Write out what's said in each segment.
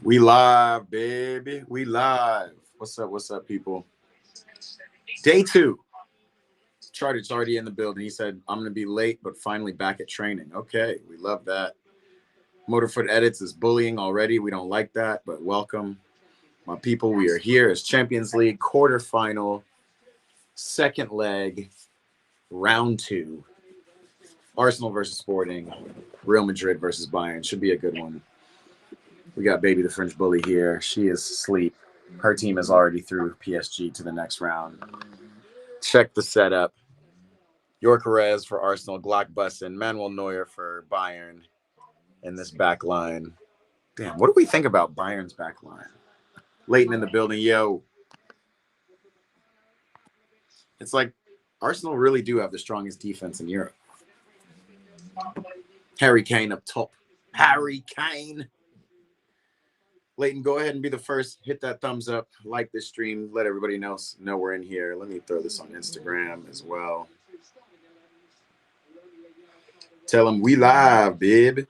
We live, baby. We live. What's up? What's up, people? Day two. Charter's already in the building. He said, I'm going to be late, but finally back at training. Okay, we love that. Motorfoot Edits is bullying already. We don't like that, but welcome. My people, we are here as Champions League quarterfinal, second leg, round two. Arsenal versus Sporting, Real Madrid versus Bayern. Should be a good one. We got Baby the French Bully here. She is asleep. Her team is already through PSG to the next round. Check the setup. Yorkerez for Arsenal, Glock Bussin, Manuel Neuer for Bayern in this back line. Damn, what do we think about Bayern's back line? Leighton in the building, yo. It's like Arsenal really do have the strongest defense in Europe. Harry Kane up top. Harry Kane. Leighton, go ahead and be the first. Hit that thumbs up. Like this stream. Let everybody know we're in here. Let me throw this on Instagram as well. Tell them we live, babe.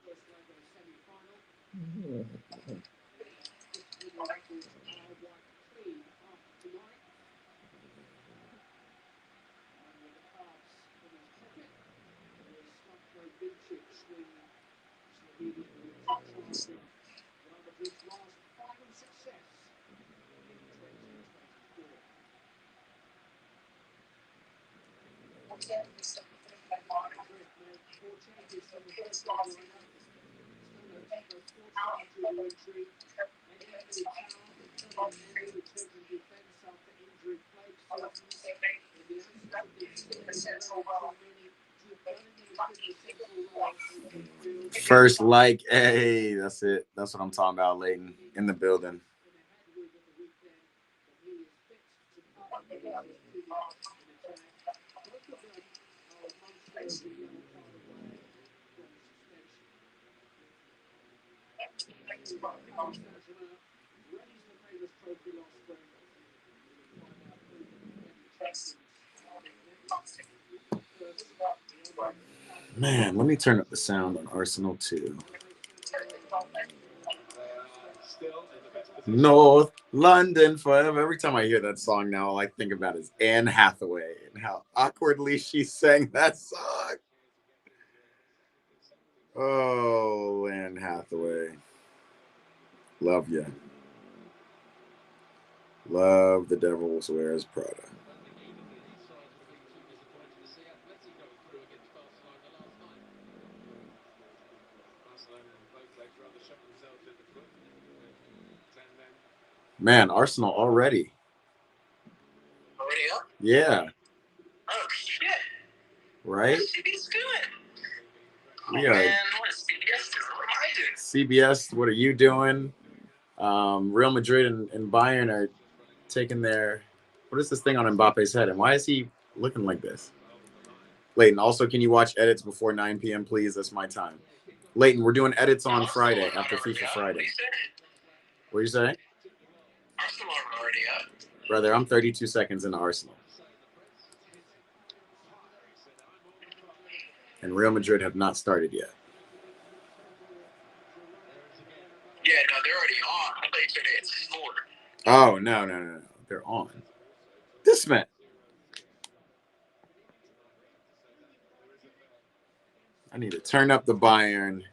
First like, hey, that's it. That's what I'm talking about, Leighton, in the building. Man, let me turn up the sound on Arsenal too. North London forever. Every time I hear that song now, all I think about is Anne Hathaway and how awkwardly she sang that song. Oh, Anne Hathaway. Love ya. Love the devil wears Prada. Man, Arsenal already. Already up? Yeah. Oh, shit. Right? What's CBS doing? We are. Man, what is CBS doing? What am I doing? CBS, what are you doing? Real Madrid and Bayern are taking their. What is this thing on Mbappe's head? And why is he looking like this? Leighton, also, can you watch edits before 9 p.m., please? That's my time. Leighton, we're doing edits on Friday after FIFA Friday. What do you say? Arsenal are already up. Brother, I'm 32 seconds into Arsenal. And Real Madrid have not started yet. Yeah, no, they're already on. I thought you said they had scored. Oh, no. They're on. This man. I need to turn up the Bayern.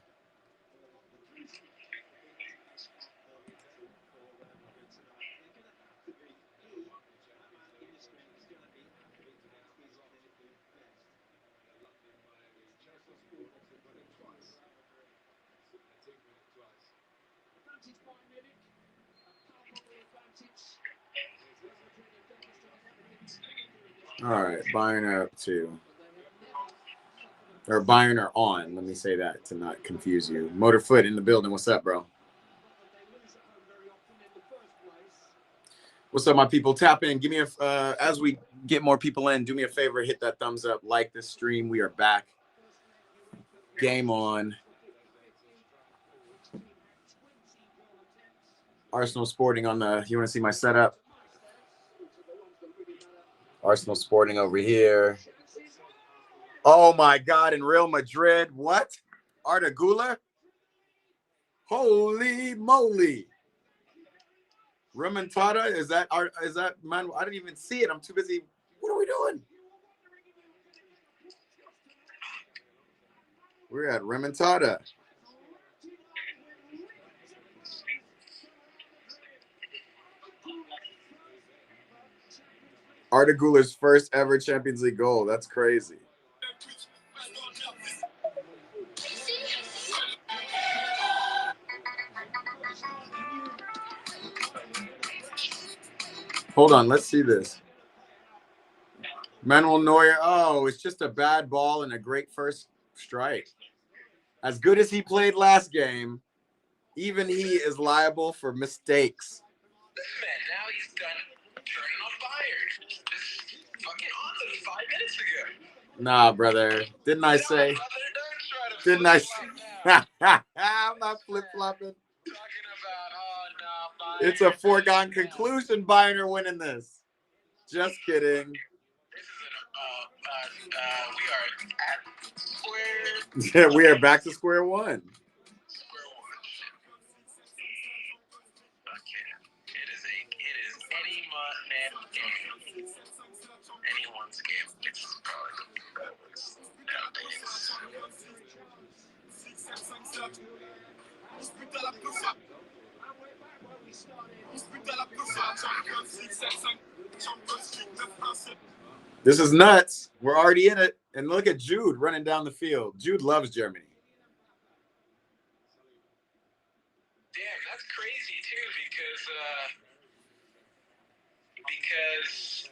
All right, Bayern are up two. Or Bayern are on. Let me say that to not confuse you. Motorfoot in the building. What's up, bro? What's up, my people? Tap in. Give me as we get more people in, do me a favor. Hit that thumbs up. Like this stream. We are back. Game on. Arsenal Sporting on the. You want to see my setup? Arsenal Sporting over here. Oh my God! In Real Madrid, what? Arda Güler? Holy moly! Remontada? Is that man? I didn't even see it. I'm too busy. What are we doing? We're at Remontada. Arda Güler's first ever Champions League goal. That's crazy. Hold on, let's see this. Manuel Neuer. Oh, it's just a bad ball and a great first strike. As good as he played last game, even he is liable for mistakes. Man, now he's done turning on Bayern. Just fucking on 5 minutes ago. Nah, brother. Didn't I say? Didn't I say? I'm not flip flopping. It's a foregone conclusion. Bayern are winning this. Just kidding. We are back to square one. Anyone's game. It's probably This is nuts. We're already in it. And look at Jude running down the field. Jude loves Germany. Damn, that's crazy too, because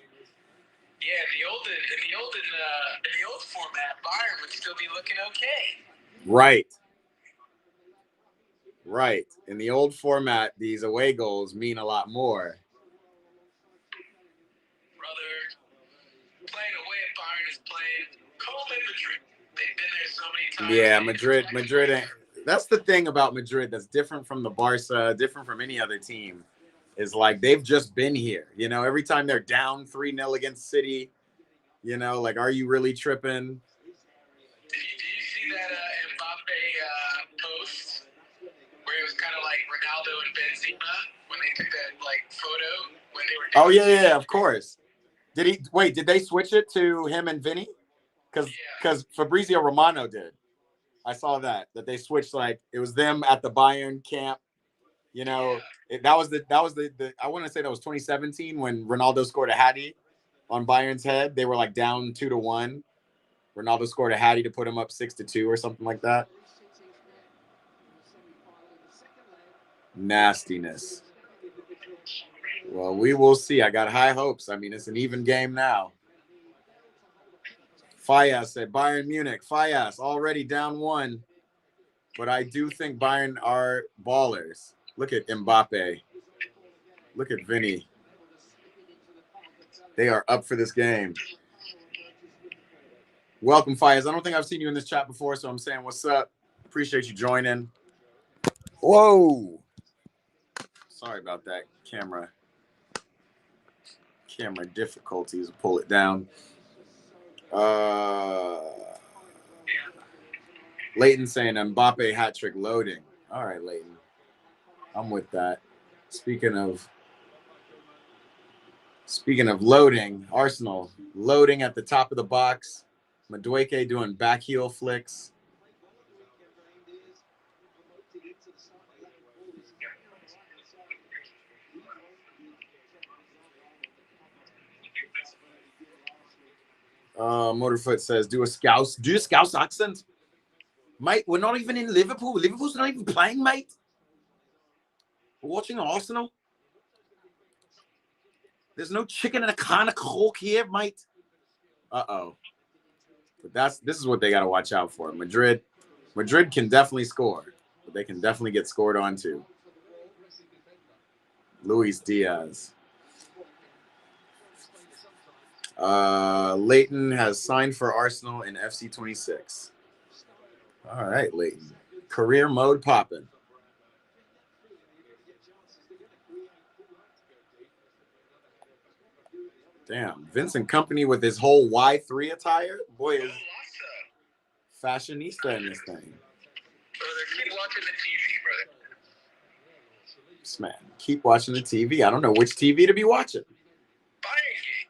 yeah, in the old format, Bayern would still be looking okay. Right. Right. In the old format, these away goals mean a lot more. Brother, playing away at Bayern is playing home in Madrid. They've been there so many times. Yeah, Madrid. That's the thing about Madrid that's different from the Barca, different from any other team, is like they've just been here. You know, every time they're down 3-0 against City, you know, like, are you really tripping? Did you see that Mbappe post where it was kind of like Ronaldo and Benzema when they took that like photo when they were? Oh yeah, of course. Did they switch it to him and Vinny? Because Fabrizio Romano did. I saw that they switched, like it was them at the Bayern camp. You know, that was the I want to say that was 2017 when Ronaldo scored a hattie on Bayern's head. They were like down 2-1. Ronaldo scored a hattie to put him up 6-2 or something like that. Nastiness. Well, we will see. I got high hopes. I mean, it's an even game now. Fayas said Bayern Munich. Fayas already down 1. But I do think Bayern are ballers. Look at Mbappe. Look at Vinny. They are up for this game. Welcome, Fayaz. I don't think I've seen you in this chat before, so I'm saying what's up. Appreciate you joining. Whoa. Sorry about that. Camera difficulties. Pull it down. Leighton saying Mbappe hat trick loading. All right, Leighton. I'm with that. Speaking of loading, Arsenal loading at the top of the box. Madueke doing back heel flicks. Motorfoot says, do a Scouse accent. Mate, we're not even in Liverpool. Liverpool's not even playing, mate. We're watching Arsenal. There's no chicken and a can of Coke here, mate. Uh-oh. But this is what they got to watch out for. Madrid can definitely score, but they can definitely get scored on too. Luis Diaz. Leighton has signed for Arsenal in FC 26. All right, Leighton. Career mode popping. Damn, Vincent Kompany with his whole Y3 attire. Boy, is fashionista in this thing. Brother, keep watching the TV, brother. This man, keep watching the TV. I don't know which TV to be watching. Bayern game.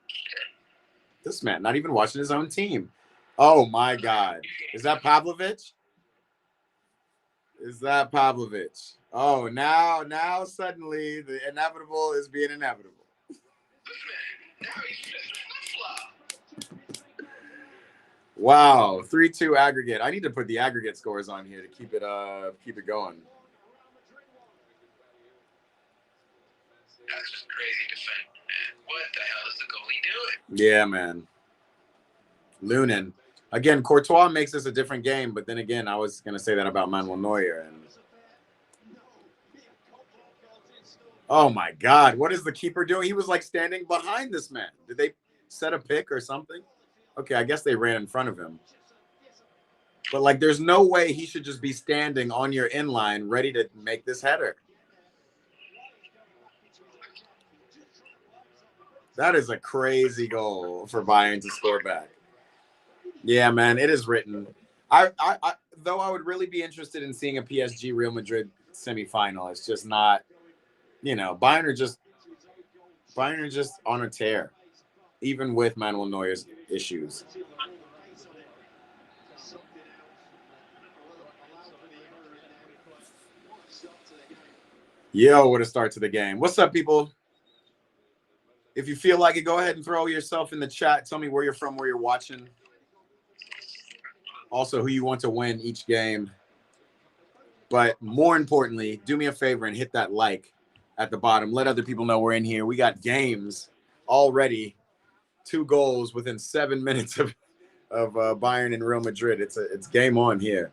This man, not even watching his own team. Oh my God. Is that Pavlovich? Is that Pavlovich? Oh, now suddenly the inevitable is being inevitable. This man, now he's just flip-flop. Wow, 3-2 aggregate. I need to put the aggregate scores on here to keep it going. That's just crazy defending, man. What the hell is the goalie doing? Yeah, man. Lunin. Again, Courtois makes this a different game, but then again, I was going to say that about Manuel Neuer. And oh my God, what is the keeper doing? He was like standing behind this man. Did they set a pick or something? Okay, I guess they ran in front of him. But like, there's no way he should just be standing on your inline ready to make this header. That is a crazy goal for Bayern to score back. Yeah, man, it is written. Though I would really be interested in seeing a PSG Real Madrid semifinal. It's just not, Bayern are just on a tear, even with Manuel Neuer's issues. Yo, what a start to the game. What's up, people? If you feel like it, go ahead and throw yourself in the chat. Tell me where you're from, where you're watching. Also, who you want to win each game. But more importantly, do me a favor and hit that like at the bottom. Let other people know we're in here. We got games already. 2 goals within 7 minutes of Bayern and Real Madrid. It's game on here.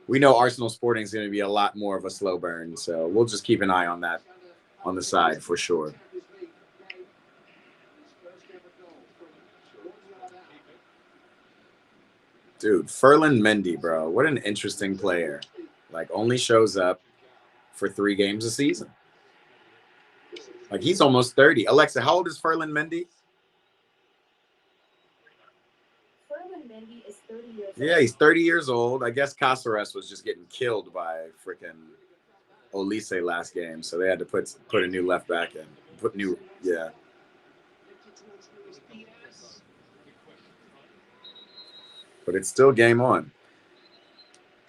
We know Arsenal Sporting is going to be a lot more of a slow burn, so we'll just keep an eye on that on the side for sure. Dude, Ferland Mendy, bro. What an interesting player. Like, only shows up for 3 games a season. Like, he's almost 30. Alexa, how old is Ferland Mendy? Ferland Mendy is 30 years old. Yeah, he's 30 years old. I guess Cáceres was just getting killed by freaking Olise last game, so they had to put a new left back in. Yeah. But it's still game on.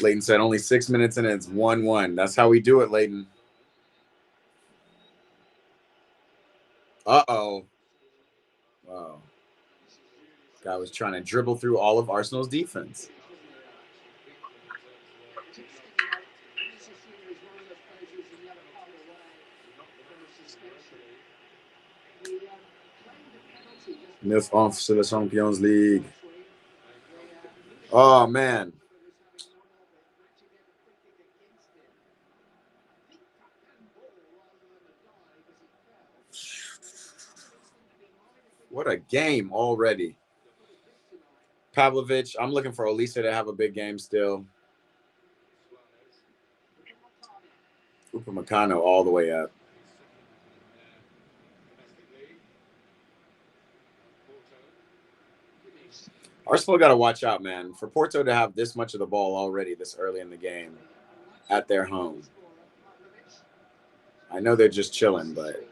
Leighton said only 6 minutes and it's 1-1. That's how we do it, Leighton. Uh-oh. Wow. Guy was trying to dribble through all of Arsenal's defense. Neuf off to the Champions League. Oh, man. What a game already. Pavlovich, I'm looking for Olise to have a big game still. Upamecano all the way up. Arsenal got to watch out, man. For Porto to have this much of the ball already this early in the game at their home. I know they're just chilling, but...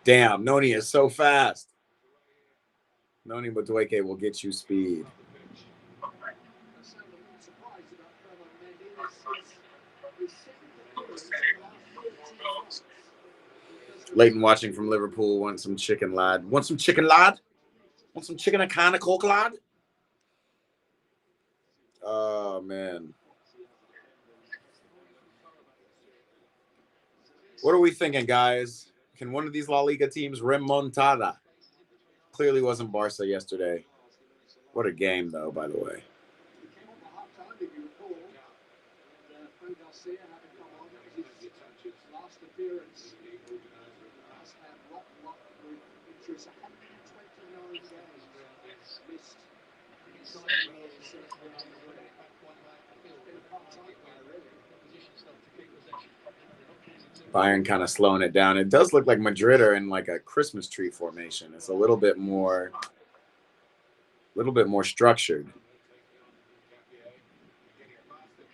Damn, Noni is so fast. Noni Madueke will get you speed. Leighton watching from Liverpool. Want some chicken, lad? Want some chicken, lad? Want some chicken and kind of coke, lad? Oh, man. What are we thinking, guys? Can one of these La Liga teams remontada? Clearly wasn't Barca yesterday. What a game, though, by the way. Bayern kind of slowing it down. It does look like Madrid are in like a Christmas tree formation. It's a little bit more structured.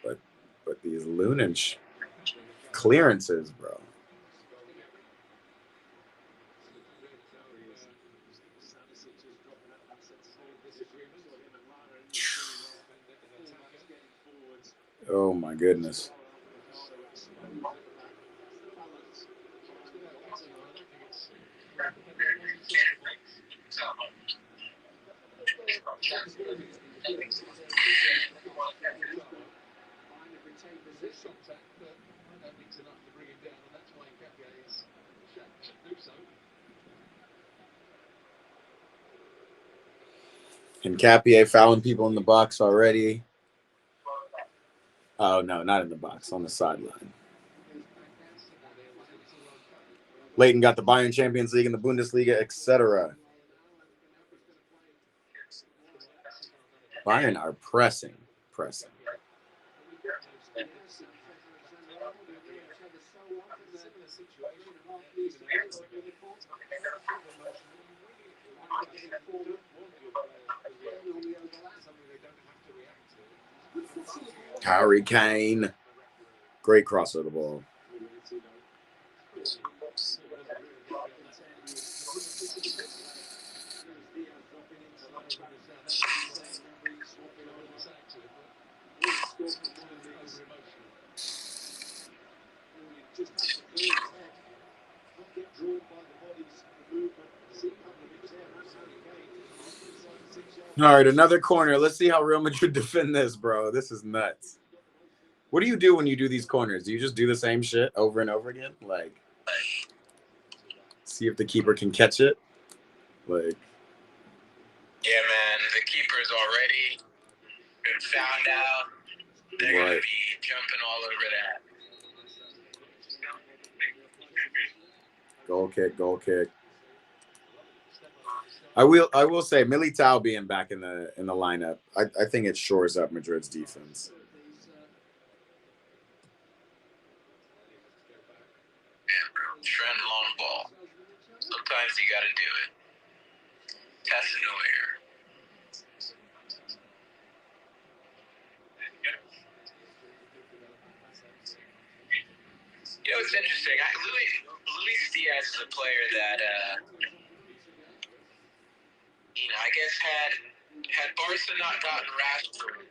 But these Lunich clearances, bro. Oh my goodness. And Capier fouling people in the box already. Oh, no, not in the box, on the sideline. Leighton got the Bayern Champions League and the Bundesliga, etc. Bayern are pressing. Harry Kane. Great cross of the ball. All right, another corner. Let's see how Real Madrid defend this, bro. This is nuts. What do you do when you do these corners? Do you just do the same shit over and over again? Like, see if the keeper can catch it? Like, yeah, man, the keeper's already been found out. They're going to be jumping all over that. Goal kick. I will say Militao being back in the lineup, I think it shores up Madrid's defense. Yeah, bro. Trent long ball. Sometimes you got to do it. Casanova. You know, it's interesting. Luis Diaz is a player that, I guess had Barca not gotten Rashford.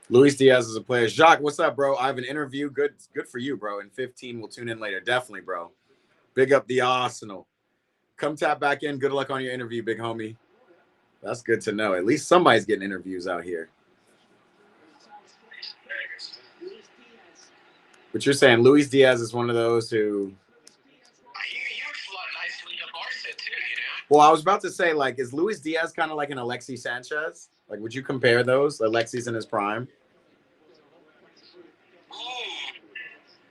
Luis Diaz is a player. Jacques, what's up, bro? I have an interview. Good for you, bro. In 15, we'll tune in later. Definitely, bro. Big up the Arsenal. Come tap back in. Good luck on your interview, big homie. That's good to know. At least somebody's getting interviews out here. But you're saying Luis Diaz is one of those who... He would slot nicely in Barca, too, Well, I was about to say, like, is Luis Diaz kind of like an Alexis Sanchez? Like, would you compare those? Alexis in his prime? Ooh.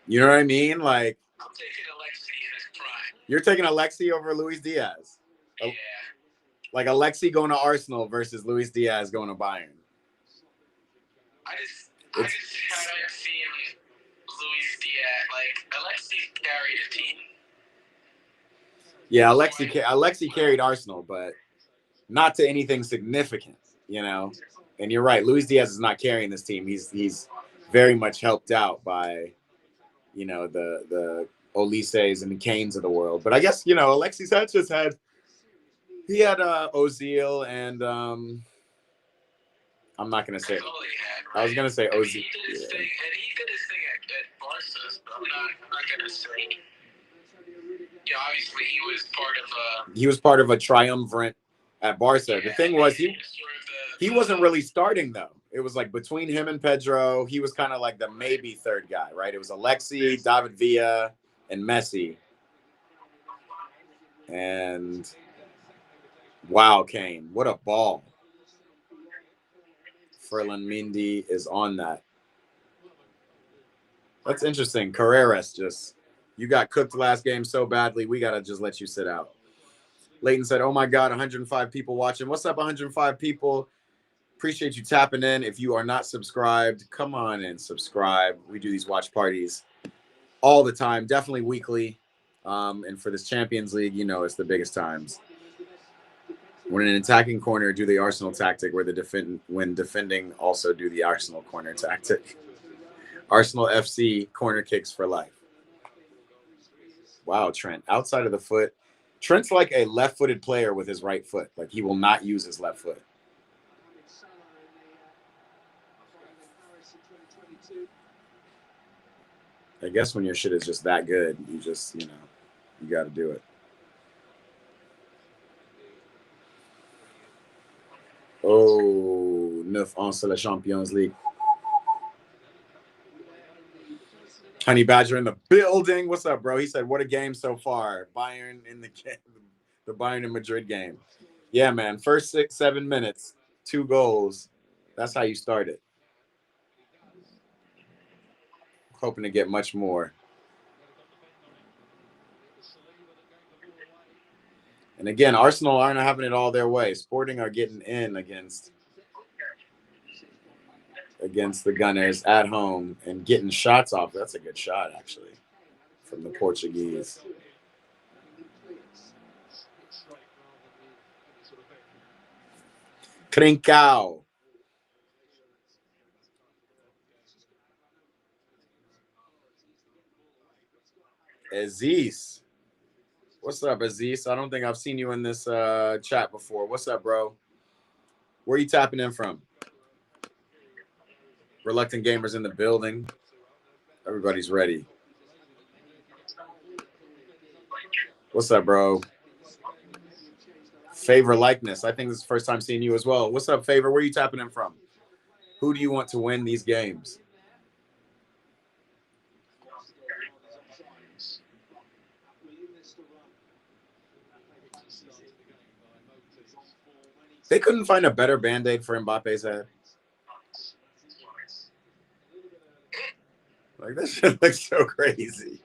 You know what I mean? Like, I'm taking Alexis in his prime. You're taking Alexis over Luis Diaz? Yeah. Like Alexis going to Arsenal versus Luis Diaz going to Bayern. I just haven't seen Luis Diaz. Like, Alexis carried a team. Yeah, Alexis carried Arsenal, but not to anything significant, And you're right, Luis Diaz is not carrying this team. He's very much helped out by, the Olises and the Canes of the world. But I guess, Alexis Sanchez had Ozil and I'm not gonna say. I was gonna say Ozil. He did his thing, and he did his thing at Barca. But I'm not gonna say. Yeah, obviously he was part of a triumvirate at Barca. The thing was he wasn't really starting though. It was like between him and Pedro, he was kind of like the maybe third guy, right? It was Alexis, David Villa, and Messi. And wow, Kane, what a ball. Ferland Mendy is on that. That's interesting. Carreras you got cooked last game so badly, we got to just let you sit out. Leighton said, oh my God, 105 people watching. What's up, 105 people? Appreciate you tapping in. If you are not subscribed, come on and subscribe. We do these watch parties all the time, definitely weekly. And for this Champions League, you know, it's the biggest times. When in an attacking corner, do the Arsenal tactic, where when defending, also do the Arsenal corner tactic. Arsenal FC corner kicks for life. Wow, Trent, outside of the foot. Trent's like a left-footed player with his right foot. Like, he will not use his left foot. I guess when your shit is just that good, you just, you know, you got to do it. Oh, 9-11 la Champions League. Honey Badger in the building. What's up, bro? He said, what a game so far. Bayern in the Bayern and Madrid game. Yeah, man. First 6-7 minutes, 2 goals. That's how you start it. Hoping to get much more. And again, Arsenal aren't having it all their way. Sporting are getting in against the Gunners at home and getting shots off. That's a good shot, actually, from the Portuguese. Trincao. Aziz. What's up, Aziz? I don't think I've seen you in this chat before. What's up, bro? Where are you tapping in from? Reluctant Gamers in the building. Everybody's ready. What's up, bro? Favor likeness. I think this is the first time seeing you as well. What's up, Favor? Where are you tapping in from? Who do you want to win these games? They couldn't find a better Band-Aid for Mbappe's head. Like, that shit looks so crazy.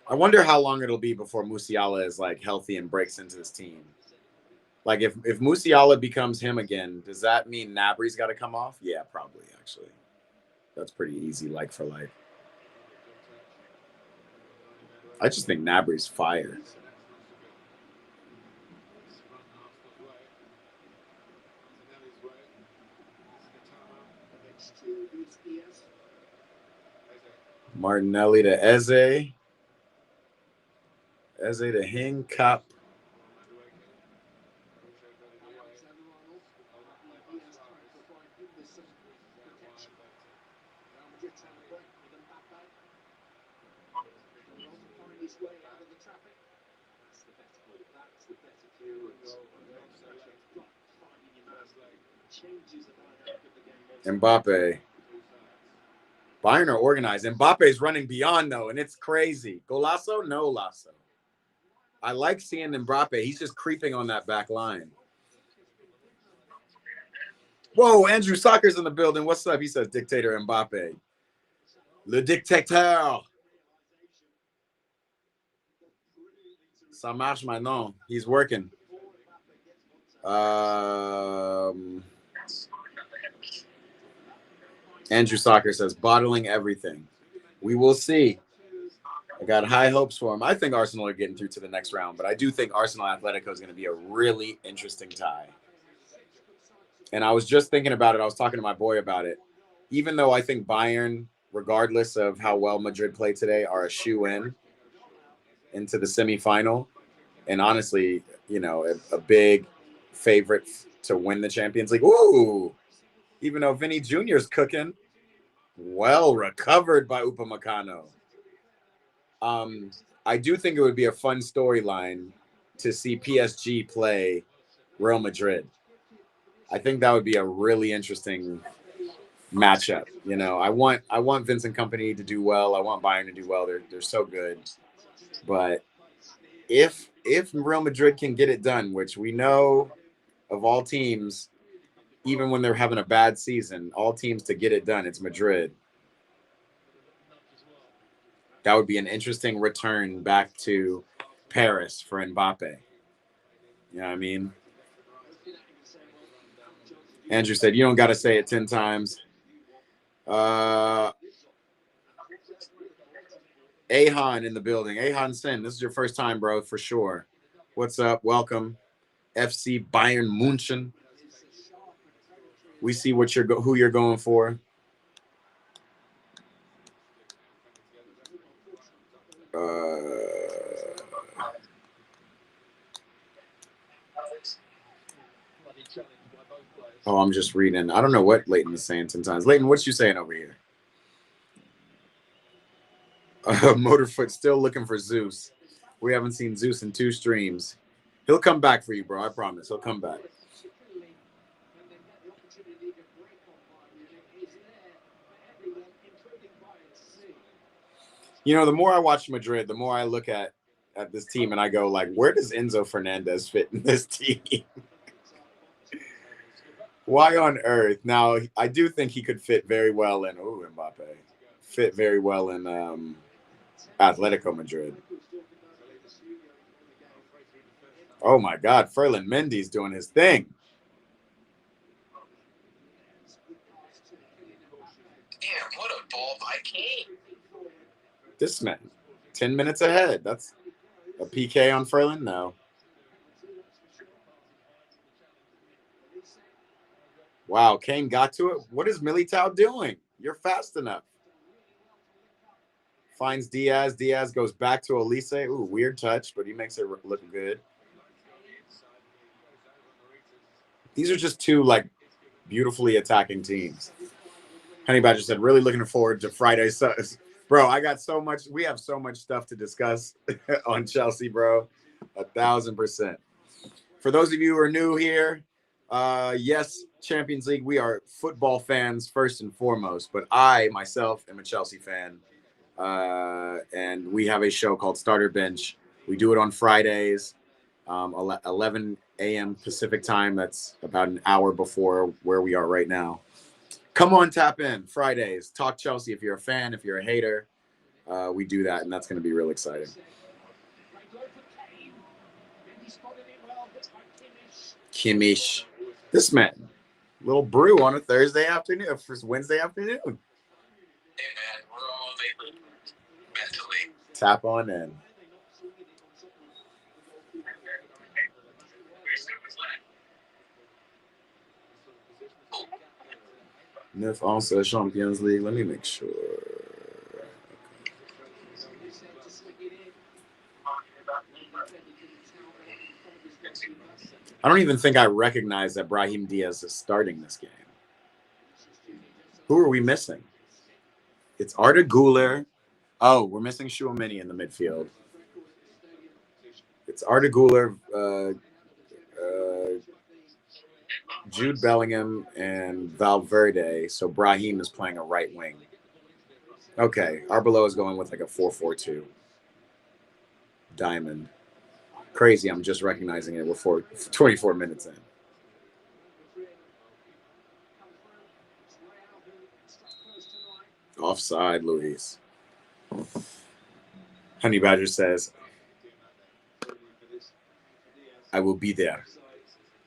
I wonder how long it'll be before Musiala is like healthy and breaks into this team. Like, if Musiala becomes him again, does that mean Gnabry's got to come off? Yeah, probably, actually. That's pretty easy, like for like. I just think Gnabry's fire. Martinelli to Eze. Eze to Hing, Cup. Mbappe. Bayern are organized. Mbappe's running beyond, though, and it's crazy. Golasso? No lasso. I like seeing Mbappe. He's just creeping on that back line. Whoa, Andrew Soccer's in the building. What's up? He says Dictator Mbappe. Le Dictateur. Ça marche maintenant. He's working. Andrew Soccer says, bottling everything. We will see. I got high hopes for him. I think Arsenal are getting through to the next round, but I do think Arsenal-Atletico is going to be a really interesting tie. And I was just thinking about it. I was talking to my boy about it. Even though I think Bayern, regardless of how well Madrid played today, are a shoe-in into the semifinal. And honestly, you know, a big favorite to win the Champions League. Ooh! Even though Vinny Jr. is cooking, well recovered by Upamecano. I do think it would be a fun storyline to see PSG play Real Madrid. I think that would be a really interesting matchup. You know, I want Vincent Kompany to do well. I want Bayern to do well. They're so good. But if Real Madrid can get it done, which we know of all teams, even when they're having a bad season, all teams to get it done, it's Madrid. That would be an interesting return back to Paris for Mbappe. You know what I mean? Andrew said, you don't got to say it 10 times. Ahan in the building. Ahan Sin, this is your first time, bro, for sure. What's up? Welcome. FC Bayern München. We see what who you're going for. Oh, I'm just reading. I don't know what Leighton is saying sometimes. Leighton, what you saying over here? Motorfoot still looking for Zeus. We haven't seen Zeus in 2 streams. He'll come back for you, bro. I promise. He'll come back. You know, the more I watch Madrid, the more I look at this team and I go, like, where does Enzo Fernandez fit in this team? Why on earth? Now, I do think he could fit very well in, Mbappe. Fit very well in Atletico Madrid. Oh, my God. Ferland Mendy's doing his thing. Damn, what a ball by Kane. This man, 10 minutes ahead. That's a PK on Ferland? No. Wow, Kane got to it. What is Militao doing? You're fast enough. Finds Diaz. Diaz goes back to Elise. Ooh, weird touch, but he makes it look good. These are just 2, like, beautifully attacking teams. Honey Badger said, really looking forward to Friday. So, bro, I got so much. We have so much stuff to discuss on Chelsea, bro. 1,000%. For those of you who are new here, yes, Champions League, we are football fans first and foremost, but I, myself, am a Chelsea fan, and we have a show called Starter Bench. We do it on Fridays, 11 a.m. Pacific time. That's about an hour before where we are right now. Come on, tap in. Fridays. Talk Chelsea. If you're a fan, if you're a hater, we do that, and that's going to be real exciting. Kimmich. This man. Little brew on a Thursday afternoon, for Wednesday afternoon. Hey, man, we're all vapor mentally. Tap on in. Neuf also Champions League. Let me make sure. I don't even think I recognize that Brahim Diaz is starting this game. Who are we missing? It's Arda Güler. Oh, we're missing Tchouaméni in the midfield. It's Arda Güler, Jude Bellingham, and Valverde. So Brahim is playing a right wing. Okay, Arbeloa is going with like a 4-4-2. Diamond. Crazy, I'm just recognizing it. We're 24 minutes in. Offside, Luis. Honey Badger says, I will be there.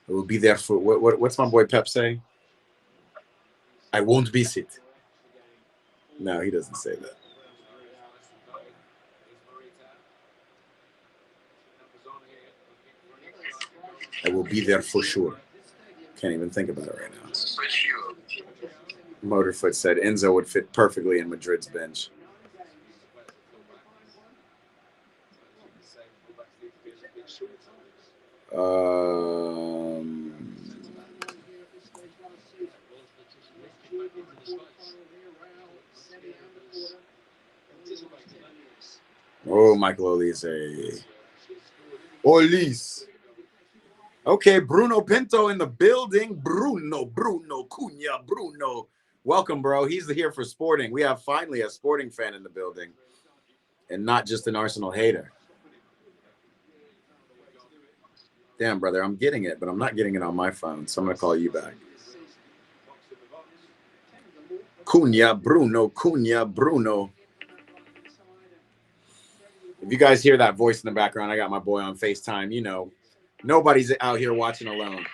I will be there for, what's my boy Pep say? I won't miss it. No, he doesn't say that. I will be there for sure. Can't even think about it right now. Motorfoot said Enzo would fit perfectly in Madrid's bench. Oh, Michael Olise. Olise. Okay, Bruno Pinto in the building. Bruno Cunha, Bruno. Welcome, bro. He's here for sporting. We have finally a sporting fan in the building and not just an Arsenal hater. Damn, brother, I'm getting it, but I'm not getting it on my phone, so I'm going to call you back. Cunha, Bruno. If you guys hear that voice in the background, I got my boy on FaceTime. You know, nobody's out here watching alone.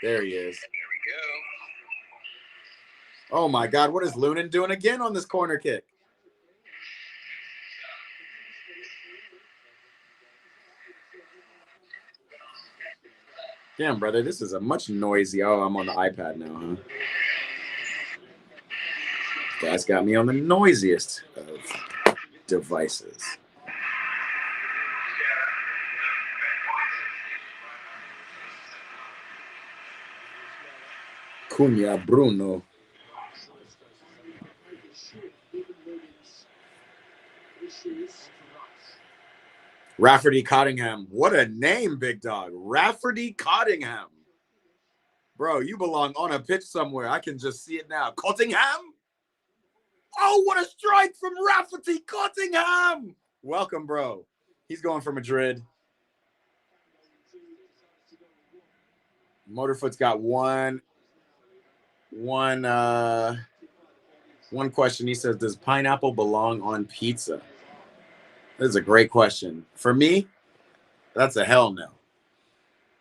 There he is. Here we go. Oh my God, what is Lunin doing again on this corner kick? Damn, brother, this is a much noisy. Oh, I'm on the iPad now, huh? That's got me on the noisiest of devices. Cunha Bruno. Rafferty Cottingham. What a name, big dog. Rafferty Cottingham. Bro, you belong on a pitch somewhere. I can just see it now. Cottingham? Oh, what a strike from Rafferty Cottingham. Welcome, bro. He's going for Madrid. Motorfoot's got one question. He says, does pineapple belong on pizza? This is a great question. For me, that's a hell no.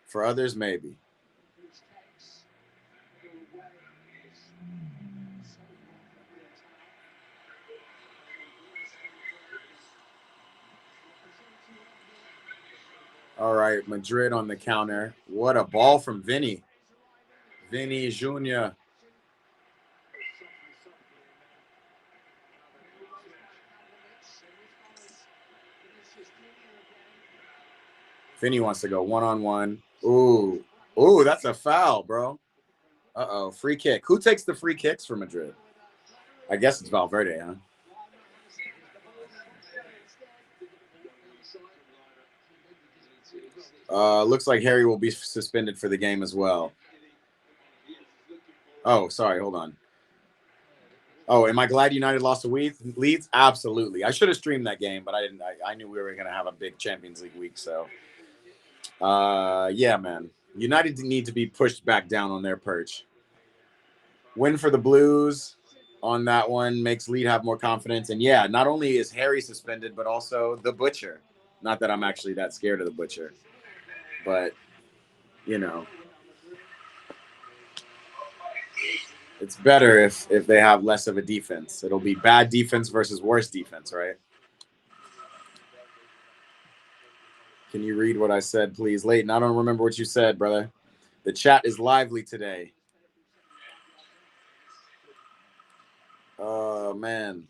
For others, maybe. All right, Madrid on the counter. What a ball from Vinny. Vinny Jr. Vinny wants to go one-on-one. Ooh. Ooh, that's a foul, bro. Uh-oh, free kick. Who takes the free kicks for Madrid? I guess it's Valverde, huh? Looks like Harry will be suspended for the game as well. Oh, sorry. Hold on. Oh, am I glad United lost to Leeds? Absolutely. I should have streamed that game, but I didn't. I knew we were going to have a big Champions League week. So, yeah, man. United need to be pushed back down on their perch. Win for the Blues on that one makes Leeds have more confidence. And, yeah, not only is Harry suspended, but also the Butcher. Not that I'm actually that scared of the Butcher. But, you know, it's better if they have less of a defense. It'll be bad defense versus worse defense, right? Can you read what I said, please? Leighton, I don't remember what you said, brother. The chat is lively today. Oh, man.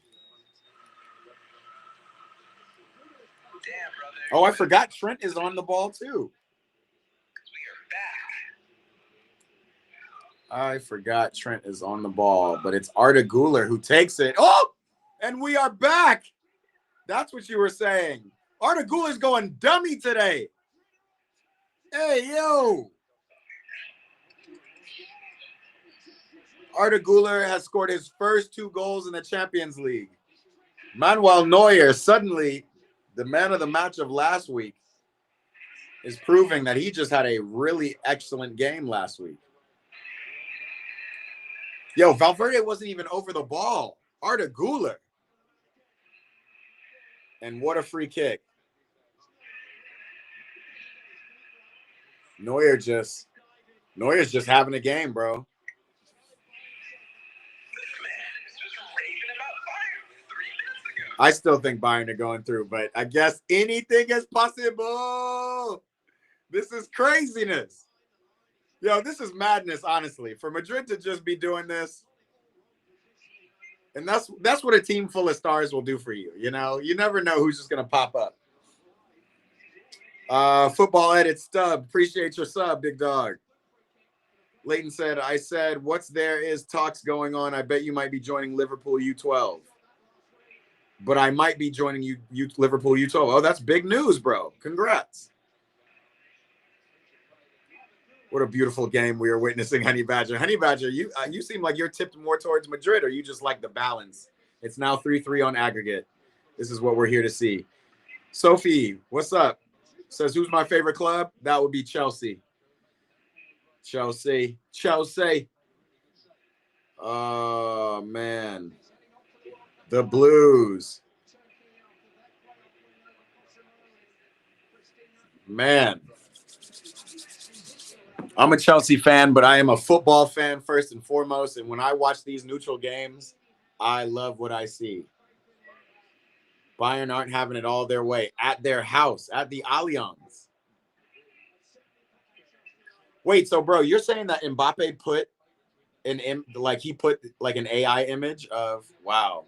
Damn, brother. Oh, I forgot Trent is on the ball, too. We are back. I forgot Trent is on the ball, but it's Arda Güler who takes it. Oh, and we are back. That's what you were saying. Arda Güler's going dummy today. Hey, yo. Arda Güler has scored his first 2 goals in the Champions League. Manuel Neuer, suddenly the man of the match of last week, is proving that he just had a really excellent game last week. Yo, Valverde wasn't even over the ball. Arda Güler. And what a free kick. Neuer's just having a game, bro. I still think Bayern are going through, but I guess anything is possible. This is craziness. Yo, this is madness, honestly. For Madrid to just be doing this. And that's what a team full of stars will do for you. You know, you never know who's just going to pop up. Football edit stub. Appreciate your sub, big dog. Leighton said, I said, what's there is talks going on. I bet you might be joining Liverpool U12. But I might be joining you Liverpool U12. Oh, that's big news, bro. Congrats. What a beautiful game we are witnessing, Honey Badger. Honey Badger, you seem like you're tipped more towards Madrid, or you just like the balance. It's now 3-3 on aggregate. This is what we're here to see. Sophie, what's up? Says, who's my favorite club? That would be Chelsea. Chelsea. Oh, man. The Blues. Man, I'm a Chelsea fan, but I am a football fan first and foremost. And when I watch these neutral games, I love what I see. Bayern aren't having it all their way at their house, at the Allianz. Wait, so bro, you're saying that Mbappe put he put like an AI image of wow,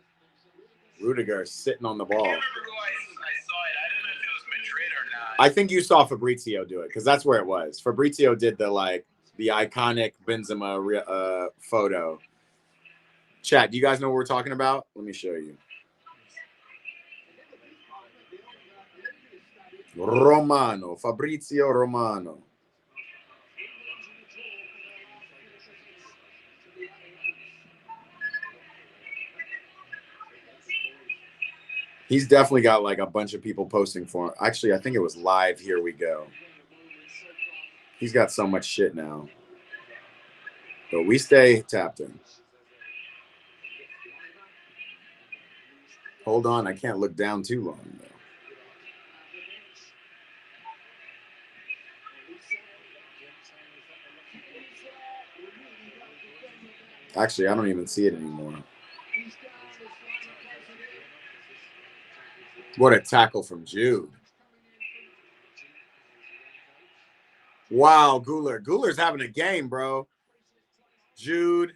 Rudiger sitting on the ball. I can't remember who I saw it. I don't know if it was Madrid or not. I think you saw Fabrizio do it because that's where it was. Fabrizio did the iconic Benzema photo. Chat, do you guys know what we're talking about? Let me show you. Fabrizio Romano. He's definitely got like a bunch of people posting for him. Actually, I think it was live. Here we go. He's got so much shit now. But we stay tapped in. Hold on. I can't look down too long, though. Actually, I don't even see it anymore. What a tackle from Jude. Wow, Guler. Guler's having a game, bro. Jude.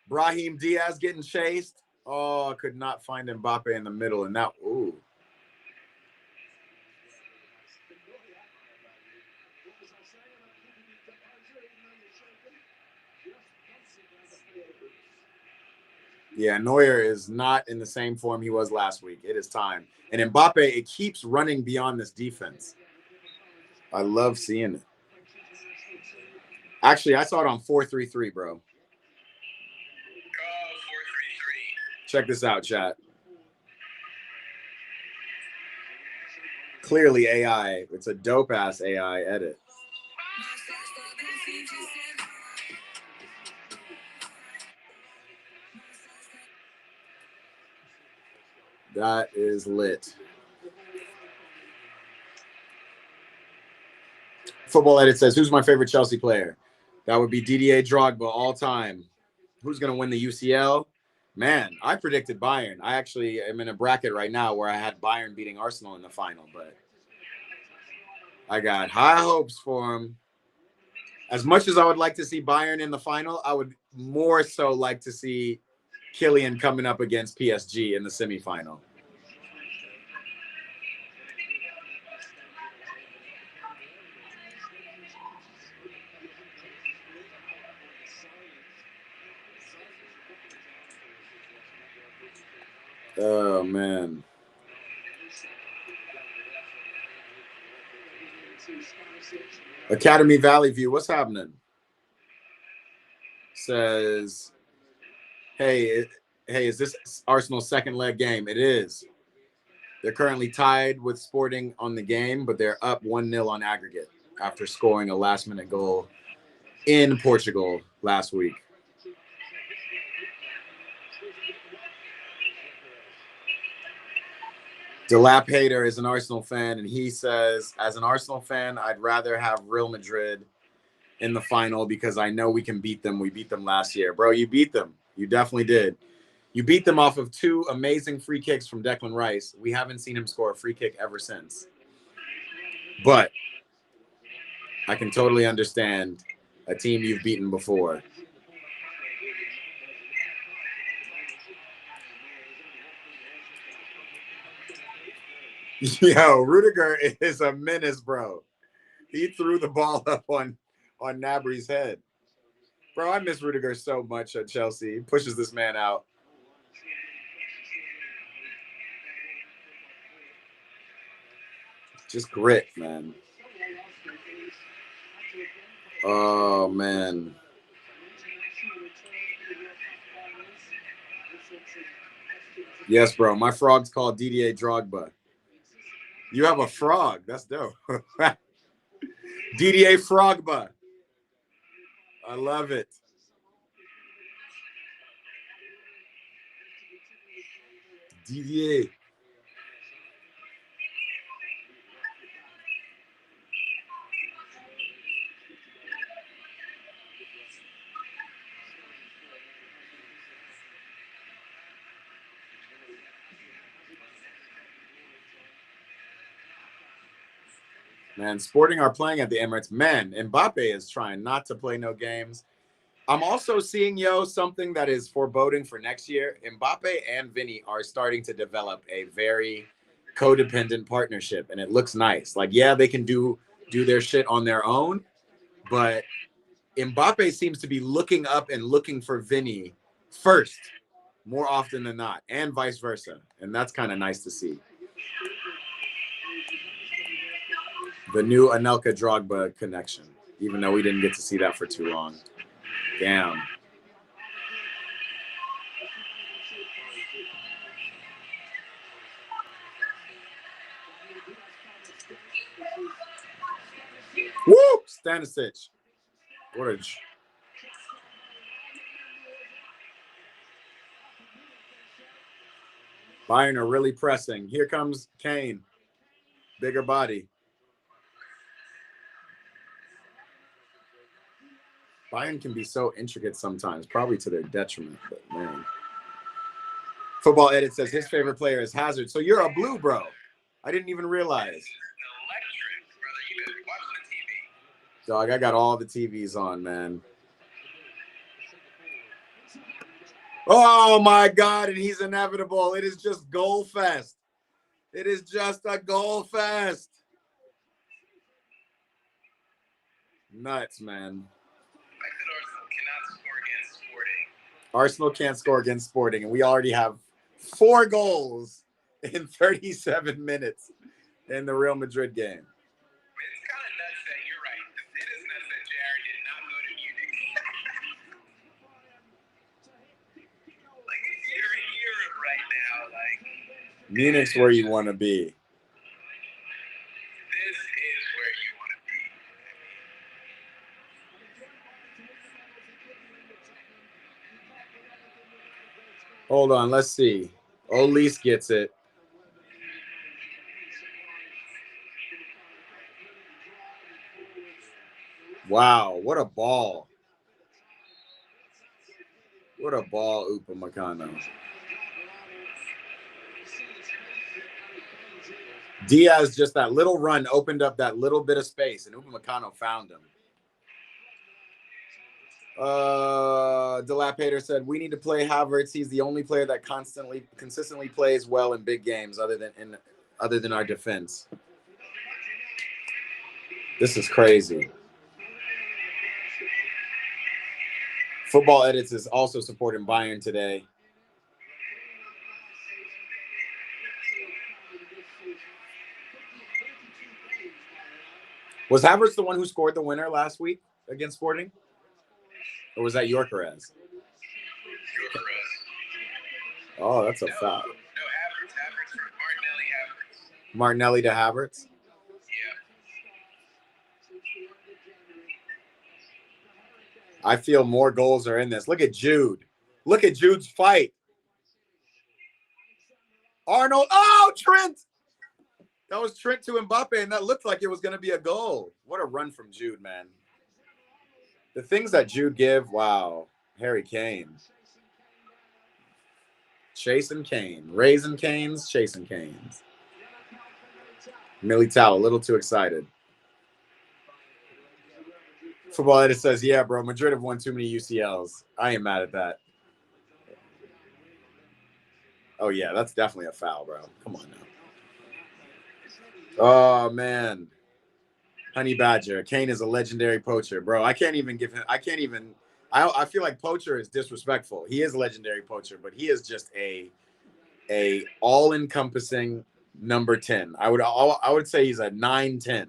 Brahim Diaz getting chased. Oh, I could not find Mbappe in the middle. And that, ooh. Yeah, Neuer is not in the same form he was last week. It is time. And Mbappe, it keeps running beyond this defense. I love seeing it. Actually, I saw it on 4-3-3, bro. Oh, 4-3-3. Check this out, chat. Clearly AI. It's a dope-ass AI edit. That is lit. Football Edit says, who's my favorite Chelsea player? That would be Didier Drogba all time. Who's going to win the UCL? Man, I predicted Bayern. I actually am in a bracket right now where I had Bayern beating Arsenal in the final, but I got high hopes for him. As much as I would like to see Bayern in the final, I would more so like to see Kylian coming up against PSG in the semifinal. Oh, man. Academy Valley View, what's happening? Says, hey, is this Arsenal's second leg game? It is. They're currently tied with Sporting on the game, but they're up 1-0 on aggregate after scoring a last-minute goal in Portugal last week. Delap Hader is an Arsenal fan, and he says, as an Arsenal fan, I'd rather have Real Madrid in the final because I know we can beat them. We beat them last year. Bro, you beat them. You definitely did. You beat them off of 2 amazing free kicks from Declan Rice. We haven't seen him score a free kick ever since. But I can totally understand a team you've beaten before. Yo, Rudiger is a menace, bro. He threw the ball up on Gnabry's head. Bro, I miss Rudiger so much at Chelsea. He pushes this man out. Just grit, man. Oh, man. Yes, bro. My frog's called Didier Drogba. You have a frog. That's dope. Didier Frogba. I love it. Didier. Man, Sporting are playing at the Emirates. Man, Mbappe is trying not to play no games. I'm also seeing, something that is foreboding for next year. Mbappe and Vinny are starting to develop a very codependent partnership, and it looks nice. Like, yeah, they can do their shit on their own, but Mbappe seems to be looking up and looking for Vinny first more often than not, and vice versa. And that's kind of nice to see. The new Anelka Drogba connection, even though we didn't get to see that for too long. Damn. Woo! Stanisic. What a... Bayern are really pressing. Here comes Kane. Bigger body. Bayern can be so intricate sometimes, probably to their detriment, but man. Football Edit says his favorite player is Hazard. So you're a blue, bro. I didn't even realize. Electric, brother. You better watch the TV. Dog, I got all the TVs on, man. Oh, my God, and he's inevitable. It is just goal fest. It is just a goal fest. Nuts, man. I said Arsenal cannot score against Sporting. Arsenal can't score against Sporting, and we already have 4 goals in 37 minutes in the Real Madrid game. It's kind of nuts that you're right. It is nuts that Jared did not go to Munich. Like, you're here right now. Like, Munich's where you want to be. this is where you want to be. Hold on, let's see. Olise gets it. Wow, what a ball. What a ball, Upamecano. Diaz, just that little run opened up that little bit of space, and Upamecano found him. Dilapator said, we need to play Havertz. He's the only player that consistently plays well in big games other than our defense. This is crazy. Football Edits is also supporting Bayern today. Was Havertz the one who scored the winner last week against Sporting? Or was that Yorkeres? Oh, that's a foul. No, Havertz, Martinelli. Martinelli to Havertz? Yeah. I feel more goals are in this. Look at Jude. Look at Jude's fight. Arnold. Oh, Trent. That was Trent to Mbappe, and that looked like it was going to be a goal. What a run from Jude, man. The things that Jude give, wow. Harry Kane. Chasing Kane. Raising Canes, chasing Canes. Militao, a little too excited. Football Edit says, yeah, bro, Madrid have won too many UCLs. I ain't mad at that. Oh, yeah, that's definitely a foul, bro. Come on now. Oh, man. Honey Badger. Kane is a legendary poacher, bro. I feel like poacher is disrespectful. He is a legendary poacher, but he is just a all-encompassing number 10. I would say he's a 9-10.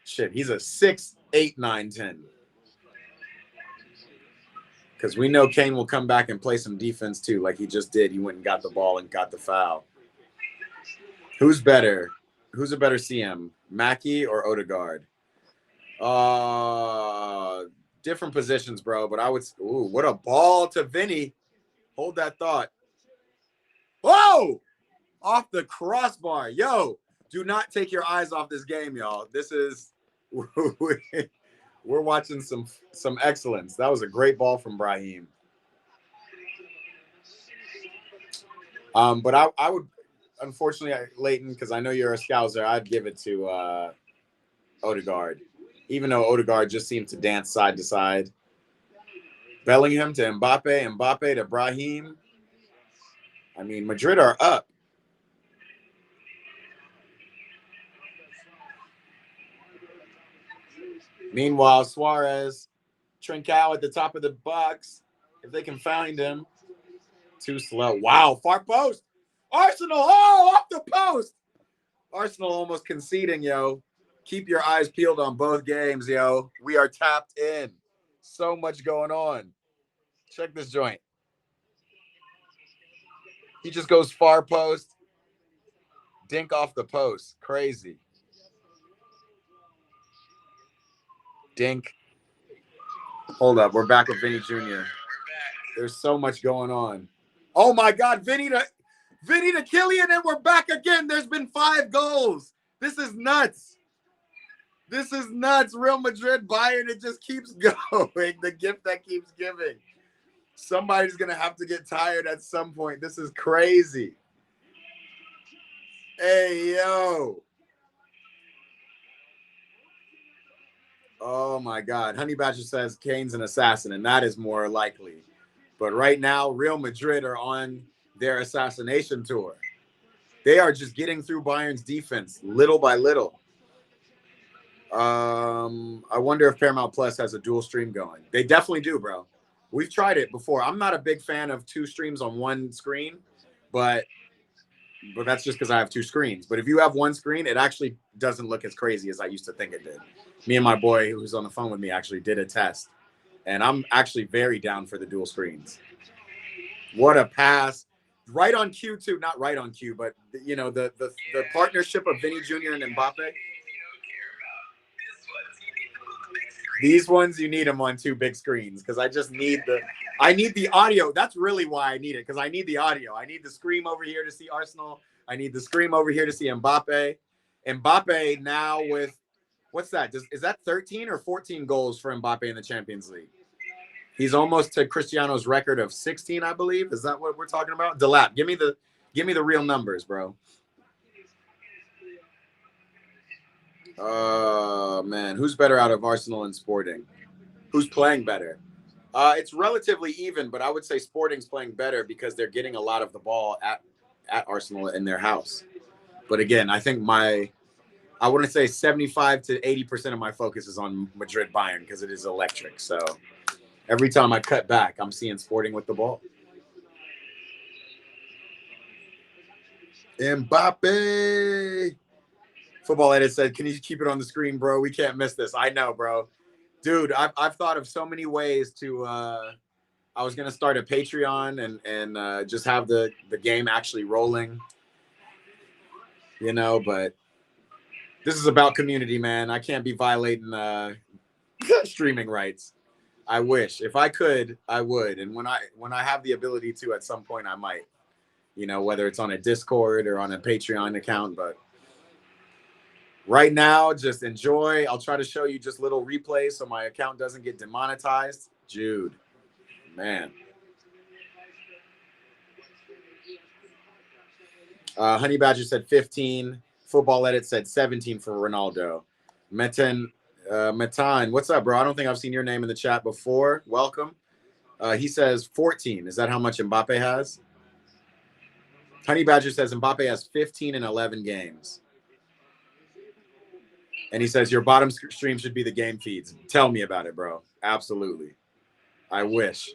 Shit, he's a 6, 8, 9, 10. Because we know Kane will come back and play some defense too, like he just did. He went and got the ball and got the foul. Who's better? Who's a better CM, Mackie or Odegaard? Different positions, bro. But I would. Ooh, what a ball to Vinny. Hold that thought. Whoa! Off the crossbar. Yo, do not take your eyes off this game, y'all. This is. We're watching some excellence. That was a great ball from Brahim. But I would unfortunately, Leighton, because I know you're a Scouser, I'd give it to Odegaard. Even though Odegaard just seemed to dance side to side. Bellingham to Mbappe, Mbappe to Brahim. I mean, Madrid are up. Meanwhile, Suarez, Trincao at the top of the box. If they can find him. Too slow. Wow, far post. Arsenal, oh, off the post. Arsenal almost conceding, yo. Keep your eyes peeled on both games, yo. We are tapped in. So much going on. Check this joint. He just goes far post. Dink off the post. Crazy. Dink. Hold up. We're back with Vinny Jr. There's so much going on. Oh, my God. Vinny to Killian, and we're back again. There's been 5 goals. This is nuts. This is nuts. Real Madrid, Bayern, it just keeps going. The gift that keeps giving. Somebody's going to have to get tired at some point. This is crazy. Hey, yo. Oh, my God. Honey Badger says Kane's an assassin, and that is more likely. But right now, Real Madrid are on their assassination tour. They are just getting through Bayern's defense little by little. I wonder if Paramount Plus has a dual stream going. They definitely do, bro. We've tried it before. I'm not a big fan of 2 streams on one screen, but that's just because I have 2 screens. But if you have one screen, it actually doesn't look as crazy as I used to think it did. Me and my boy who's on the phone with me actually did a test, and I'm actually very down for the dual screens. What a pass. Right on cue, too. Not right on cue, but, you know, the partnership of Vinny Jr. and Mbappe. These ones, you need them on 2 big screens because I just need the audio. That's really why I need it, because I need the audio. I need the scream over here to see Arsenal. I need the scream over here to see Mbappe. Mbappe now with, what's that? Is that 13 or 14 goals for Mbappe in the Champions League? He's almost to Cristiano's record of 16, I believe. Is that what we're talking about? Delap, give me the real numbers, bro. Man, who's better out of Arsenal and Sporting? Who's playing better? It's relatively even, but I would say Sporting's playing better because they're getting a lot of the ball at Arsenal in their house. But again, I think I want to say 75 to 80% of my focus is on Madrid Bayern because it is electric. So every time I cut back, I'm seeing Sporting with the ball. Mbappe. Football Edit said, can you keep it on the screen, bro? We can't miss this. I know, bro. Dude, I've thought of so many ways to I was gonna start a Patreon and just have the game actually rolling. You know, but this is about community, man. I can't be violating streaming rights. I wish. If I could, I would. And when I have the ability to at some point I might. You know, whether it's on a Discord or on a Patreon account, but right now, just enjoy. I'll try to show you just little replays so my account doesn't get demonetized. Jude, man. Honey Badger said 15. Football Edit said 17 for Ronaldo. Metan, what's up, bro? I don't think I've seen your name in the chat before. Welcome. He says 14. Is that how much Mbappe has? Honey Badger says Mbappe has 15 in 11 games. And he says, your bottom stream should be the game feeds. Tell me about it, bro. Absolutely. I wish.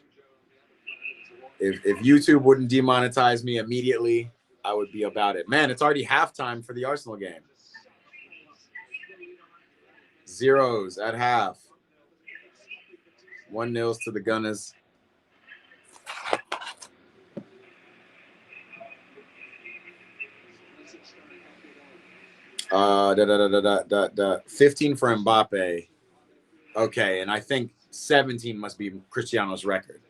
If YouTube wouldn't demonetize me immediately, I would be about it. Man, it's already halftime for the Arsenal game. 0s at half. 1-0 to the Gunners. 15 for Mbappe. Okay, and I think 17 must be Cristiano's record.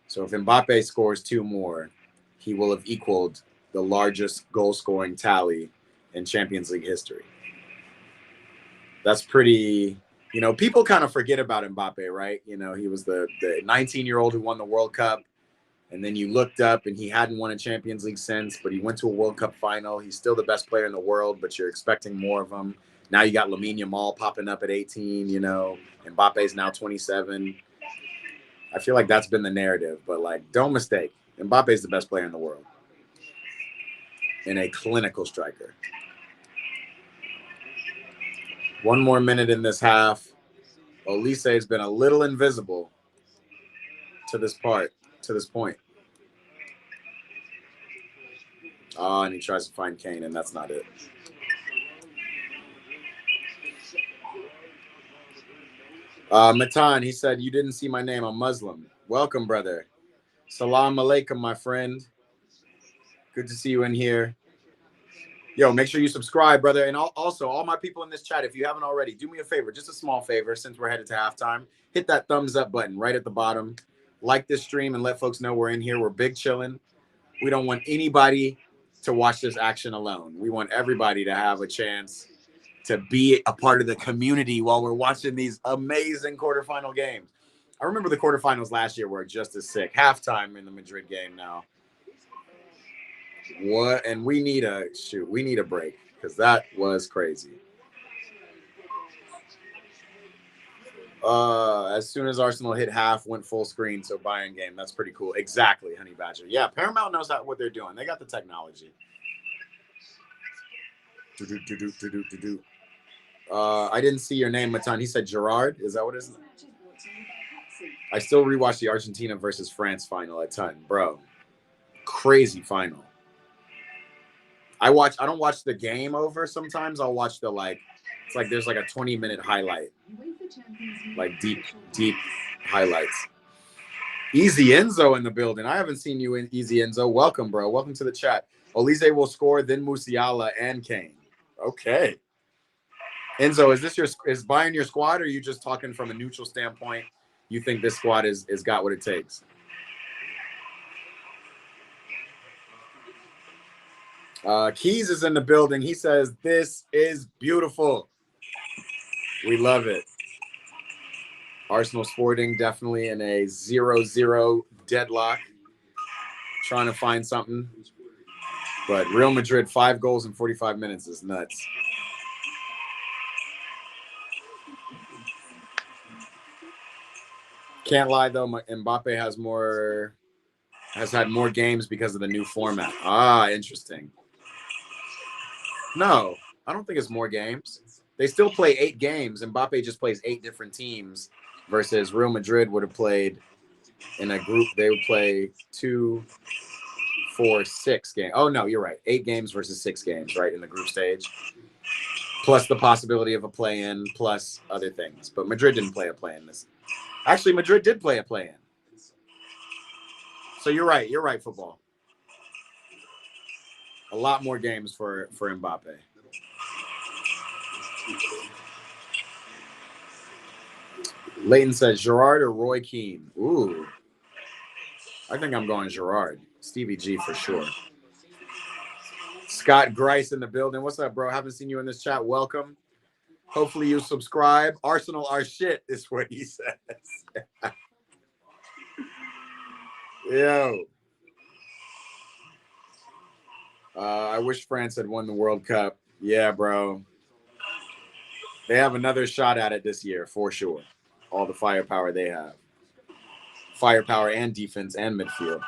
So if Mbappe scores 2 more, he will have equaled the largest goal-scoring tally in Champions League history. That's pretty, you know, people kind of forget about Mbappe, right? You know, he was the 19-year-old who won the World Cup, And then you looked up and he hadn't won a Champions League since, but he went to a World Cup final. He's still the best player in the world, but you're expecting more of him. Now you got Lamine Yamal popping up at 18, you know. Mbappe's now 27. I feel like that's been the narrative, but like, don't mistake. Mbappe's the best player in the world and a clinical striker. 1 more minute in this half. Olise has been a little invisible to this point. Oh, and he tries to find Kane, and that's not it. Matan, he said, you didn't see my name. I'm Muslim. Welcome, brother. Salam alaikum, my friend. Good to see you in here. Yo, make sure you subscribe, brother. And also, all my people in this chat, if you haven't already, do me a favor, just a small favor, since we're headed to halftime. Hit that thumbs up button right at the bottom. Like this stream and let folks know we're in here. We're big chilling. We don't want anybody to watch this action alone. We want everybody to have a chance to be a part of the community while we're watching these amazing quarterfinal games. I remember the quarterfinals last year were just as sick. Halftime in the Madrid game now. What? And we need a break because that was crazy. As soon as Arsenal hit half, went full screen, so Bayern game. That's pretty cool. Exactly, Honey Badger. Yeah, Paramount knows what they're doing. They got the technology. I didn't see your name, Matan. He said Gerard. Is that what it is? I still rewatch the Argentina versus France final a ton, bro. Crazy final. I don't watch the game over. Sometimes I'll watch the it's like there's like a 20-minute highlight, like deep highlights. Easy Enzo in the building. I haven't seen you in Easy Enzo. Welcome, bro. Welcome to the chat. Olise will score, then Musiala and Kane. Okay. Enzo, is Bayern your squad, or are you just talking from a neutral standpoint? You think this squad is got what it takes? Keys is in the building. He says, this is beautiful. We love it. Arsenal Sporting definitely in a 0-0 deadlock. Trying to find something. But Real Madrid, 5 goals in 45 minutes is nuts. Can't lie, though. Mbappe has had more games because of the new format. Ah, interesting. No, I don't think it's more games. They still play 8 games. Mbappe just plays 8 different teams versus Real Madrid would have played in a group. They would play 2, 4, 6 games. Oh, no, you're right. 8 games versus 6 games, right, in the group stage. Plus the possibility of a play-in, plus other things. But Madrid didn't play a play-in this. Actually, Madrid did play a play-in. So you're right. You're right, football. A lot more games for Mbappe. Leighton says Gerard or Roy Keane. Ooh. I think I'm going Gerard. Stevie G for sure. Scott Grice in the building. What's up, bro? Haven't seen you in this chat. Welcome. Hopefully you subscribe. Arsenal are shit is what he says. Yo. I wish France had won the World Cup. Yeah, bro. They have another shot at it this year, for sure. All the firepower they have. Firepower and defense and midfield.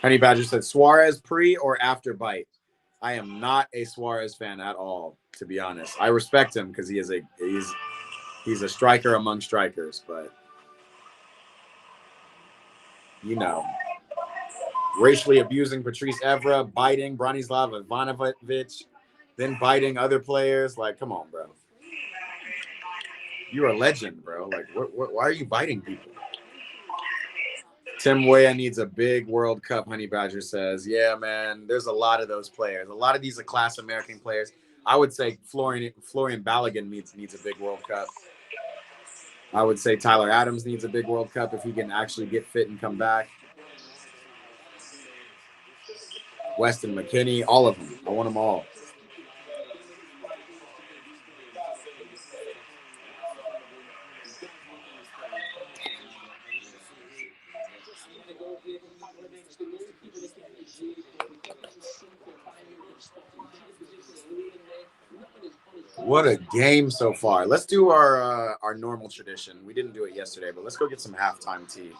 Honey Badger said, Suarez pre or after bite? I am not a Suarez fan at all, to be honest. I respect him because he's a striker among strikers, but you know. Racially abusing Patrice Evra, biting Branislav Ivanovic, then biting other players. Like, come on, bro. You're a legend, bro. Like, why are you biting people? Tim Weah needs a big World Cup, Honey Badger says. Yeah, man, there's a lot of those players. A lot of these are class American players. I would say Florian Balogun needs a big World Cup. I would say Tyler Adams needs a big World Cup if he can actually get fit and come back. Weston McKennie, all of them. I want them all. What a game so far. Let's do our normal tradition. We didn't do it yesterday, but let's go get some halftime tea.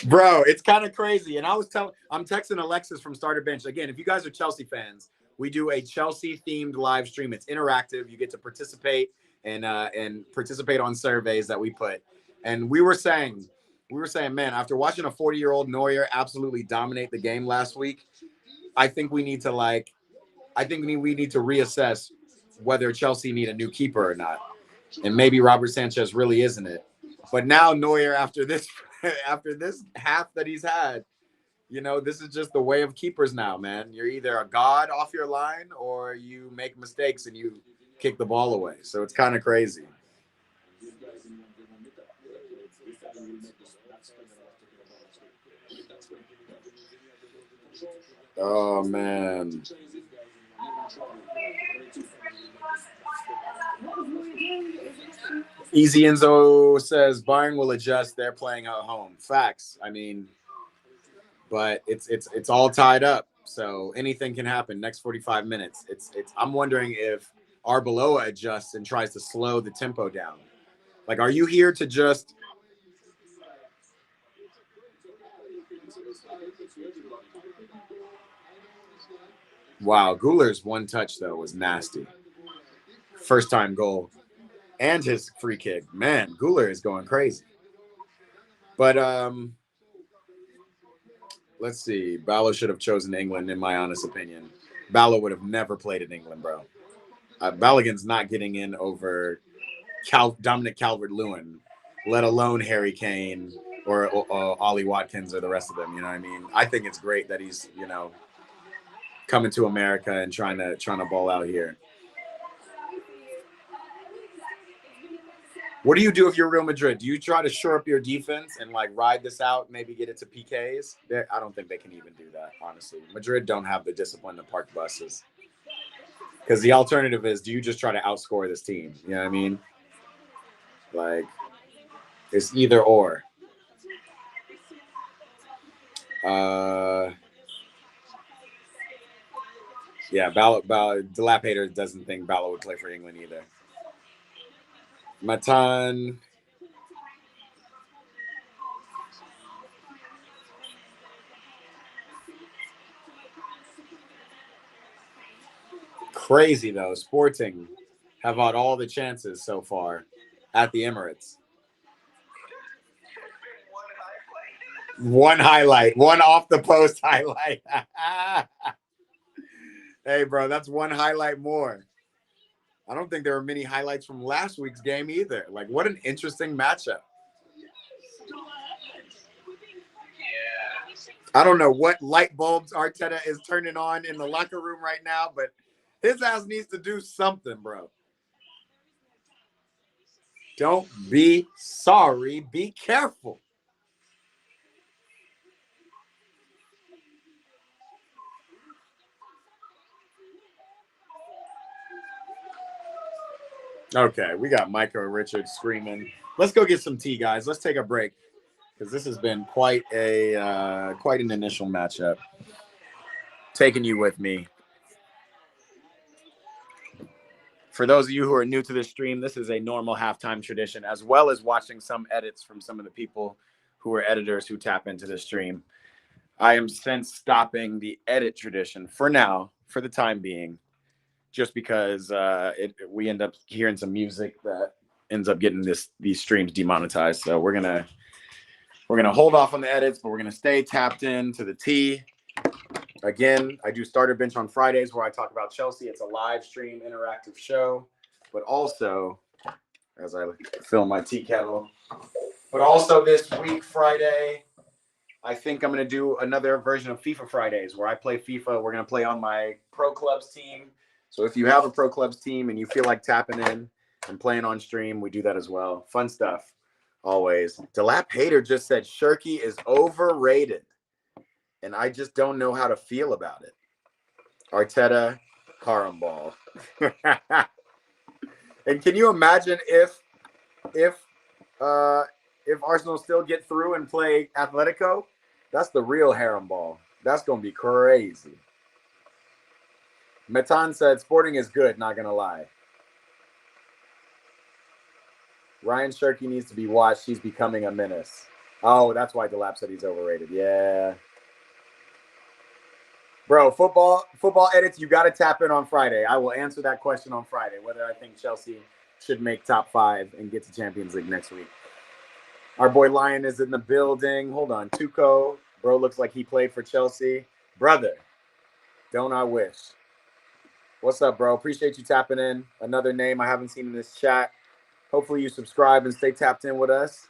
Bro, it's kind of crazy. And I'm texting Alexis from Starter Bench. Again, if you guys are Chelsea fans, we do a Chelsea themed live stream. It's interactive. You get to participate and participate on surveys that we put. And we were saying, man, after watching a 40-year-old Neuer absolutely dominate the game last week, I think we need to reassess whether Chelsea need a new keeper or not. And maybe Robert Sanchez really isn't it. But now Neuer, after this half that he's had, this is just the way of keepers now, man. You're either a god off your line or you make mistakes and you kick the ball away. So it's kind of crazy. Oh, man. Easy Enzo says Bayern will adjust. They're playing at home. Facts. I mean, but it's all tied up. So anything can happen next 45 minutes. I'm wondering if Arbeloa adjusts and tries to slow the tempo down. Like, are you here to just Wow, Guler's one touch though was nasty. First time goal. And his free kick. Man, Guler is going crazy. But let's see. Ballo should have chosen England, in my honest opinion. Ballo would have never played in England, bro. Balogun's not getting in over Dominic Calvert-Lewin, let alone Harry Kane or Ollie Watkins or the rest of them. You know what I mean? I think it's great that he's, coming to America and trying to ball out here. What do you do if you're Real Madrid? Do you try to shore up your defense and ride this out, maybe get it to PKs? I don't think they can even do that, honestly. Madrid don't have the discipline to park buses. Because the alternative is, do you just try to outscore this team? You know what I mean? It's either or. Yeah, Dilapator doesn't think Ballo would play for England either. Matan. Crazy though. Sporting have had all the chances so far at the Emirates. One highlight, one off the post highlight. Hey, bro, that's one highlight more. I don't think there were many highlights from last week's game either. What an interesting matchup. I don't know what light bulbs Arteta is turning on in the locker room right now, but his ass needs to do something, bro. Don't be sorry. Be careful. Okay, we got Micah and Richard screaming. Let's go get some tea, guys. Let's take a break because this has been quite an initial matchup. Taking you with me. For those of you who are new to this stream, this is a normal halftime tradition, as well as watching some edits from some of the people who are editors who tap into the stream. I am since stopping the edit tradition for now, for the time being, just because we end up hearing some music that ends up getting these streams demonetized. So we're gonna hold off on the edits, but we're gonna stay tapped in to the tea. Again, I do Starter Bench on Fridays where I talk about Chelsea. It's a live stream interactive show, but also, as I fill my tea kettle, but also this week, Friday, I think I'm going to do another version of FIFA Fridays where I play FIFA. We're going to play on my Pro Clubs team. So if you have a Pro Clubs team and you feel like tapping in and playing on stream, we do that as well. Fun stuff, always. Delap Hater just said Shirky is overrated. And I just don't know how to feel about it. Arteta, Karamball. And can you imagine if Arsenal still get through and play Atletico? That's the real harem ball. That's gonna be crazy. Metan said Sporting is good, not gonna lie. Ryan Shirky needs to be watched. He's becoming a menace. Oh, that's why Delap said he's overrated. Yeah. Bro, football edits, you got to tap in on Friday. I will answer that question on Friday, whether I think Chelsea should make top 5 and get to Champions League next week. Our boy Lion is in the building. Hold on. Tuco. Bro looks like he played for Chelsea. Brother, don't I wish. What's up, bro? Appreciate you tapping in. Another name I haven't seen in this chat. Hopefully you subscribe and stay tapped in with us.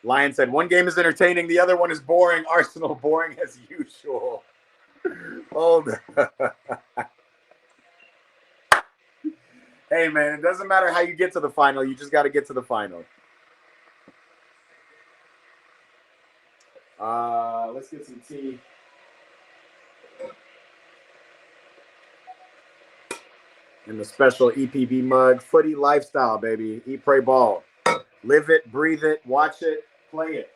Lion said, one game is entertaining. The other one is boring. Arsenal boring as usual. Hold on. Hey, man, it doesn't matter how you get to the final. You just got to get to the final. Let's get some tea. In the special EPB mug. Footy lifestyle, baby. Eat, pray, ball. Live it, breathe it, watch it, play it.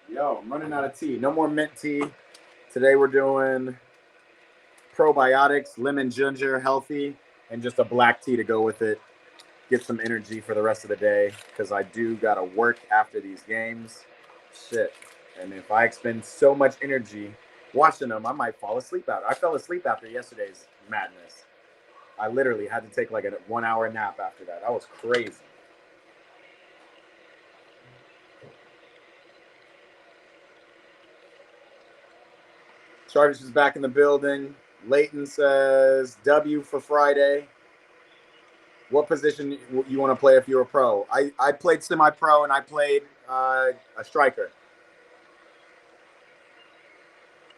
Yo, I'm running out of tea. No more mint tea. Today we're doing probiotics, lemon ginger, healthy, and just a black tea to go with it. Get some energy for the rest of the day because I do got to work after these games. Shit. And if I expend so much energy watching them, I might fall asleep out. I fell asleep after yesterday's madness. I literally had to take like a 1 hour nap after that. That was crazy. Chargers is back in the building. Leighton says W for Friday. What position you want to play if you're a pro? I played semi-pro and I played a striker.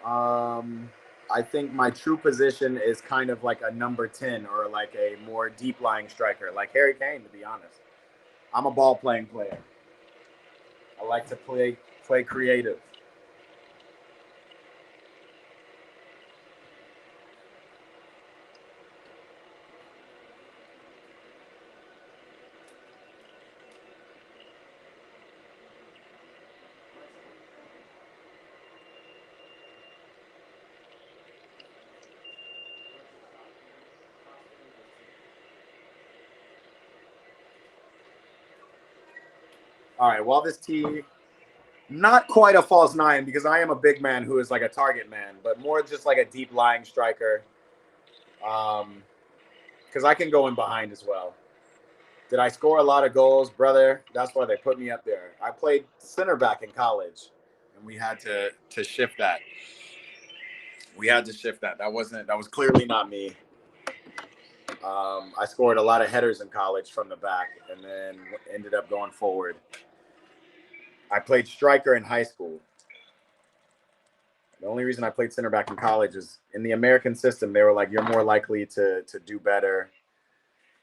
I think my true position is kind of like a number 10 or like a more deep-lying striker, like Harry Kane, to be honest. I'm a ball-playing player. I like to play creative. All right, while this tea, not quite a false 9 because I am a big man who is like a target man, but more just like a deep lying striker. Because I can go in behind as well. Did I score a lot of goals, brother? That's why they put me up there. I played center back in college, and we had to shift that. We had to shift that. That was clearly not me. I scored a lot of headers in college from the back, and then ended up going forward. I played striker in high school. The only reason I played center back in college is in the American system, they were like, you're more likely to do better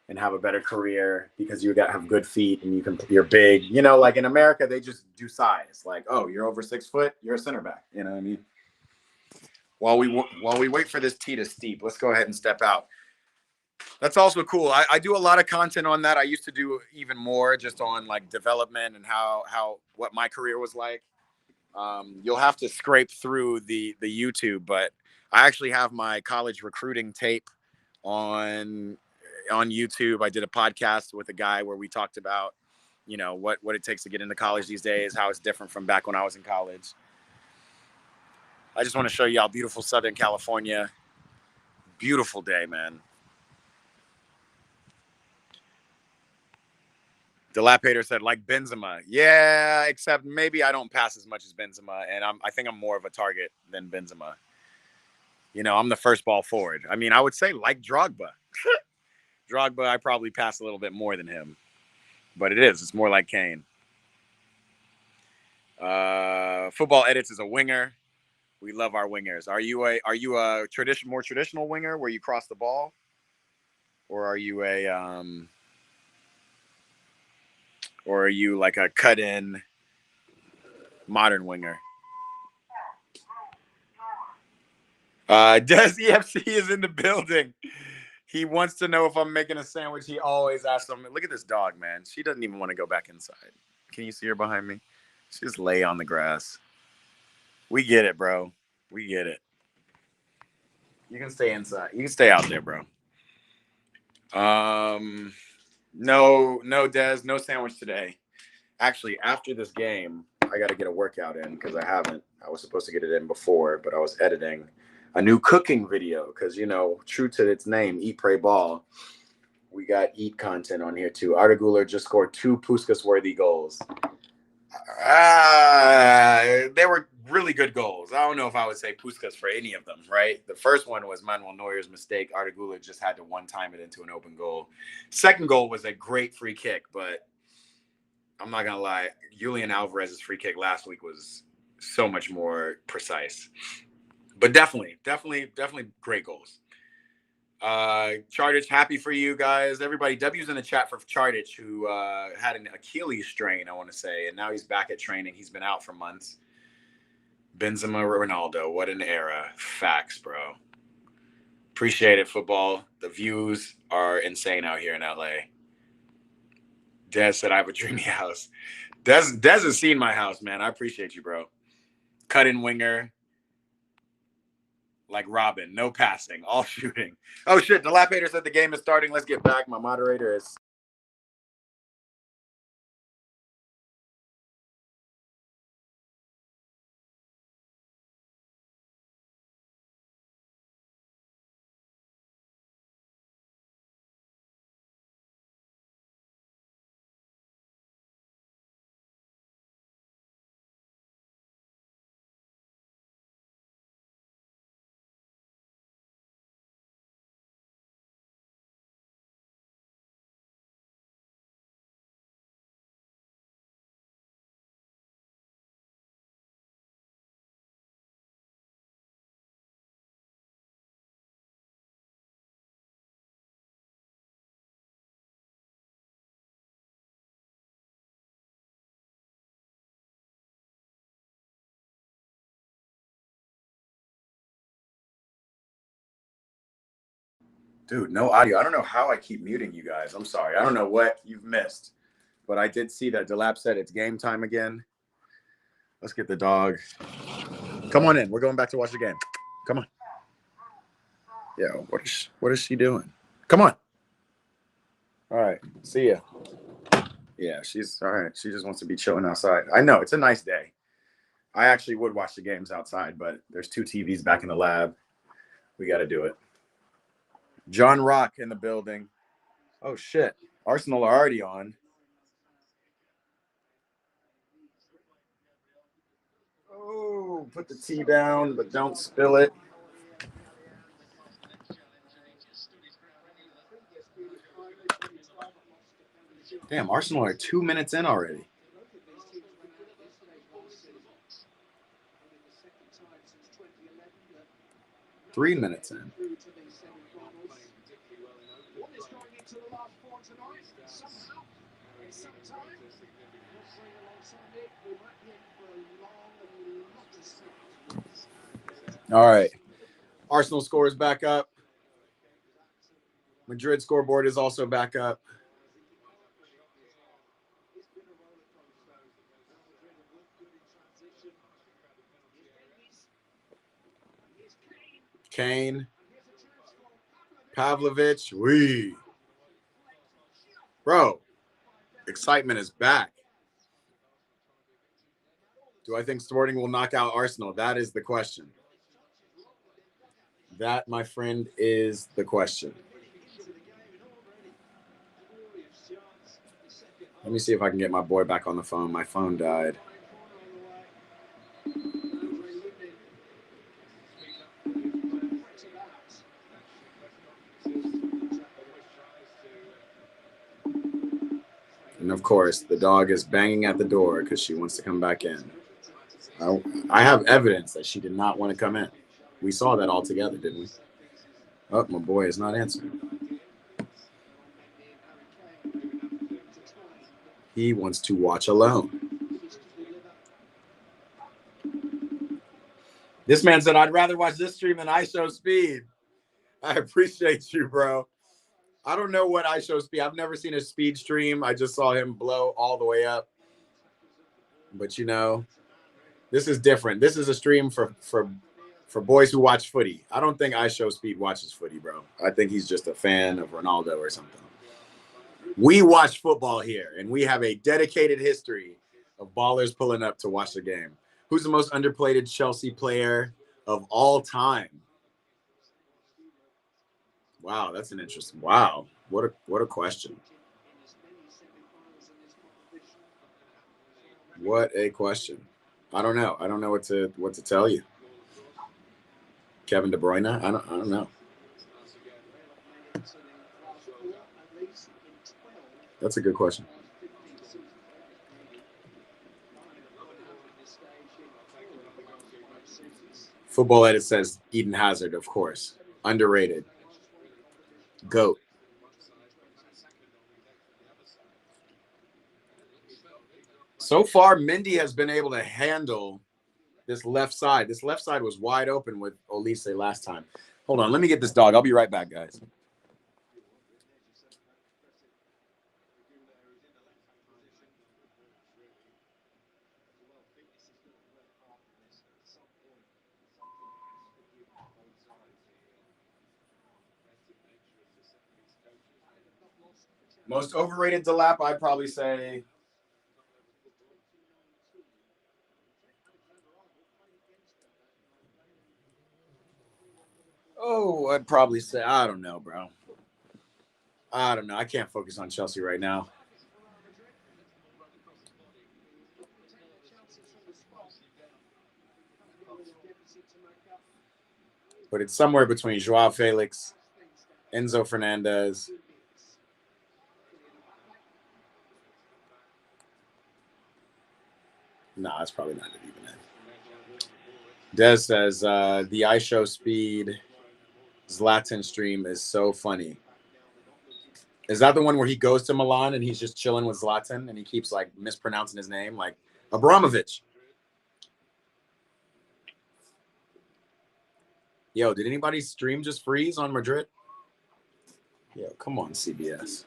and have a better career because you have good feet and you're big. You know, like in America, they just do size. Like, oh, you're over 6 foot, you're a center back. You know what I mean? While we wait for this tea to steep, let's go ahead and step out. That's also cool. I do a lot of content on that. I used to do even more just on like development and what my career was like. You'll have to scrape through the YouTube, but I actually have my college recruiting tape on YouTube. I did a podcast with a guy where we talked about, you know, what it takes to get into college these days, how it's different from back when I was in college. I just want to show you how beautiful Southern California. Beautiful day, man. Dilapator said, like Benzema. Yeah, except maybe I don't pass as much as Benzema, and I think I'm more of a target than Benzema. You know, I'm the first ball forward. I mean, I would say like Drogba. Drogba, I probably pass a little bit more than him. But it's more like Kane. Football Edits is a winger. We love our wingers. Are you a more traditional winger where you cross the ball? Or are you a Or are you like a cut-in modern winger? Des EFC is in the building. He wants to know if I'm making a sandwich. He always asks them. Look at this dog, man. She doesn't even want to go back inside. Can you see her behind me? She just lay on the grass. We get it, bro. We get it. You can stay inside. You can stay out there, bro. No, Des, no sandwich today. Actually, after this game, I got to get a workout in because I haven't. I was supposed to get it in before, but I was editing a new cooking video because, you know, true to its name, Eat, Pray, Ball, we got eat content on here too. Arda Güler just scored 2 Puskas-worthy goals. They were really good goals. I don't know if I would say Puskas for any of them, right? The first one was Manuel Neuer's mistake. Arda Güler just had to one-time it into an open goal. Second goal was a great free kick, but I'm not going to lie. Julian Alvarez's free kick last week was so much more precise. But definitely great goals. Chardich, happy for you guys. Everybody, W's in the chat for Chardich, who had an Achilles strain, I want to say, and now he's back at training. He's been out for months. Benzema, Ronaldo, what an era. Facts, bro. Appreciate it, football. The views are insane out here in LA. Des said, I have a dreamy house. Des has seen my house, man. I appreciate you, bro. Cut-in winger. Like Robin, no passing, all shooting. Oh, shit. Dilapidator said the game is starting. Let's get back. My moderator is... Dude, no audio. I don't know how I keep muting you guys. I'm sorry. I don't know what you've missed. But I did see that Delap said it's game time again. Let's get the dog. Come on in. We're going back to watch the game. Come on. Yeah, what is she doing? Come on. All right. See ya. Yeah, she's all right. She just wants to be chilling outside. I know. It's a nice day. I actually would watch the games outside, but there's 2 TVs back in the lab. We got to do it. John Rock in the building. Oh, shit. Arsenal are already on. Oh, put the tea down, but don't spill it. Damn, Arsenal are 2 minutes in already. Three minutes in. All right. Arsenal score is back up. Madrid scoreboard is also back up. Kane. Pavlovic. Bro, excitement is back. Do I think Sporting will knock out Arsenal? That is the question. That, my friend, is the question. Let me see if I can get my boy back on the phone. My phone died. And of course, the dog is banging at the door because she wants to come back in. I have evidence that she did not want to come in. We saw that all together, didn't we? Oh, my boy is not answering. He wants to watch alone. This man said, I'd rather watch this stream than I Show Speed. I appreciate you, bro. I don't know what I Show Speed. I've never seen a speed stream. I just saw him blow all the way up. But, you know, this is different. This is a stream for boys who watch footy. I don't think I Show Speed watches footy, bro. I think he's just a fan of Ronaldo or something. We watch football here, and we have a dedicated history of ballers pulling up to watch the game. Who's the most underplayed Chelsea player of all time? Wow, that's an interesting. Wow, what a question. What a question. I don't know. I don't know what to tell you. Kevin De Bruyne? I don't know. That's a good question. Football Edit says Eden Hazard, of course. Underrated. GOAT. So far, Mendy has been able to handle this left side. This left side was wide open with Olise last time. Hold on, let me get this dog. I'll be right back, guys. Most overrated Delap, I'd probably say. Oh, I'd probably say, I don't know, bro. I don't know. I can't focus on Chelsea right now. But it's somewhere between Joao Felix, Enzo Fernandez. No, that's probably not even it. Des says, the I Show Speed Zlatan stream is so funny. Is that the one where he goes to Milan and he's just chilling with Zlatan and he keeps like mispronouncing his name, like Abramovich? Yo, did anybody's stream just freeze on Madrid? Yo, come on, CBS.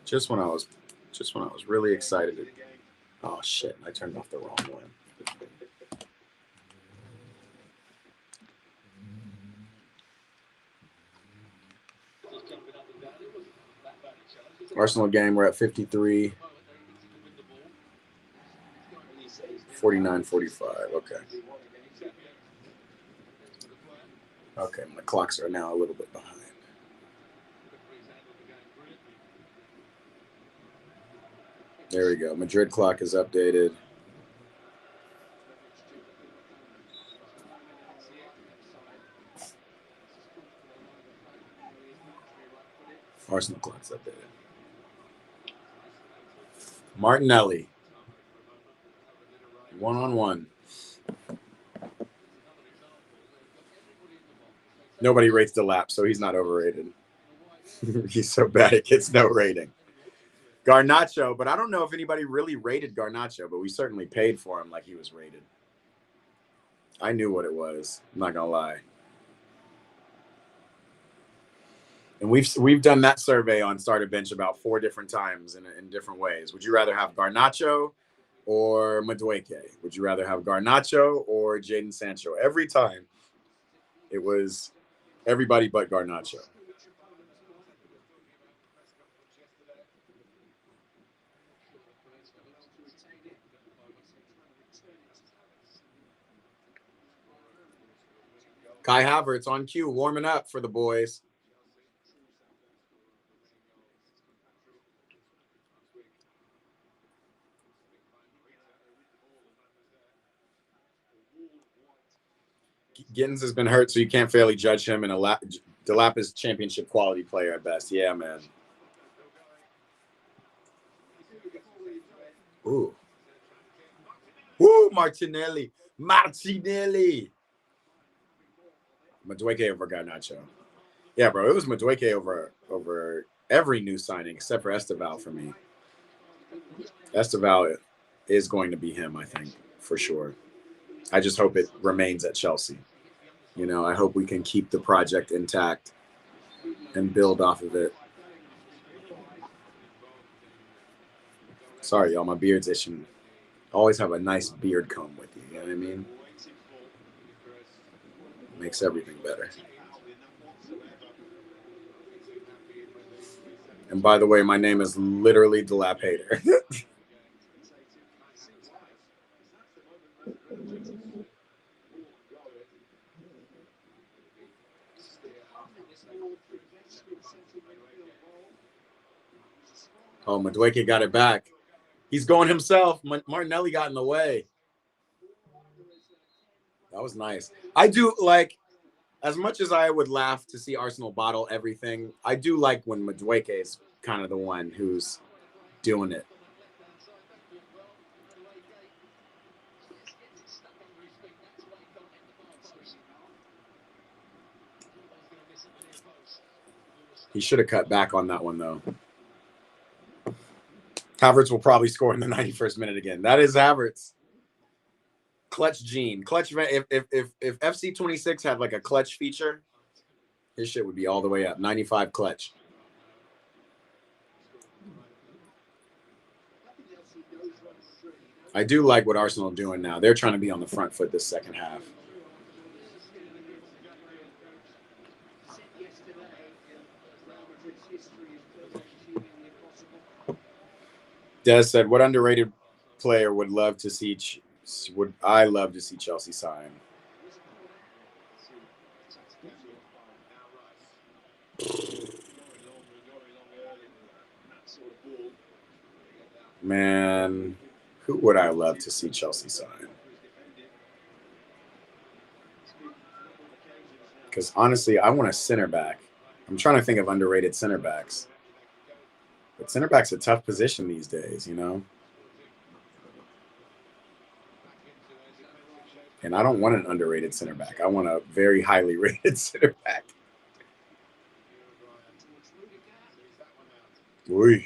Just when I was really excited. Oh shit, I turned off the wrong one. Arsenal game, we're at 53. 49-45. Okay. Okay, my clocks are now a little bit behind. There we go. Madrid clock is updated. Arsenal clock's updated. Martinelli. 1-on-1. Nobody rates Delap, so he's not overrated. He's so bad it gets no rating. Garnacho, but I don't know if anybody really rated Garnacho, but we certainly paid for him like he was rated. I knew what it was. I'm not gonna lie. And we've done that survey on Starter Bench about 4 different times in different ways. Would you rather have Garnacho or Madueke? Would you rather have Garnacho or Jadon Sancho? Every time it was everybody but Garnacho. Kai Havertz on cue, warming up for the boys. Gittins has been hurt, so you can't fairly judge him. And Delap is championship quality player at best. Yeah, man. Ooh. Woo, Martinelli. Madueke over Garnacho. Yeah, bro, it was Madueke over every new signing except for Esteval for me. Esteval is going to be him, I think, for sure. I just hope it remains at Chelsea. You know, I hope we can keep the project intact and build off of it. Sorry, y'all, my beard's itching. Always have a nice beard comb with you, you know what I mean? Makes everything better. And by the way, my name is literally Dilapator. Oh, Madueke got it back. He's going himself. Martinelli got in the way. That was nice. I do like, as much as I would laugh to see Arsenal bottle everything, I do like when Madueke is kind of the one who's doing it. He should have cut back on that one, though. Havertz will probably score in the 91st minute again. That is Havertz. Clutch gene. Clutch. If FC 26 had like a clutch feature, his shit would be all the way up. 95 clutch. I do like what Arsenal are doing now. They're trying to be on the front foot this second half. Des said, "What underrated player would love to see? Would I love to see Chelsea sign?" Man, who would I love to see Chelsea sign? Because honestly, I want a center back. I'm trying to think of underrated center backs. But center back's a tough position these days, you know? And I don't want an underrated center back. I want a very highly rated center back. Oy.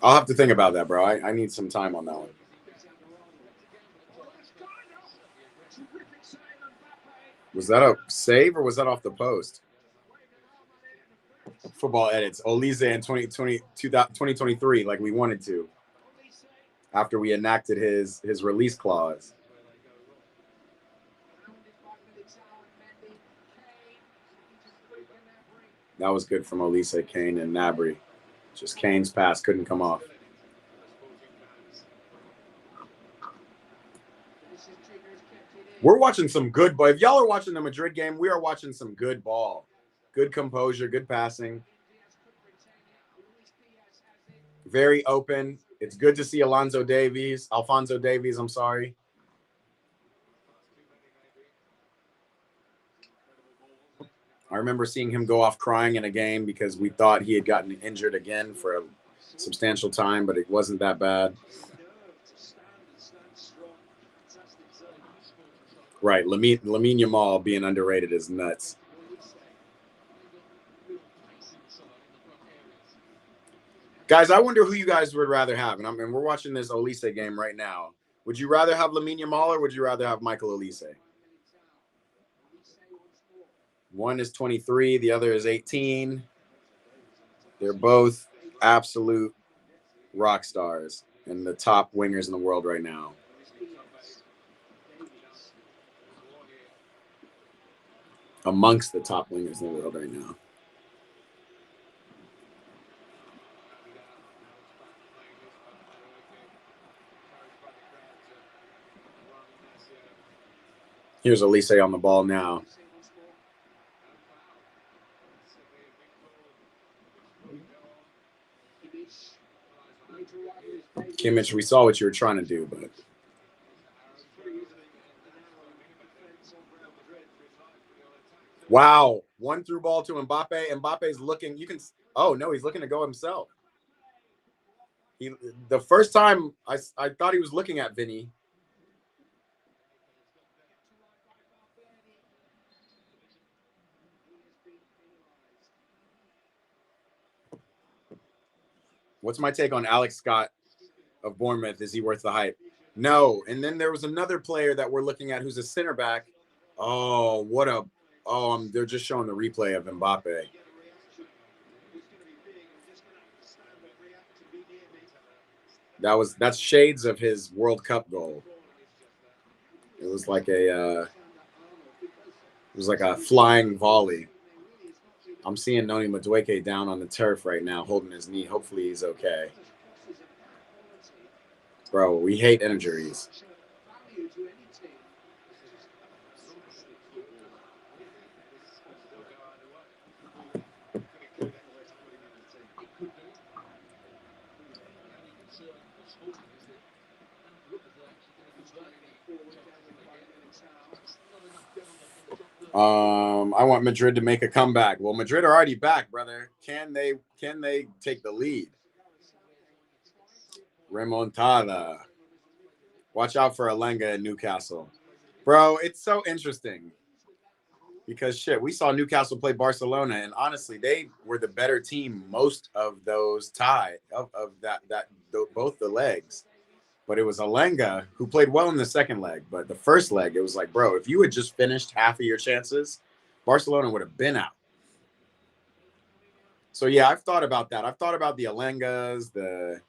I'll have to think about that, bro. I need some time on that one. Was that a save or was that off the post? Football edits. Olise in 2023, like we wanted to. After we enacted his release clause. That was good from Olise, Kane, and Gnabry. Just Kane's pass couldn't come off. We're watching some good ball. If y'all are watching the Madrid game, we are watching some good ball. Good composure, good passing. Very open. It's good to see Alfonso Davies, I'm sorry. I remember seeing him go off crying in a game because we thought he had gotten injured again for a substantial time, but it wasn't that bad. Right, Lamine Yamal being underrated is nuts. Guys, I wonder who you guys would rather have. And we're watching this Olise game right now. Would you rather have Lamine Yamal or would you rather have Michael Olise? One is 23, the other is 18. They're both absolute rock stars and the top wingers in the world right now. Amongst the top wingers in the world right now. Here's Olise on the ball now. Kimmich, we saw what you were trying to do, but wow, one through ball to Mbappe. Mbappe's looking. You can. Oh no, he's looking to go himself. The first time I thought he was looking at Vinny. What's my take on Alex Scott of Bournemouth? Is he worth the hype? No. And then there was another player that we're looking at who's a center back. Oh, what a they're just showing the replay of Mbappe. That's shades of his World Cup goal. It was like a flying volley. I'm seeing Noni Madueke down on the turf right now, holding his knee. Hopefully he's okay. Bro, we hate injuries. I want Madrid to make a comeback. Well, Madrid are already back, brother. Can they take the lead? Remontada. Watch out for Alenga in Newcastle. Bro, it's so interesting. Because shit, we saw Newcastle play Barcelona, and honestly, they were the better team most of those both the legs. But it was Alenga who played well in the second leg. But the first leg, it was like, bro, if you had just finished half of your chances, Barcelona would have been out. So yeah, I've thought about that. I've thought about the Alengas, the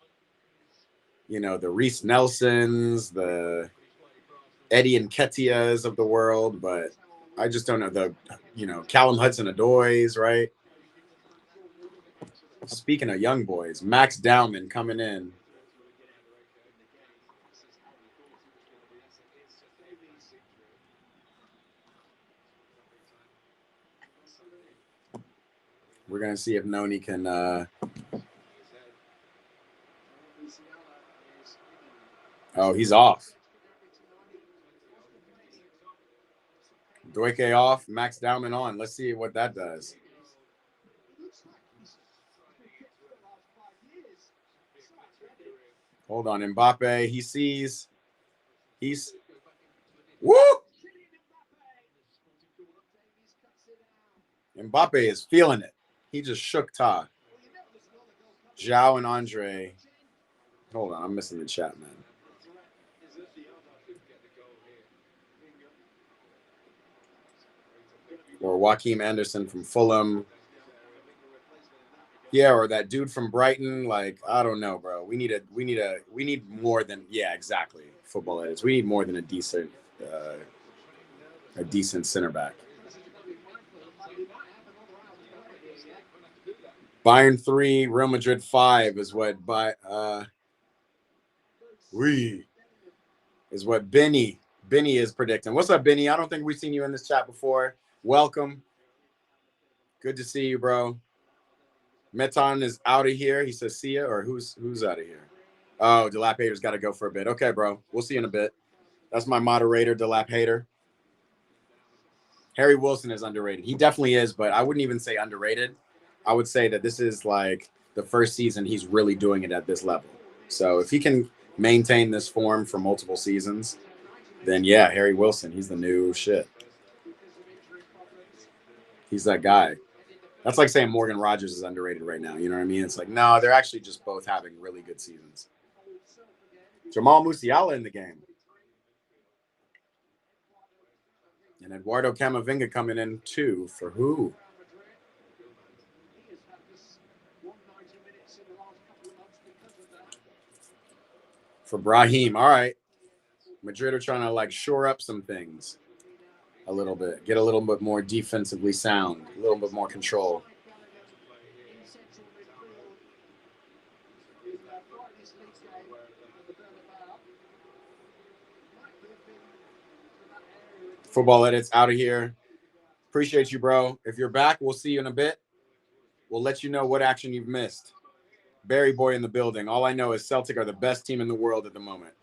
Reece Nelsons, the Eddie Nketiahs of the world, but I just don't know Callum Hudson-Odoi's, right? Speaking of young boys, Max Dowman coming in. We're going to see if Noni can oh, he's off. Dueke off, Max Dowman on. Let's see what that does. Hold on, Mbappe. He sees. Woo! Mbappe is feeling it. He just shook Ta. Zhao and Andre. Hold on, I'm missing the chat, man. Or Joaquin Anderson from Fulham. Yeah, or that dude from Brighton. Like, I don't know, bro. We need more than, yeah, exactly. Football edits. We need more than a decent center back. Bayern 3, Real Madrid 5 is what Benny is predicting. What's up, Benny? I don't think we've seen you in this chat before. Welcome. Good to see you, bro. Meton is out of here. He says, see ya, or who's out of here? Oh, Dilapidator's got to go for a bit. Okay, bro. We'll see you in a bit. That's my moderator, Dilapidator. Harry Wilson is underrated. He definitely is, but I wouldn't even say underrated. I would say that this is like the first season he's really doing it at this level. So if he can maintain this form for multiple seasons, then yeah, Harry Wilson, he's the new shit. He's that guy. That's like saying Morgan Rogers is underrated right now. You know what I mean? It's like, no, they're actually just both having really good seasons. Jamal Musiala in the game. And Eduardo Camavinga coming in too. For who? For Brahim. All right. Madrid are trying to like shore up some things a little bit. Get a little bit more defensively sound. A little bit more control. Football edits out of here. Appreciate you, bro. If you're back, we'll see you in a bit. We'll let you know what action you've missed. Barry Boy in the building. All I know is Celtic are the best team in the world at the moment.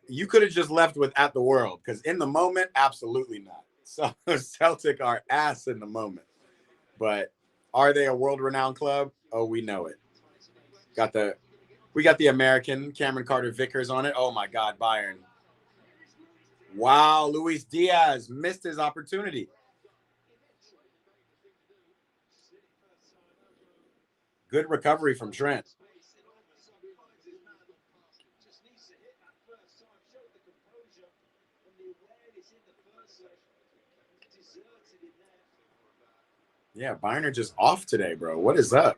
You could have just left with at the world, because in the moment, absolutely not. So Celtic are ass in the moment. But are they a world-renowned club? Oh, we know it. We got the American Cameron Carter-Vickers on it. Oh my God, Bayern. Wow, Luis Diaz missed his opportunity. Good recovery from Trent. Yeah, Bayern are just off today, bro. What is up?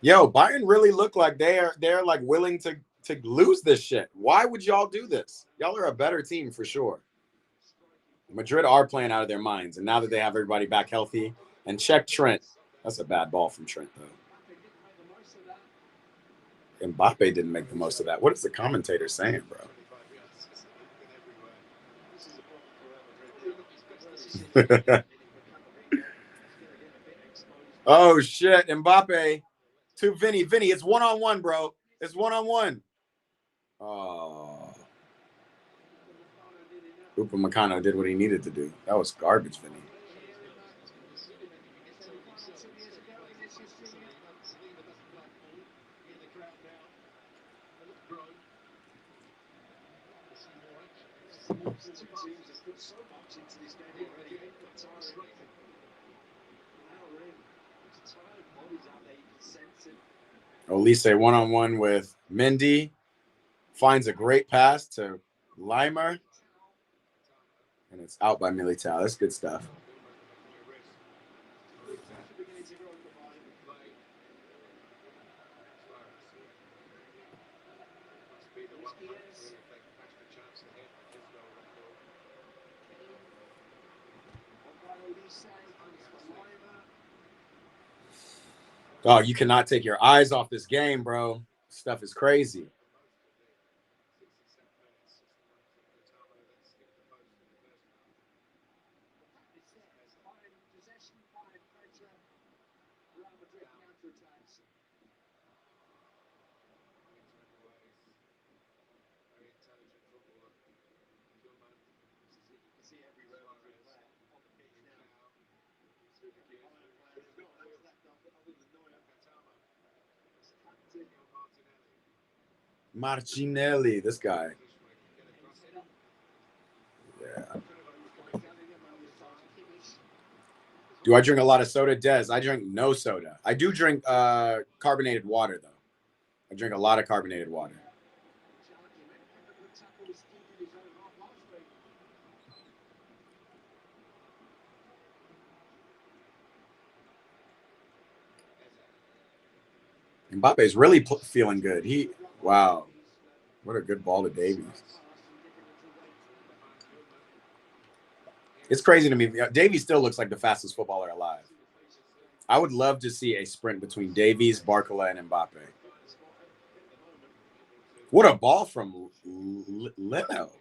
Yo, Bayern really look like they're like willing to lose this shit. Why would y'all do this? Y'all are a better team for sure. Madrid are playing out of their minds, and now that they have everybody back healthy, and check Trent. That's a bad ball from Trent, though. Mbappe didn't make the most of that. What is the commentator saying, bro? Oh shit, Mbappe to Vinny. Vinny, it's one-on-one, bro. It's one-on-one. Oh. Upamecano did what he needed to do. That was garbage, Vinny. Olise one-on-one with Mendy. Finds a great pass to Limer. And it's out by Militao. That's good stuff. Oh, you cannot take your eyes off this game, bro. Stuff is crazy. Martinelli, this guy. Yeah. Do I drink a lot of soda? Des, I drink no soda. I do drink carbonated water, though. I drink a lot of carbonated water. Mbappe's really feeling good. Wow. What a good ball to Davies. It's crazy to me. Davies still looks like the fastest footballer alive. I would love to see a sprint between Davies, Barcola, and Mbappe. What a ball from Leno.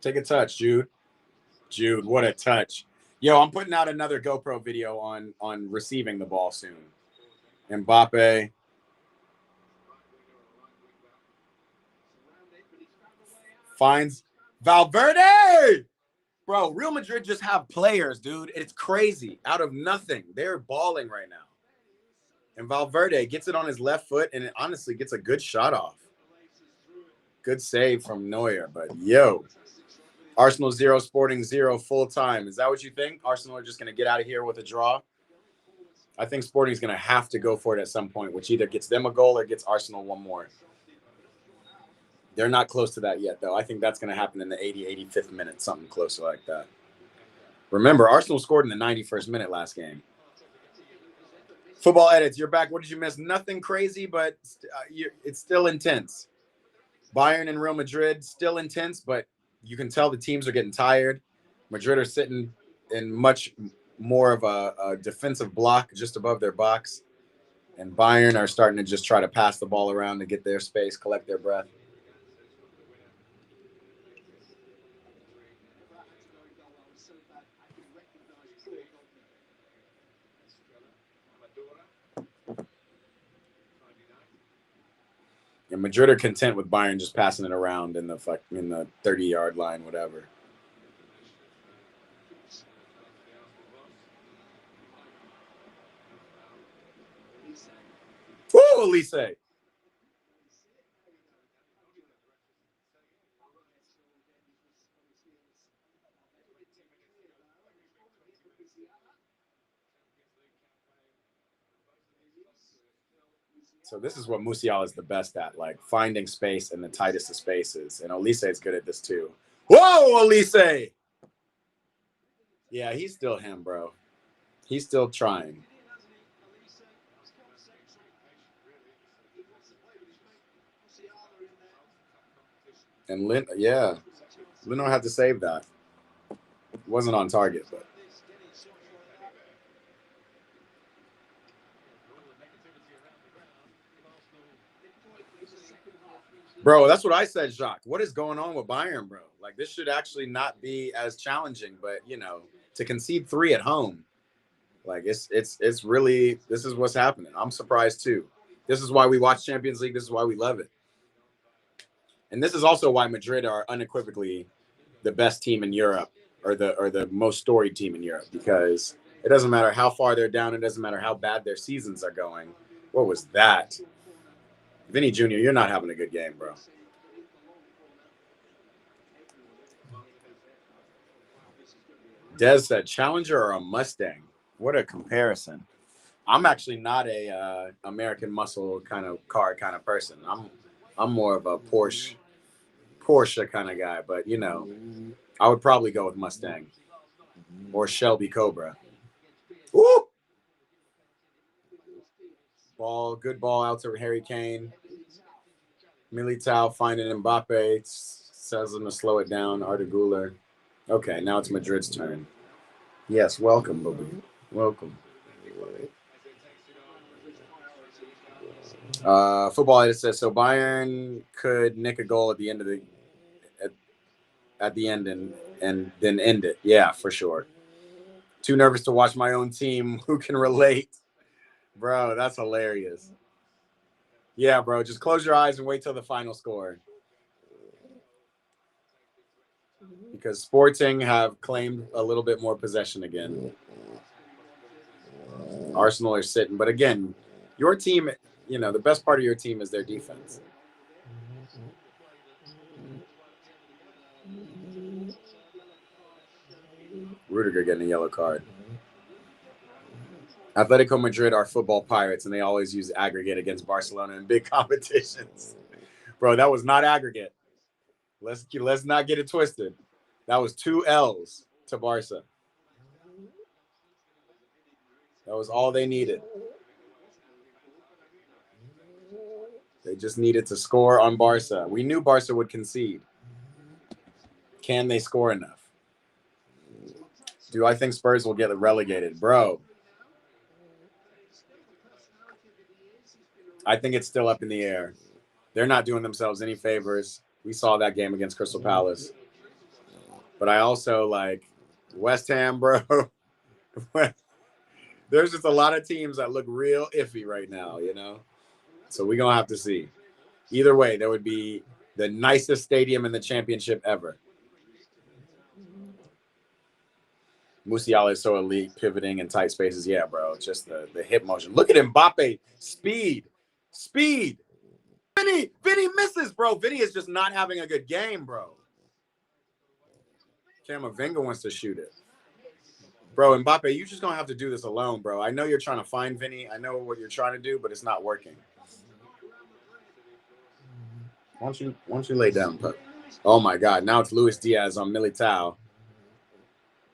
Take a touch, Jude. Jude, what a touch. Yo, I'm putting out another GoPro video on receiving the ball soon. Mbappe. Finds Valverde. Bro, Real Madrid just have players, dude. It's crazy. Out of nothing. They're balling right now. And Valverde gets it on his left foot, and it honestly gets a good shot off. Good save from Neuer. But, yo, Arsenal 0, Sporting 0, full time. Is that what you think? Arsenal are just going to get out of here with a draw? I think Sporting's going to have to go for it at some point, which either gets them a goal or gets Arsenal one more. They're not close to that yet, though. I think that's going to happen in the 85th minute, something closer like that. Remember, Arsenal scored in the 91st minute last game. Football Edits, you're back. What did you miss? Nothing crazy, but it's still intense. Bayern and Real Madrid, still intense, but you can tell the teams are getting tired. Madrid are sitting in much more of a defensive block just above their box. And Bayern are starting to just try to pass the ball around to get their space, collect their breath. And Madrid are content with Bayern just passing it around in the 30-yard line, whatever. Whoa, Elise. So this is what Musiala is the best at, like finding space in the tightest of spaces. And Elise is good at this too. Whoa, Elise! Yeah, he's still him, bro. He's still trying. And Lino had to save that. Wasn't on target, but. Bro, that's what I said, Jacques. What is going on with Bayern, bro? Like, this should actually not be as challenging, but, to concede 3 at home, like, it's really, this is what's happening. I'm surprised, too. This is why we watch Champions League. This is why we love it. And this is also why Madrid are unequivocally the best team in Europe, or the most storied team in Europe, because it doesn't matter how far they're down. It doesn't matter how bad their seasons are going. What was that? Vinny Jr., you're not having a good game, bro. Des said, Challenger or a Mustang? What a comparison. I'm actually not a American muscle kind of car kind of person. I'm more of a Porsche kind of guy, but I would probably go with Mustang or Shelby Cobra. Woo! Good ball out to Harry Kane. Militao finding Mbappe, says him to slow it down. Arda Güler. Okay, now it's Madrid's turn. Yes, welcome, Bobby. Welcome. Football Edit says, so Bayern could nick a goal at the end of the end and then end it. Yeah, for sure. Too nervous to watch my own team. Who can relate? Bro, that's hilarious. Yeah, bro, just close your eyes and wait till the final score. Because Sporting have claimed a little bit more possession again. Arsenal are sitting. But again, your team, the best part of your team is their defense. Rudiger getting a yellow card. Atletico Madrid are football pirates, and they always use aggregate against Barcelona in big competitions. Bro, that was not aggregate. Let's not get it twisted. That was 2 L's to Barca. That was all they needed. They just needed to score on Barca. We knew Barca would concede. Can they score enough? Do I think Spurs will get relegated? Bro, I think it's still up in the air. They're not doing themselves any favors. We saw that game against Crystal Palace. But I also like West Ham, bro. There's just a lot of teams that look real iffy right now, So we're going to have to see. Either way, there would be the nicest stadium in the championship ever. Musiala is so elite, pivoting in tight spaces. Yeah, bro, just the hip motion. Look at Mbappe. Speed. Vinny misses, bro. Vinny is just not having a good game, bro. Camavinga wants to shoot it. Bro, Mbappe, you just going to have to do this alone, bro. I know you're trying to find Vinny. I know what you're trying to do, but it's not working. Why don't you lay down, pup? Oh, my God. Now it's Luis Diaz on Militao.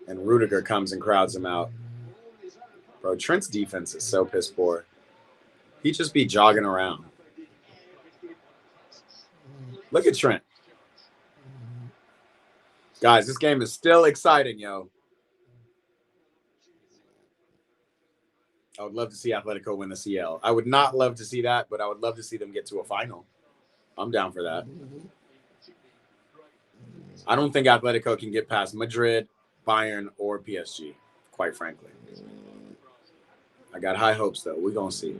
And Rudiger comes and crowds him out. Bro, Trent's defense is so piss poor. He'd just be jogging around. Look at Trent. Guys, this game is still exciting, yo. I would love to see Atletico win the CL. I would not love to see that, but I would love to see them get to a final. I'm down for that. I don't think Atletico can get past Madrid, Bayern, or PSG, quite frankly. I got high hopes, though. We're going to see.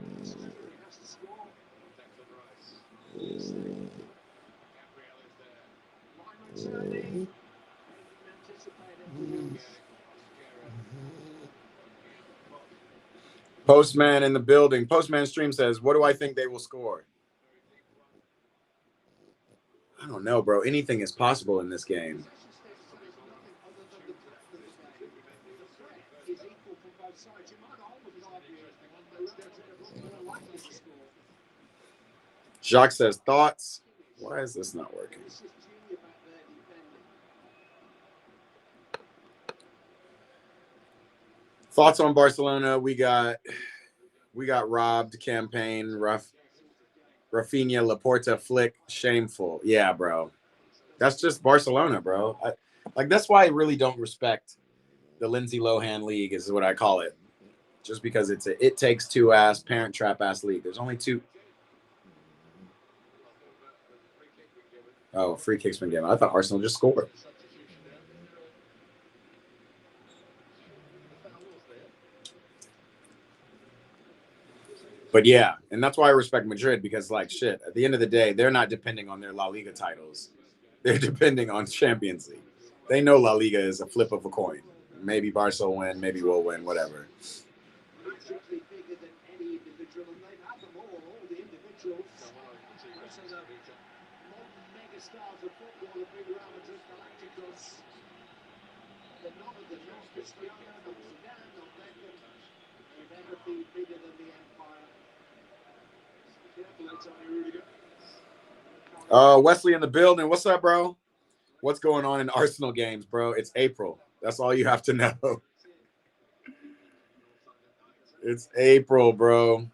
Postman in the building. Postman stream says, what do I think they will score? I don't know, bro. Anything is possible in this game. Jacques says, thoughts? Why is this not working? Thoughts on Barcelona? We got robbed. Campaign. Rafinha, Laporta, flick. Shameful. Yeah, bro. That's just Barcelona, bro. That's why I really don't respect the Lindsay Lohan League, is what I call it. Just because it's a it takes two ass, parent trap ass league. There's only two. Oh, free kick's been given. I thought Arsenal just scored. But yeah, and that's why I respect Madrid, because like shit, at the end of the day, they're not depending on their La Liga titles. They're depending on Champions League. They know La Liga is a flip of a coin. Maybe Barca will win, maybe we'll win, whatever. Wesley in the building. What's up, bro? What's going on in Arsenal games, bro? It's April. That's all you have to know. It's April, bro.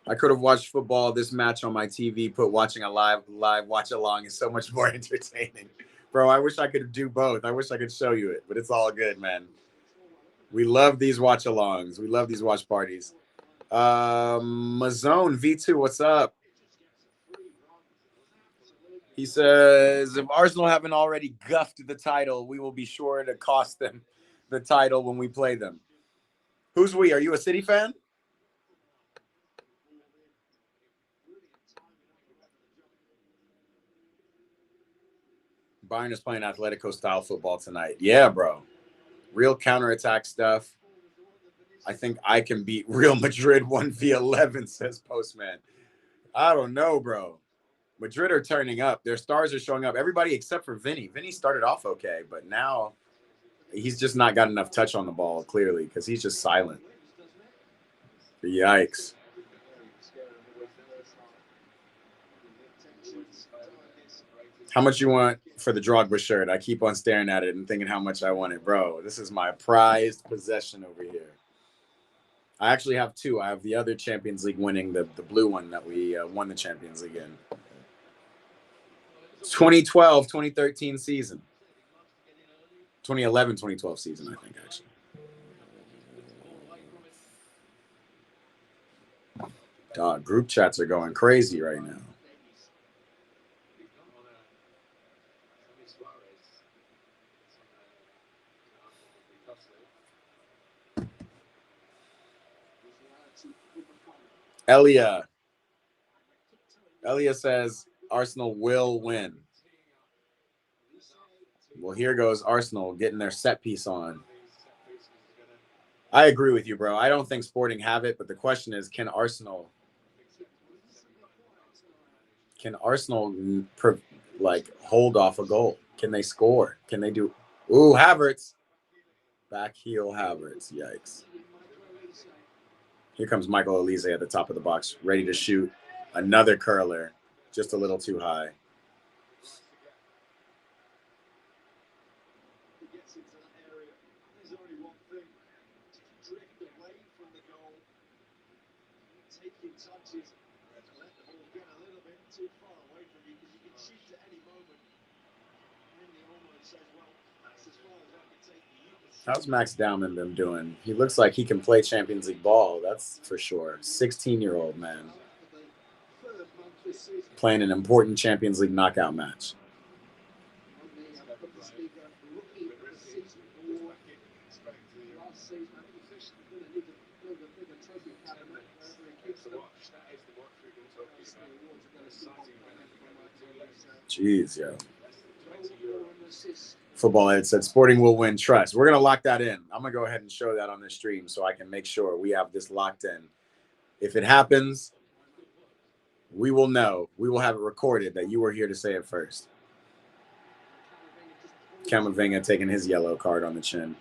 I could have watched football, this match on my TV, put watching a live watch along is so much more entertaining. Bro, I wish I could do both. I wish I could show you it, but it's all good, man. We love these watch alongs. We love these watch parties. Mazone V2, what's up? He says, if Arsenal haven't already guffed the title, we will be sure to cost them the title when we play them. Who's we? Are you a City fan? Bayern is playing Atletico-style football tonight. Yeah, bro. Real counterattack stuff. I think I can beat Real Madrid 1v11, says Postman. I don't know, bro. Madrid are turning up. Their stars are showing up. Everybody except for Vinny. Vinny started off okay, but now he's just not got enough touch on the ball, clearly, because he's just silent. Yikes. How much you want for the Drogba shirt? I keep on staring at it and thinking how much I want it. Bro, this is my prized possession over here. I actually have two. I have the other Champions League winning, the blue one that we won the Champions League in. 2012, 2013 season. 2011, 2012 season, I think, actually. Dog, group chats are going crazy right now. Elia says Arsenal will win. Well, here goes Arsenal getting their set piece on. I agree with you, bro. I don't think Sporting have it, but the question is, can Arsenal hold off a goal? Can they score? Can they do? Ooh, Havertz. Back heel Havertz. Yikes. Here comes Michael Elise at the top of the box, ready to shoot. Another curler, just a little too high. How's Max Dowman been doing? He looks like he can play Champions League ball, that's for sure. 16-year-old man playing an important Champions League knockout match. Jeez, yo. Football Ed said Sporting will win. Trust. We're gonna lock that in. I'm gonna go ahead and show that on the stream so I can make sure we have this locked in. If it happens, we will know. We will have it recorded that you were here to say it first. Camavinga taking his yellow card on the chin.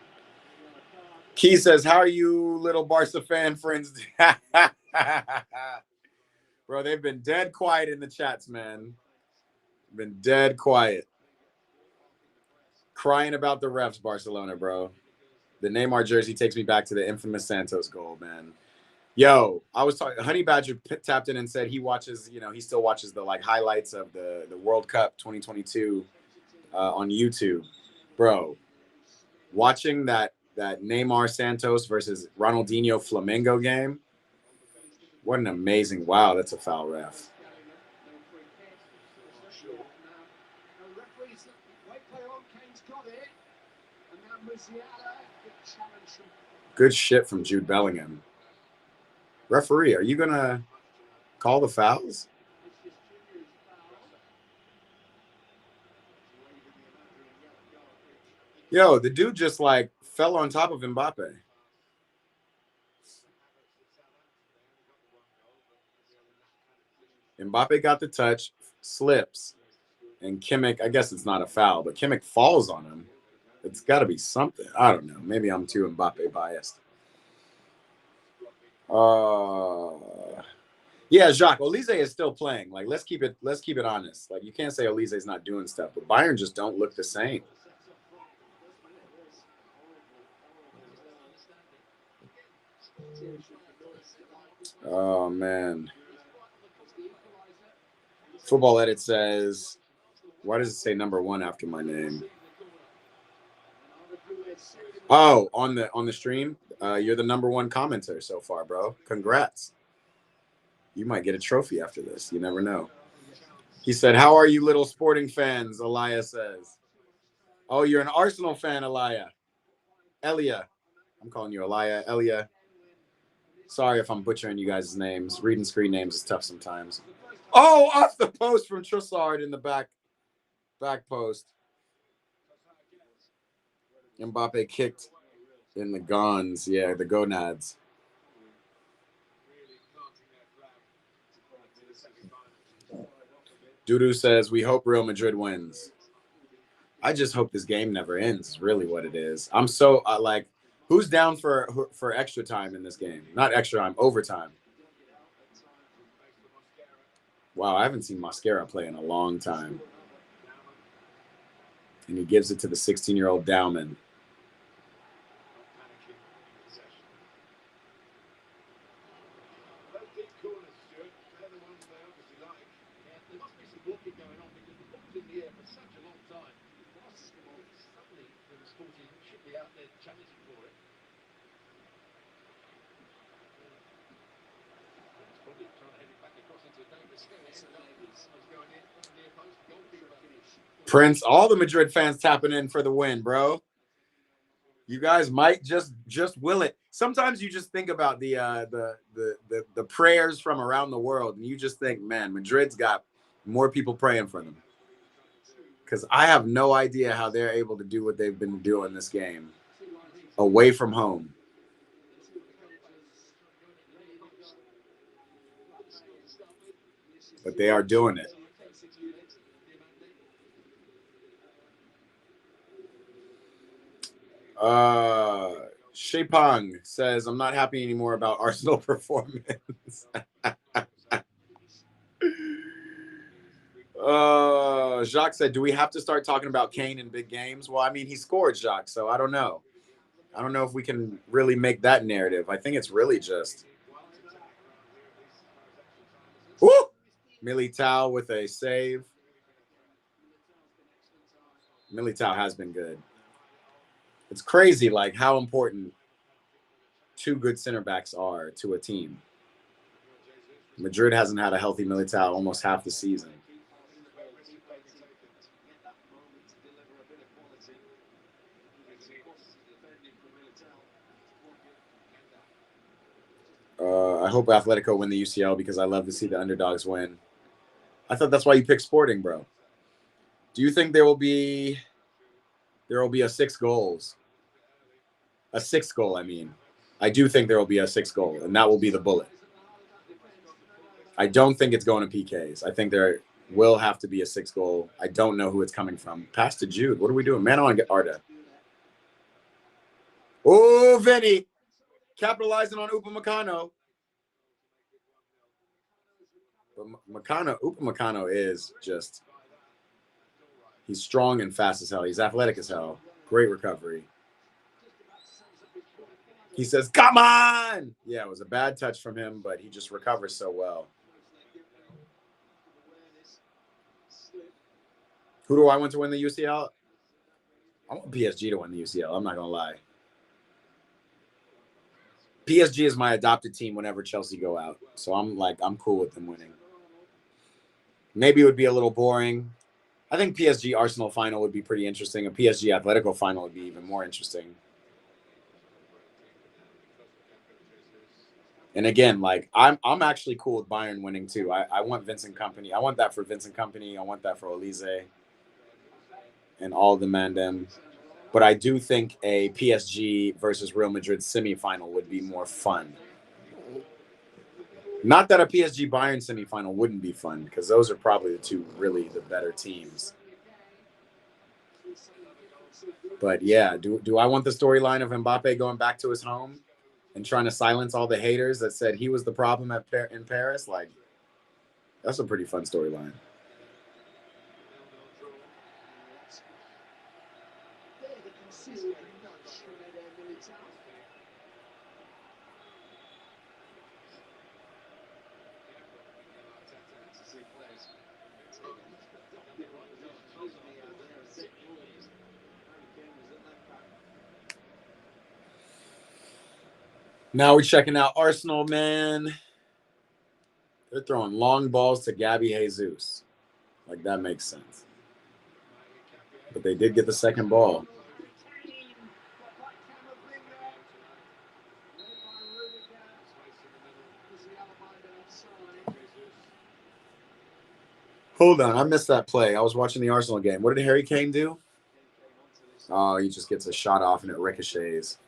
Key says, how are you little Barca fan friends? Bro, they've been dead quiet in the chats, man. Been dead quiet. Crying about the refs, Barcelona, bro. The Neymar jersey takes me back to the infamous Santos goal, man. Yo, I was talking. Honey Badger tapped in and said he watches, he still watches the highlights of the World Cup 2022 on YouTube, bro. Watching that Neymar Santos versus Ronaldinho Flamengo game. What an amazing! Wow, that's a foul, ref. Good shit from Jude Bellingham. Referee, are you gonna call the fouls? Yo, the dude just fell on top of Mbappe. Mbappe got the touch, slips, and Kimmich, I guess it's not a foul, but Kimmich falls on him. It's got to be something. I don't know. Maybe I'm too Mbappe biased. Yeah, Jacques, Olise is still playing. Let's keep it honest. You can't say Olise is not doing stuff, but Bayern just don't look the same. Oh man. Football Edit says, why does it say number 1 after my name? Oh, on the stream, you're the number 1 commenter so far, bro. Congrats. You might get a trophy after this. You never know. He said, how are you little Sporting fans? Elia says. Oh, you're an Arsenal fan, Elia. I'm calling you Elia. Sorry if I'm butchering you guys' names. Reading screen names is tough sometimes. Oh, off the post from Trossard in the back post. Mbappe kicked in the gonads. Yeah, the gonads. Dudu says, we hope Real Madrid wins. I just hope this game never ends, is really what it is. I'm so, who's down for extra time in this game? Not extra time, overtime. Wow, I haven't seen Mascara play in a long time. And he gives it to the 16-year-old Dowman. Prince, all the Madrid fans tapping in for the win, bro. You guys might just will it. Sometimes you just think about the prayers from around the world, and you just think, man, Madrid's got more people praying for them. Because I have no idea how they're able to do what they've been doing this game away from home. But they are doing it. Shepang says, I'm not happy anymore about Arsenal performance. Jacques said, do we have to start talking about Kane in big games? Well, I mean, he scored, Jacques, so I don't know. I don't know if we can really make that narrative. I think it's really just Militao with a save. Militao has been good. It's crazy, how important 2 good center backs are to a team. Madrid hasn't had a healthy Militao almost half the season. I hope Atletico win the UCL because I love to see the underdogs win. I thought that's why you picked Sporting, bro. Do you think there will be a 6 goals? A 6th goal, I mean. I do think there will be a 6th goal, and that will be the bullet. I don't think it's going to PKs. I think there will have to be a 6th goal. I don't know who it's coming from. Pass to Jude. What are we doing? Man on Arda. Oh, Vinny. Capitalizing on Upamecano. But Upamecano is just, he's strong and fast as hell. He's athletic as hell. Great recovery. He says, come on! Yeah, it was a bad touch from him, but he just recovers so well. Who do I want to win the UCL? I want PSG to win the UCL. I'm not going to lie. PSG is my adopted team whenever Chelsea go out. So I'm cool with them winning. Maybe it would be a little boring. I think PSG Arsenal final would be pretty interesting. A PSG Atletico final would be even more interesting. And again, like I'm actually cool with Bayern winning too. I want Vincent Kompany. I want that for Vincent Kompany. I want that for Olise and all the Mandem. But I do think a PSG versus Real Madrid semifinal would be more fun. Not that a PSG Bayern semifinal wouldn't be fun, because those are probably the better teams. But yeah, do I want the storyline of Mbappe going back to his home and trying to silence all the haters that said he was the problem in Paris? Like, that's a pretty fun storyline. Now we're checking out Arsenal, man. They're throwing long balls to Gabby Jesus. Like, that makes sense. But they did get the second ball. Hold on, I missed that play. I was watching the Arsenal game. What did Harry Kane do? Oh, he just gets a shot off and it ricochets.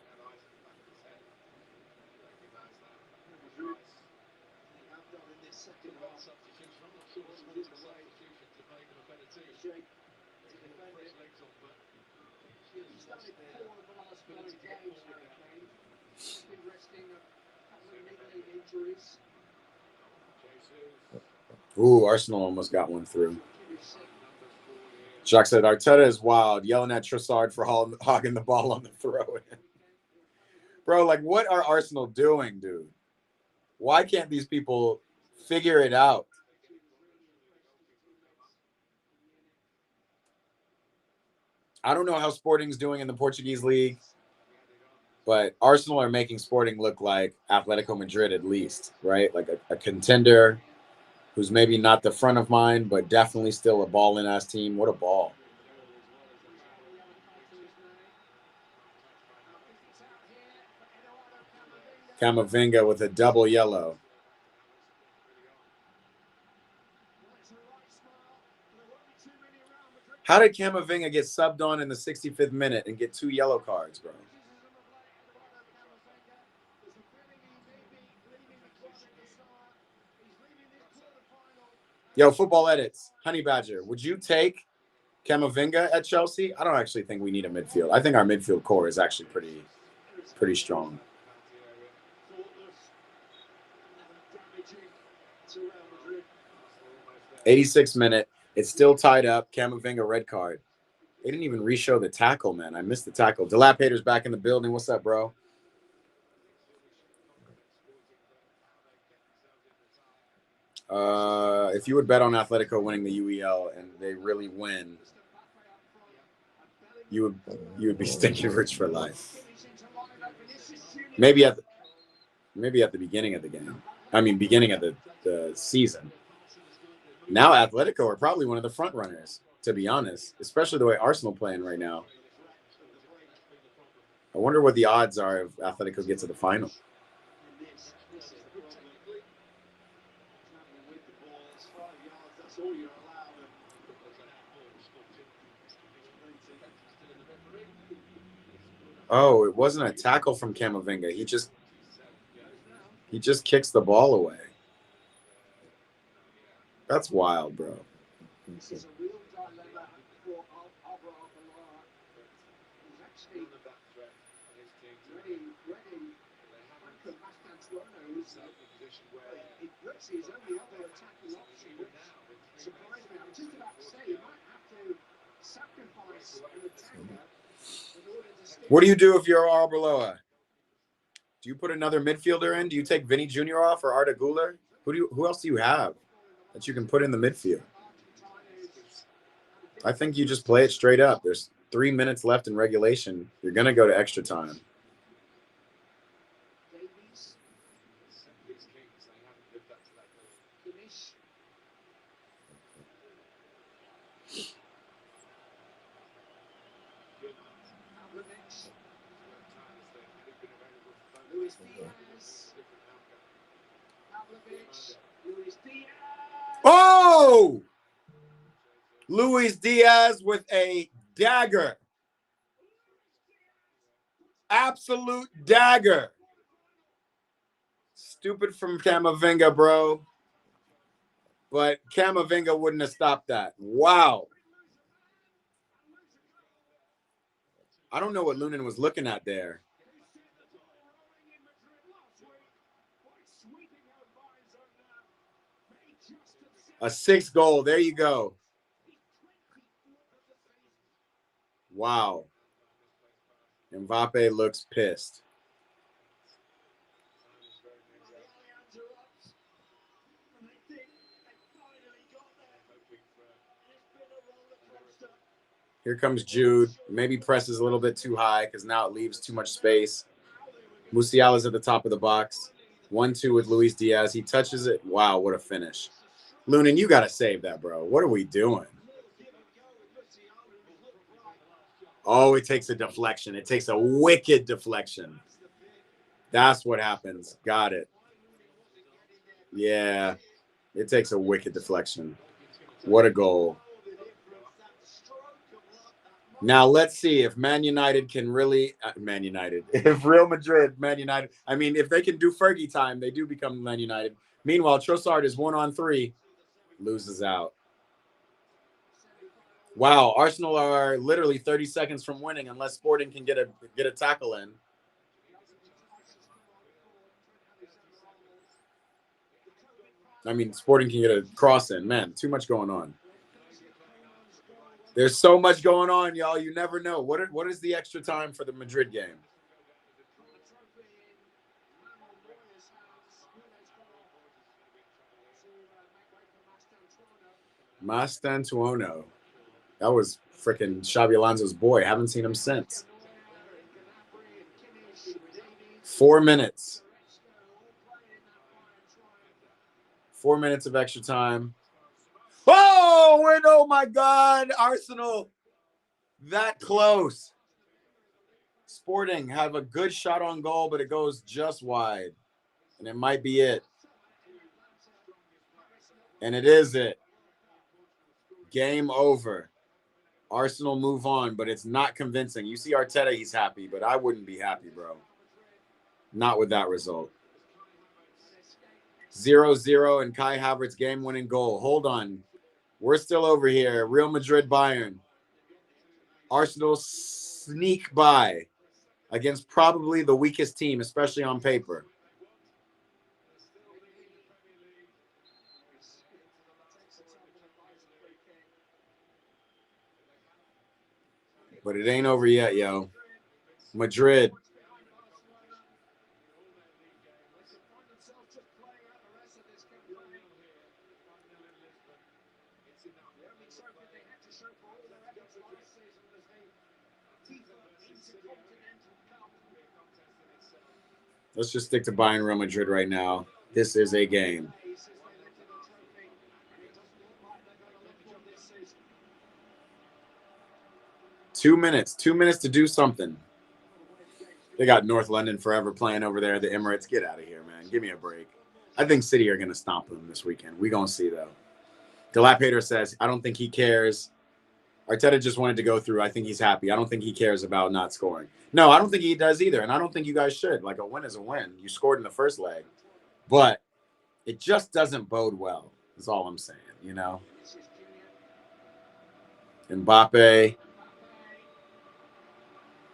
Ooh, Arsenal almost got one through. Jacques said, Arteta is wild, yelling at Trossard for hogging the ball on the throw-in. Bro, like, what are Arsenal doing, dude? Why can't these people figure it out? I don't know how Sporting's doing in the Portuguese league, but Arsenal are making Sporting look like Atletico Madrid at least, right? Like a contender who's maybe not the front of mind, but definitely still a ball-in-ass team. What a ball. Camavinga with a double yellow. How did Camavinga get subbed on in the 65th minute and get 2 yellow cards, bro? Yo, Football Edits, Honey Badger, would you take Camavinga at Chelsea? I don't actually think we need a midfield. I think our midfield core is actually pretty strong. 86th minute. It's still tied up. Camavinga red card. They didn't even re-show the tackle, man. I missed the tackle. Dilapator's back in the building. What's up, bro? If you would bet on Atletico winning the UEL and they really win, you would be stinking rich for life. Maybe at the beginning of the game. I mean, beginning of the season. Now Atletico are probably one of the front runners, to be honest, especially the way Arsenal playing right now. I wonder what the odds are if Atletico gets to the final. Oh, it wasn't a tackle from Camavinga. He just kicks the ball away. That's wild, bro. This is a real dilemma for Arbeloa. He's actually ready. Marco Mastantuono, who's it looks his only other attacking option, which surprised me. I was just about to say he might have to sacrifice an attacker in order to stick. What do you do if you're Arbeloa? Do you put another midfielder in? Do you take Vinny Jr. off or Arda Güler? Who else do you have that you can put in the midfield? I think you just play it straight up. There's 3 minutes left in regulation. You're going to go to extra time. Oh! Luis Diaz with a dagger. Absolute dagger. Stupid from Camavinga, bro. But Camavinga wouldn't have stopped that. Wow. I don't know what Lunin was looking at there. A 6th goal. There you go. Wow. Mbappe looks pissed. Here comes Jude. Maybe presses a little bit too high because now it leaves too much space. Musiala's at the top of the box. 1-2 with Luis Diaz. He touches it. Wow, what a finish. Lunin, you got to save that, bro. What are we doing? Oh, it takes a deflection. It takes a wicked deflection. That's what happens. Got it. Yeah, it takes a wicked deflection. What a goal. Now, let's see if Man United can really if Real Madrid, Man United, I mean, if they can do Fergie time, they do become Man United. Meanwhile, Trossard is 1-on-3, loses out. Wow, Arsenal are literally 30 seconds from winning unless Sporting can get a tackle in. I mean, Sporting can get a cross in. Man, too much going on. There's so much going on, y'all. You never know. What is the extra time for the Madrid game? Mastantuono. That was freaking Xabi Alonso's boy. Haven't seen him since. 4 minutes. 4 minutes of extra time. Oh, and oh my God, Arsenal. That close. Sporting have a good shot on goal, but it goes just wide. And it might be it. And it is it. Game over. Arsenal move on, but it's not convincing. You see Arteta, he's happy, but I wouldn't be happy, bro. Not with that result. 0-0 and Kai Havertz game-winning goal. Hold on. We're still over here. Real Madrid, Bayern. Arsenal sneak by against probably the weakest team, especially on paper. But it ain't over yet, yo. Madrid. Let's just stick to Bayern Real Madrid right now. This is a game. Two minutes to do something. They got North London forever playing over there, the Emirates. Get out of here, man. Give me a break. I think City are going to stomp them this weekend. We're going to see, though. Dilapator says, I don't think he cares. Arteta just wanted to go through. I think he's happy. I don't think he cares about not scoring. No, I don't think he does either. And I don't think you guys should. Like, a win is a win. You scored in the first leg. But it just doesn't bode well, is all I'm saying, you know? Mbappe.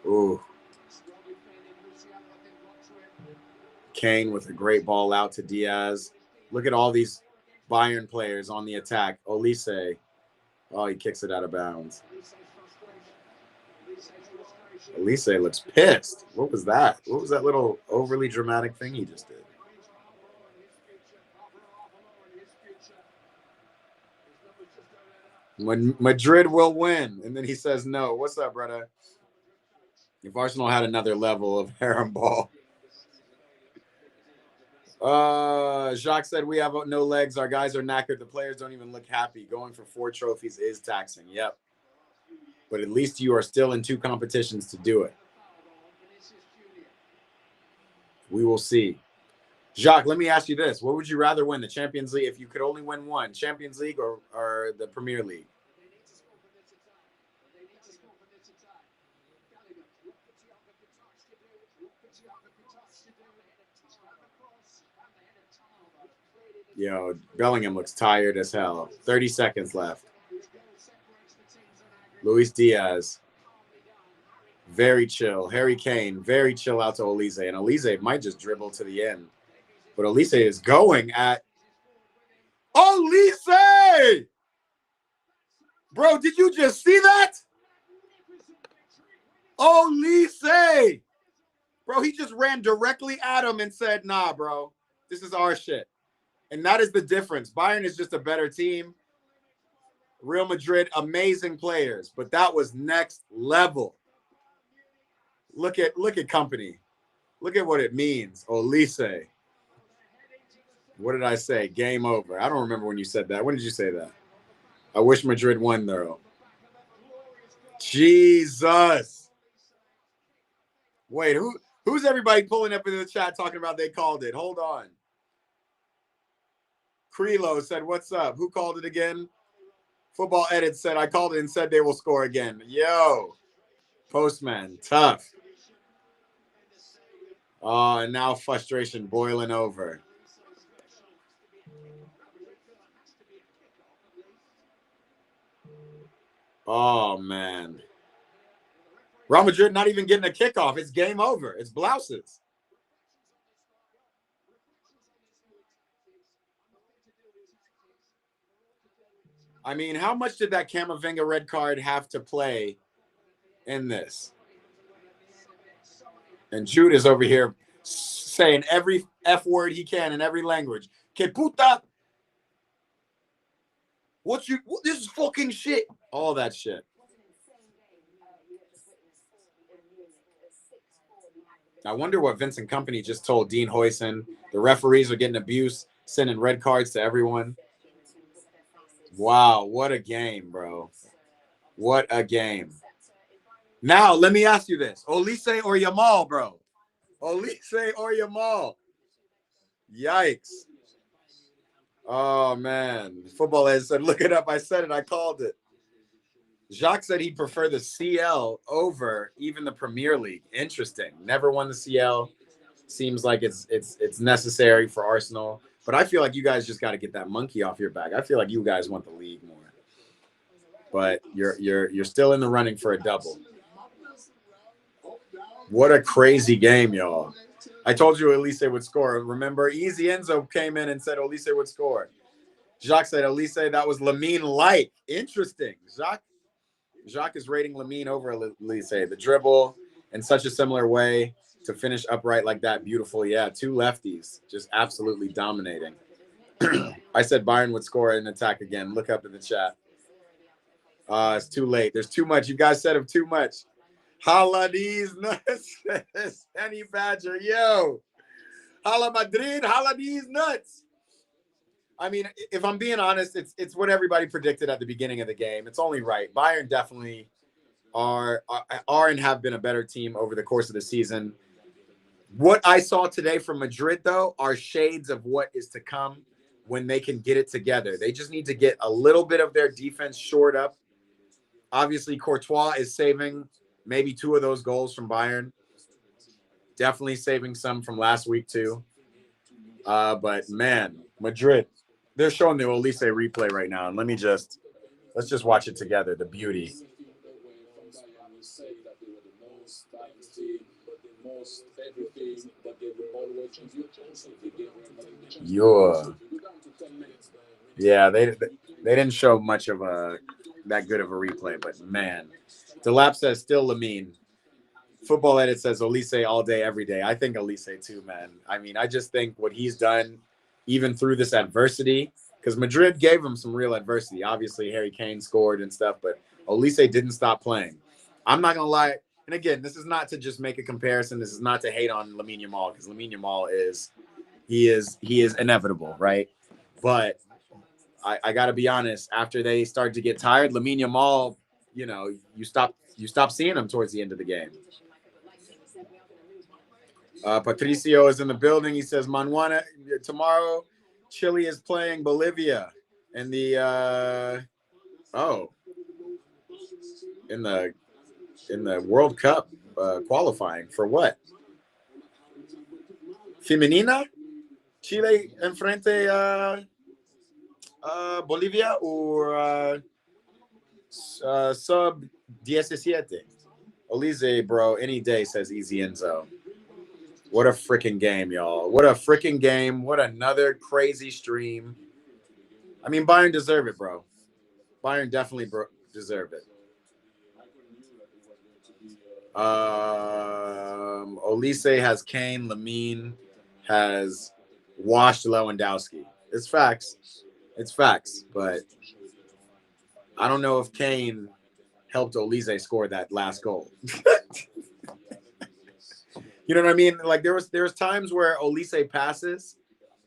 Ooh. Kane with a great ball out to Diaz. Look at all these Bayern players on the attack. Olise. Oh, he kicks it out of bounds. Olise looks pissed. What was that? What was that little overly dramatic thing he just did? Madrid will win. And then he says no. What's up, brother? If Arsenal had another level of harem ball. Jacques said, we have no legs. Our guys are knackered. The players don't even look happy. Going for 4 trophies is taxing. Yep. But at least you are still in 2 competitions to do it. We will see. Jacques, let me ask you this. What would you rather win, the Champions League, if you could only win one, Champions League or the Premier League? Yo, Bellingham looks tired as hell. 30 seconds left. Luis Diaz. Very chill. Harry Kane. Very chill out to Olise. And Olise might just dribble to the end. But Olise is going at... Olise! Bro, did you just see that? Olise! Bro, he just ran directly at him and said, nah, bro. This is our shit. And that is the difference. Bayern is just a better team. Real Madrid, amazing players. But that was next level. Look at company. Look at what it means. Olise. What did I say? Game over. I don't remember when you said that. When did you say that? I wish Madrid won, though. Jesus. Wait, who's everybody pulling up in the chat talking about they called it? Hold on. Krilo said, what's up? Who called it again? Football Edit said, I called it and said they will score again. Yo. Postman, tough. Oh, and now frustration boiling over. Oh, man. Real Madrid not even getting a kickoff. It's game over. It's blouses. I mean, how much did that Camavinga red card have to play in this? And Jude is over here saying every F word he can in every language. Que puta. This is fucking shit. All that shit. I wonder what Vincent Kompany just told Dean Huijsen. The referees are getting abused, sending red cards to everyone. Wow, what a game, bro. What a game. Now, let me ask you this. Olise or Yamal, bro? Olise or Yamal? Yikes. Oh, man. Football Ed said, look it up. I said it. I called it. Jacques said he'd prefer the CL over even the Premier League. Interesting. Never won the CL. Seems like it's necessary for Arsenal. But I feel like you guys just got to get that monkey off your back. I feel like you guys want the league more. But you're still in the running for a double. What a crazy game, y'all. I told you Olise would score. Remember, Easy Enzo came in and said Olise would score. Jacques said Olise, that was Lamine-like. Interesting. Jacques is rating Lamine over Olise. The dribble in such a similar way to finish upright like that. Beautiful. Yeah, 2 lefties just absolutely dominating. I said Bayern would score an attack again. Look up in the chat. It's too late. There's too much. You guys said of too much. Holla these nuts. Any Badger. Yo. Holla Madrid. Holla these nuts. I mean, if I'm being honest, it's what everybody predicted at the beginning of the game. It's only right. Bayern definitely are and have been a better team over the course of the season. What I saw today from Madrid, though, are shades of what is to come when they can get it together. They just need to get a little bit of their defense shored up. Obviously, Courtois is saving maybe 2 of those goals from Bayern. Definitely saving some from last week too. But man, Madrid, they're showing the Olise replay right now, and let's just watch it together. The beauty. Yeah, they didn't show much of that good of a replay, but man, Delap says still Lamine. Football Edit says Olise all day, every day. I think Olise too, man. I mean, I just think what he's done, even through this adversity, because Madrid gave him some real adversity. Obviously, Harry Kane scored and stuff, but Olise didn't stop playing. I'm not gonna lie, and again, this is not to just make a comparison. This is not to hate on Lamine Yamal, because Lamine Yamal is inevitable, right? But I got to be honest. After they started to get tired, Lamine Yamal, you stop seeing him towards the end of the game. Patricio is in the building. He says, Manuana, tomorrow, Chile is playing Bolivia in the in the World Cup qualifying for what? Femenina? Chile enfrente Bolivia or sub 17? Olise, bro, any day, says Easy Enzo. What a freaking game, y'all. What a freaking game. What another crazy stream. I mean, Bayern deserve it, bro. Bayern definitely deserve it. Olise has Kane. Lamine has washed Lewandowski. It's facts. It's facts. But I don't know if Kane helped Olise score that last goal. You know what I mean? Like there's times where Olise passes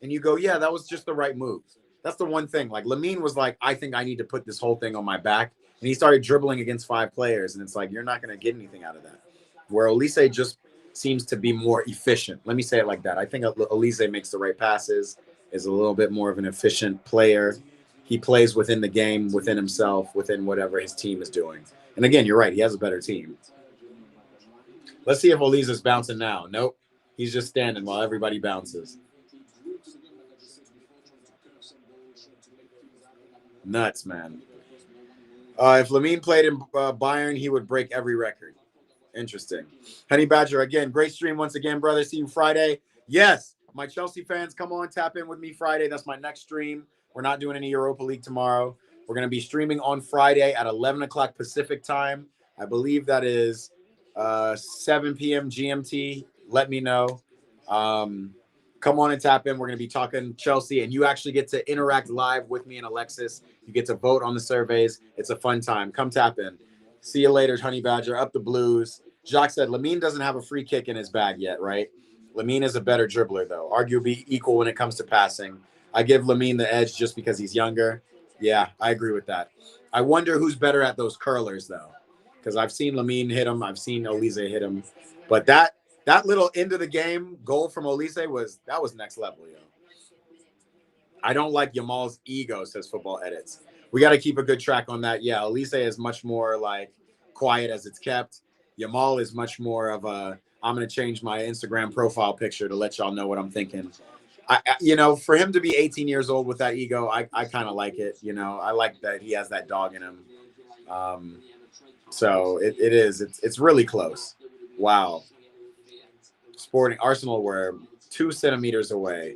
and you go, yeah, that was just the right move. That's the one thing. Like Lamine was like, I think I need to put this whole thing on my back. And he started dribbling against 5 players. And it's like, you're not going to get anything out of that. Where Olise just seems to be more efficient. Let me say it like that. I think Olise makes the right passes, is a little bit more of an efficient player. He plays within the game, within himself, within whatever his team is doing. And again, you're right. He has a better team. Let's see if Olise's bouncing now. Nope. He's just standing while everybody bounces. Nuts, man. If Lamine played in Bayern, he would break every record. Interesting. Honey Badger, again, great stream once again, brother. See you Friday. Yes, my Chelsea fans, come on, tap in with me Friday. That's my next stream. We're not doing any Europa League tomorrow. We're going to be streaming on Friday at 11 o'clock Pacific time. I believe that is 7 p.m. GMT. Let me know. Come on and tap in. We're going to be talking Chelsea, and you actually get to interact live with me and Alexis. You get to vote on the surveys. It's a fun time. Come tap in. See you later, Honey Badger. Up the Blues. Jacques said Lamine doesn't have a free kick in his bag yet, right? Lamine is a better dribbler, though. Arguably equal when it comes to passing. I give Lamine the edge just because he's younger. Yeah, I agree with that. I wonder who's better at those curlers, though, because I've seen Lamine hit him. I've seen Olise hit him. But that little end of the game goal from Olise was next level, yo. I don't like Yamal's ego, says Football Edits. We got to keep a good track on that. Yeah, Olise is much more like quiet as it's kept. Yamal is much more of a, I'm going to change my Instagram profile picture to let y'all know what I'm thinking. For him to be 18 years old with that ego, I kind of like it. I like that he has that dog in him. So it's really close. Wow. Sporting Arsenal were 2 centimeters away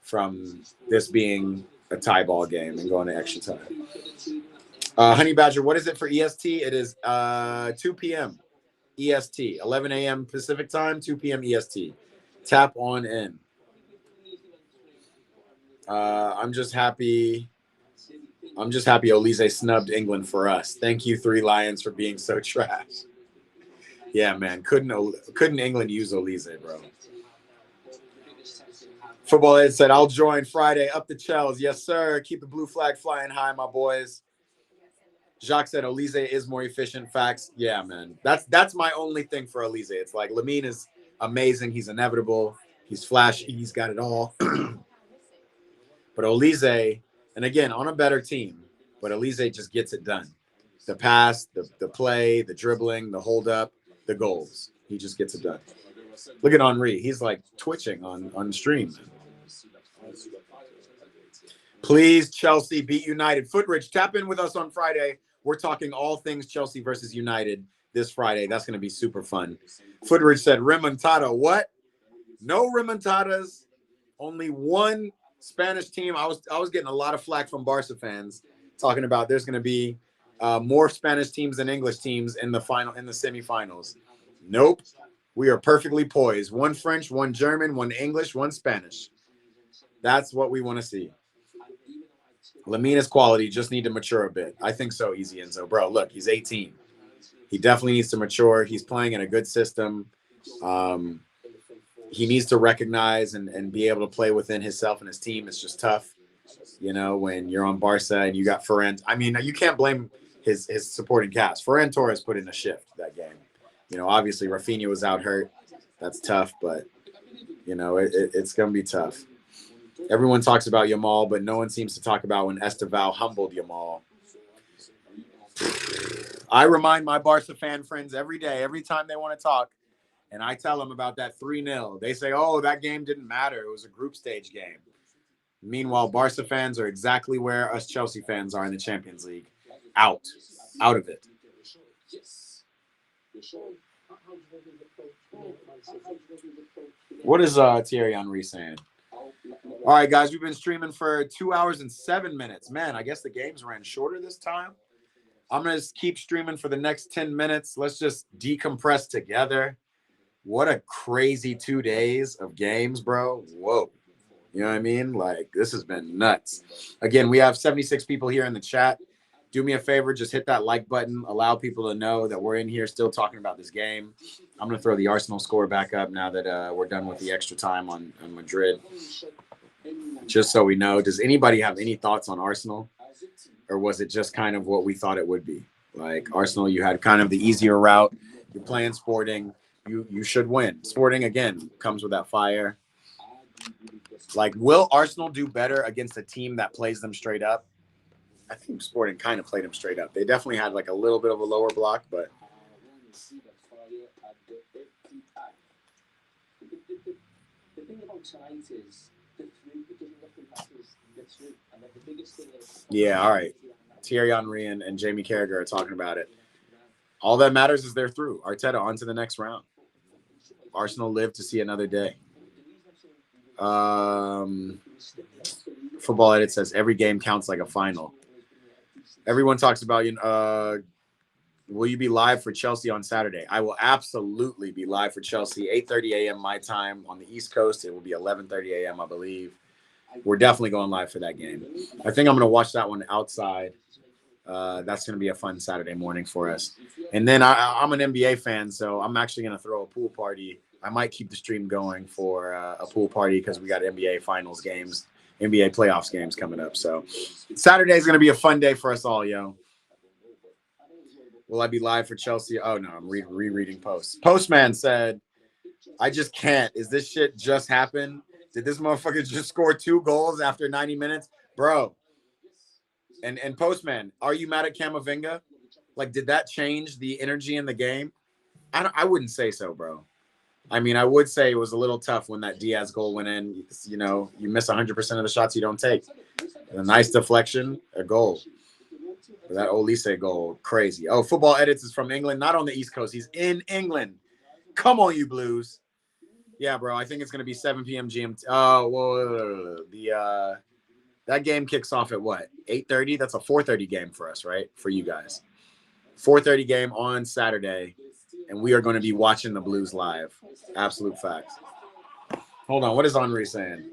from this being a tie ball game and going to extra time. Honey Badger, what is it for EST? It is 2 p.m. EST, 11 a.m. Pacific time, 2 p.m. EST. Tap on in. I'm just happy Olise snubbed England for us. Thank you, 3 Lions, for being so trash. Yeah, man. Couldn't England use Olise, bro? Football Ed said, I'll join Friday. Up the Chels. Yes, sir. Keep the blue flag flying high, my boys. Jacques said Olise is more efficient. Facts. Yeah, man. That's my only thing for Olise. It's like Lamine is amazing. He's inevitable. He's flashy. He's got it all. But Olise, and again, on a better team, but Olise just gets it done. The pass, the play, the dribbling, the hold up, the goals. He just gets it done. Look at Henry. He's like twitching on stream. Please, Chelsea, beat United. Footridge, tap in with us on Friday. We're talking all things Chelsea versus United this Friday. That's going to be super fun. Footridge said, remontada. What? No remontadas. Only one Spanish team. I was getting a lot of flack from Barca fans talking about there's going to be more Spanish teams than English teams in the semifinals. Nope. We are perfectly poised. One French, one German, one English, one Spanish. That's what we want to see. Lamina's quality just need to mature a bit. I think so, Easy Enzo. Bro, look, he's 18. He definitely needs to mature. He's playing in a good system. He needs to recognize and be able to play within himself and his team. It's just tough, you know, when you're on Barca and you got Ferran. I mean, you can't blame his supporting cast. Ferran Torres put in a shift that game. You know, obviously Rafinha was out hurt. That's tough, but, you know, it's going to be tough. Everyone talks about Yamal, but no one seems to talk about when Esteval humbled Yamal. I remind my Barca fan friends every day, every time they want to talk, and I tell them about that 3-0. They say, oh, that game didn't matter. It was a group stage game. Meanwhile, Barca fans are exactly where us Chelsea fans are in the Champions League. Out of it. What is Thierry Henry saying? All right, guys, we've been streaming for 2 hours and 7 minutes. Man, I guess the games ran shorter this time. I'm going to keep streaming for the next 10 minutes. Let's just decompress together. What a crazy 2 days of games, bro. Whoa. You know what I mean? Like, this has been nuts. Again, we have 76 people here in the chat. Do me a favor, just hit that like button. Allow people to know that we're in here still talking about this game. I'm going to throw the Arsenal score back up now that we're done with the extra time on Madrid. Just so we know, does anybody have any thoughts on Arsenal? Or was it just kind of what we thought it would be? Like, Arsenal, you had kind of the easier route. You're playing Sporting. You should win. Sporting, again, comes with that fire. Like, will Arsenal do better against a team that plays them straight up? I think Sporting kind of played them straight up. They definitely had, like, a little bit of a lower block, but... The thing about tonight is the through, it doesn't look like the through. And the biggest thing is... Yeah, all right. Thierry Henry and Jamie Carragher are talking about it. All that matters is they're through. Arteta on to the next round. Arsenal live to see another day. Football Edit says every game counts like a final. Everyone talks about, will you be live for Chelsea on Saturday? I will absolutely be live for Chelsea. 8:30 a.m. my time on the East Coast. It will be 11:30 a.m. I believe. We're definitely going live for that game. I think I'm going to watch that one outside. That's going to be a fun Saturday morning for us. And then I'm an NBA fan, so I'm actually going to throw a pool party. I might keep the stream going for a pool party because we got NBA finals games, NBA playoffs games coming up. So Saturday is going to be a fun day for us all, yo. Will I be live for Chelsea? Oh, no, I'm rereading posts. Postman said, I just can't. Is this shit just happen? Did this motherfucker just score 2 goals after 90 minutes? Bro. And Postman, are you mad at Camavinga? Like, did that change the energy in the game? I wouldn't say so, bro. I mean, I would say it was a little tough when that Diaz goal went in. You know, you miss 100% of the shots you don't take. A nice deflection, a goal. But that Olise goal, crazy. Oh, Football Edits is from England, not on the East Coast. He's in England. Come on, you Blues. Yeah, bro, I think it's going to be 7 p.m. GMT. Oh, whoa. That game kicks off at what? 8:30? That's a 4:30 game for us, right? For you guys. 4:30 game on Saturday, and we are going to be watching the Blues live. Absolute facts. Hold on. What is Henry saying?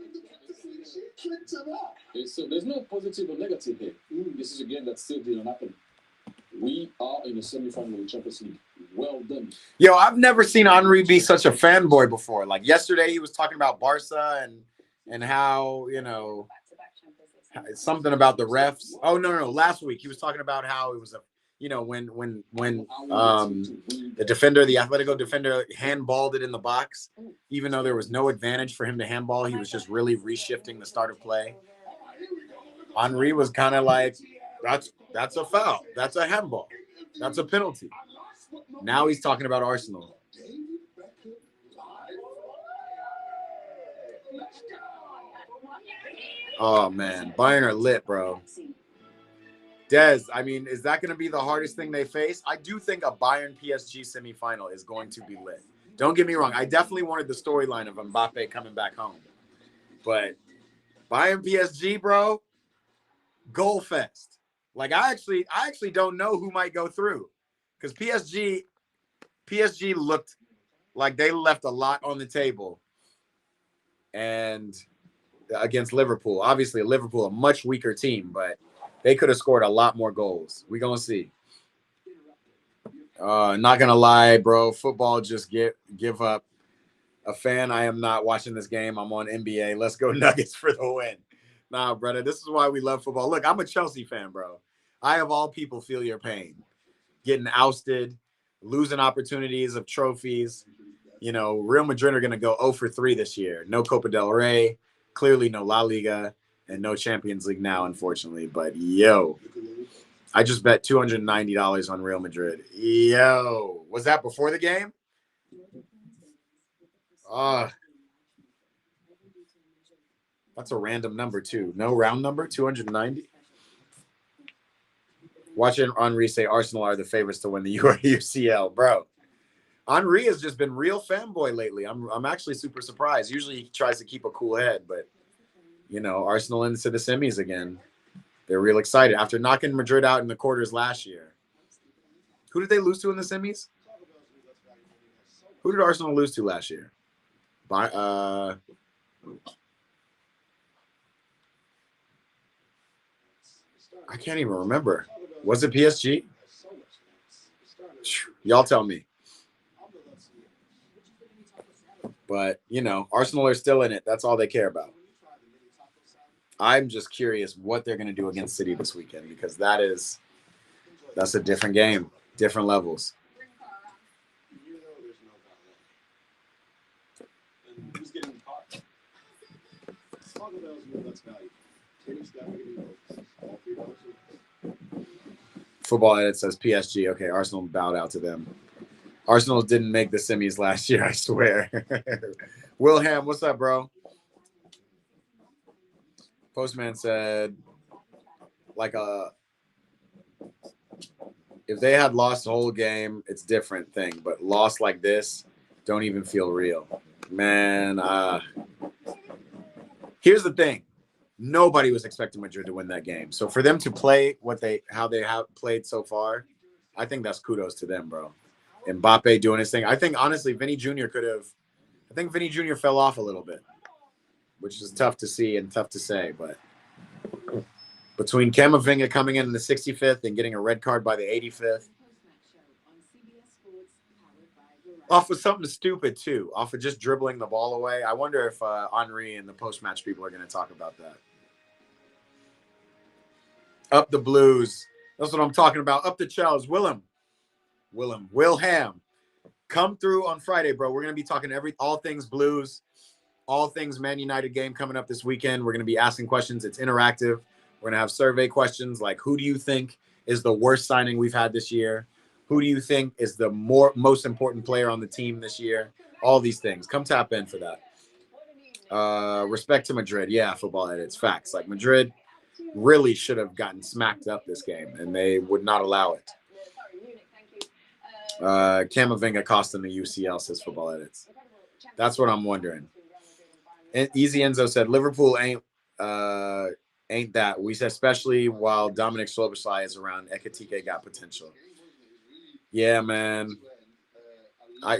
There's no positive or negative here. This is a game that still didn't happen. We are in the semi-final of the Champions League. Well done. Yo, I've never seen Henry be such a fanboy before. Like, yesterday he was talking about Barca and how, you know, something about the refs. Oh, no. Last week he was talking about how it was a, you know, when the defender, the Atletico defender, handballed it in the box, even though there was no advantage for him to handball, he was just really reshifting the start of play. Henry was kind of like, that's a foul. That's a handball. That's a penalty. Now he's talking about Arsenal. Oh, man. Bayern are lit, bro. Dez, I mean, is that going to be the hardest thing they face? I do think a Bayern PSG semifinal is going to be lit. Don't get me wrong. I definitely wanted the storyline of Mbappe coming back home. But Bayern PSG, bro, goal fest. Like, I actually don't know who might go through. Because PSG looked like they left a lot on the table. And against Liverpool. Obviously, Liverpool, a much weaker team, but they could have scored a lot more goals. We're going to see. Not going to lie, bro. Football just give up. A fan, I am not watching this game. I'm on NBA. Let's go Nuggets for the win. Nah, brother, this is why we love football. Look, I'm a Chelsea fan, bro. I, of all people, feel your pain. Getting ousted, losing opportunities of trophies. You know, Real Madrid are going to go 0 for 3 this year. No Copa del Rey, clearly no La Liga, and no Champions League now, unfortunately. But, yo, I just bet $290 on Real Madrid. Yo, was that before the game? That's a random number, too. No round number, 290. Watching Henri say Arsenal are the favorites to win the UCL. Bro, Henri has just been real fanboy lately. I'm actually super surprised. Usually he tries to keep a cool head, but, you know, Arsenal into the semis again. They're real excited after knocking Madrid out in the quarters last year. Who did they lose to in the semis? Who did Arsenal lose to last year? I can't even remember. Was it PSG? Y'all tell me. But, you know, Arsenal are still in it. That's all they care about. I'm just curious what they're going to do against City this weekend because that's a different game, different levels. Football Edit says PSG. Okay, Arsenal bowed out to them. Arsenal didn't make the semis last year, I swear. Wilhelm, what's up, bro? Postman said, if they had lost the whole game, it's a different thing. But lost like this, don't even feel real. Man, here's the thing. Nobody was expecting Madrid to win that game. So for them to play how they have played so far, I think that's kudos to them, bro. Mbappe doing his thing. I think, honestly, Vinny Jr. Vinny Jr. fell off a little bit, which is tough to see and tough to say. But between Camavinga coming in the 65th and getting a red card by the 85th, off of something stupid, too, off of just dribbling the ball away. I wonder if Henri and the post-match people are going to talk about that. Up the Blues. That's what I'm talking about. Up the Chels. Wilhelm. Come through on Friday, bro. We're going to be talking all things Blues, all things Man United game coming up this weekend. We're going to be asking questions. It's interactive. We're going to have survey questions like, who do you think is the worst signing we've had this year? Who do you think is the most important player on the team this year? All these things. Come tap in for that. Respect to Madrid. Yeah, Football Edits. Facts. Like, Madrid really should have gotten smacked up this game, and they would not allow it. Camavinga cost them the UCL, says Football Edits. That's what I'm wondering. And Easy Enzo said Liverpool ain't that. We said especially while Dominic Szoboszlai is around, Ekitike got potential. Yeah, man.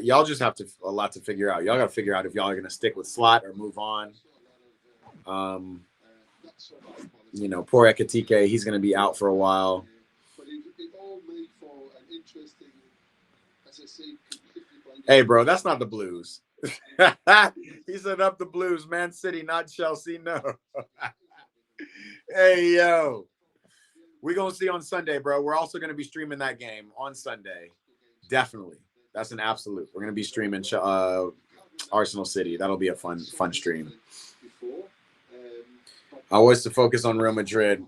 Y'all just have a lot to figure out. Y'all got to figure out if y'all are going to stick with Slot or move on. You know, poor Ekitike, he's going to be out for a while. Hey, bro, that's not the Blues. He said up the Blues, Man City, not Chelsea. No. Hey, yo. We're going to see on Sunday, bro. We're also going to be streaming that game on Sunday. Definitely. That's an absolute. We're going to be streaming Arsenal City. That'll be a fun stream. I was to focus on Real Madrid.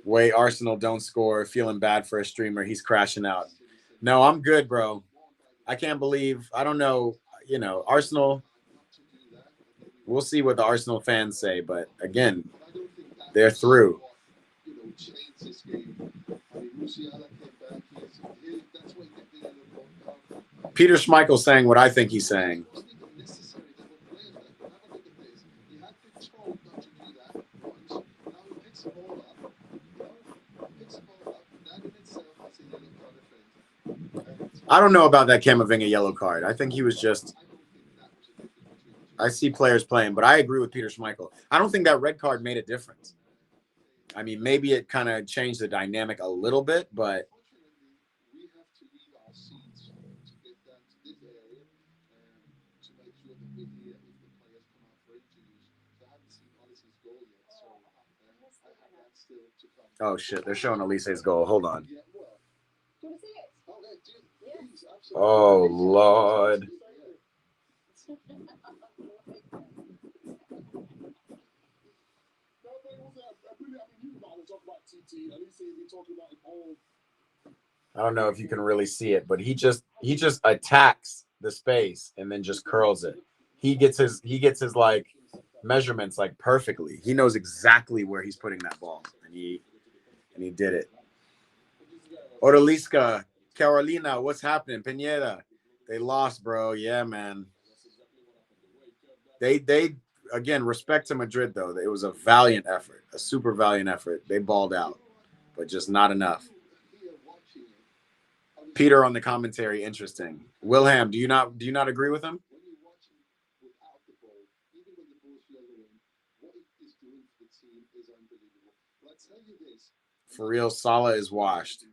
Way Arsenal don't score, feeling bad for a streamer. He's crashing out. No, I'm good, bro. I can't believe, I don't know, you know, Arsenal, we'll see what the Arsenal fans say, but again, they're through. Peter Schmeichel saying what I think he's saying. I don't know about that Camavinga yellow card. I think he was just, I see players playing, but I agree with Peter Schmeichel. I don't think that red card made a difference. I mean, maybe it kind of changed the dynamic a little bit, but oh shit, they're showing Elise's goal. Hold on. Oh Lord. I don't know if you can really see it, but he just attacks the space and then just curls it. He gets his like measurements like perfectly. He knows exactly where he's putting that ball, and he did it. Odalisca, Carolina, what's happening? Pineda, they lost, bro. Yeah, man. They again, respect to Madrid though. It was a valiant effort, a super valiant effort. They balled out, but just not enough. Peter on the commentary, interesting. Wilhelm, do you not agree with him? For real, Salah is washed.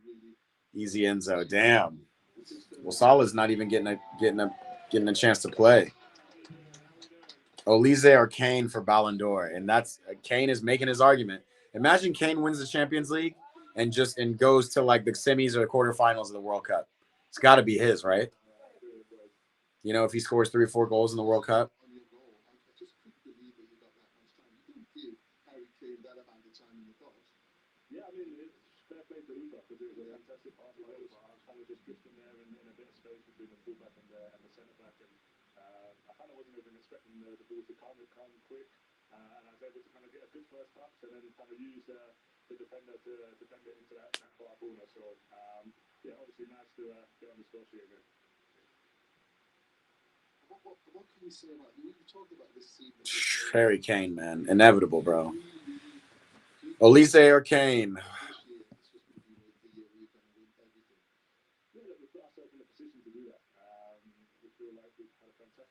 Easy Enzo. Damn. Well, Salah's not even getting a chance to play. Olise or Kane for Ballon d'Or, and that's Kane is making his argument. Imagine Kane wins the Champions League and goes to like the semis or the quarterfinals of the World Cup. It's got to be his, right? You know, if he scores 3 or 4 goals in the World Cup. Yeah, I mean, it's fair play to Luka because it was a fantastic pass. I was kind of just drifting there in a bit of space between the fullback and the centre back, and I kind of wasn't even expecting the ball to come quick, and I was able to kind of get a good first touch and then kind of use the defender to defend it into that far corner. So yeah, obviously nice to get on the score sheet again. What can we say about you? You talked about this season. Harry Kane, man, inevitable, bro. Olise or Kane?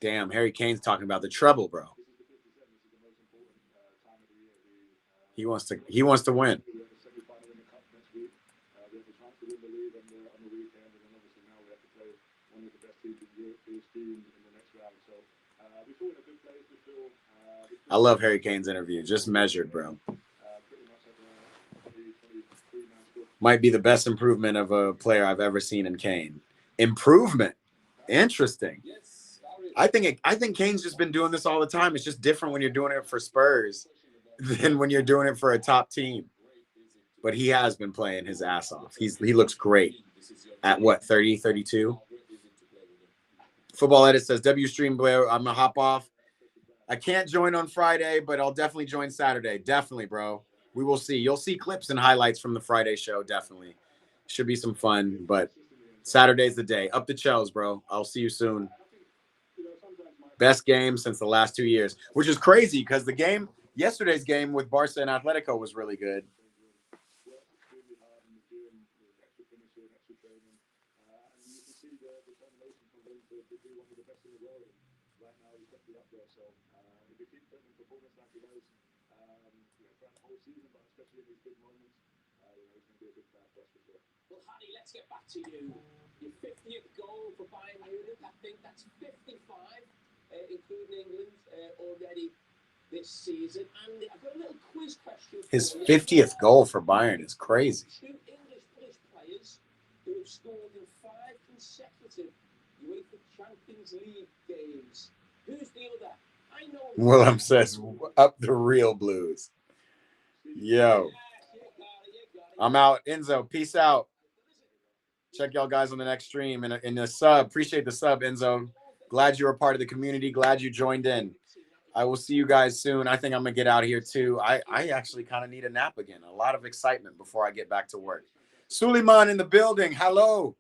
Damn, Harry Kane's talking about the treble, bro. He wants to win. I love Harry Kane's interview. Just measured, bro. Might be the best improvement of a player I've ever seen in Kane. Improvement. Interesting. I think Kane's just been doing this all the time. It's just different when you're doing it for Spurs than when you're doing it for a top team. But he has been playing his ass off. He looks great. At what, 30, 32? Football Edit says, W stream, Blair. I'm going to hop off. I can't join on Friday, but I'll definitely join Saturday. Definitely, bro. We will see. You'll see clips and highlights from the Friday show. Definitely. Should be some fun, but Saturday's the day. Up the Chels, bro. I'll see you soon. Best game since the last 2 years, which is crazy because yesterday's game with Barca and Atletico was really good. Well, Harry, let's get back to you. Your 50th goal for Bayern Munich. I think that's 55, including England, already this season. And I've got a little quiz question. His 50th goal for Bayern is crazy. 2 English players who have scored in 5 consecutive UEFA Champions League games. Who's the other? I know. Willem says, up the real Blues. Yo. I'm out. Enzo, peace out. Check y'all guys on the next stream. And in the sub, appreciate the sub, Enzo. Glad you were part of the community. Glad you joined in. I will see you guys soon. I think I'm going to get out of here too. I actually kind of need a nap again. A lot of excitement before I get back to work. Suleiman in the building. Hello.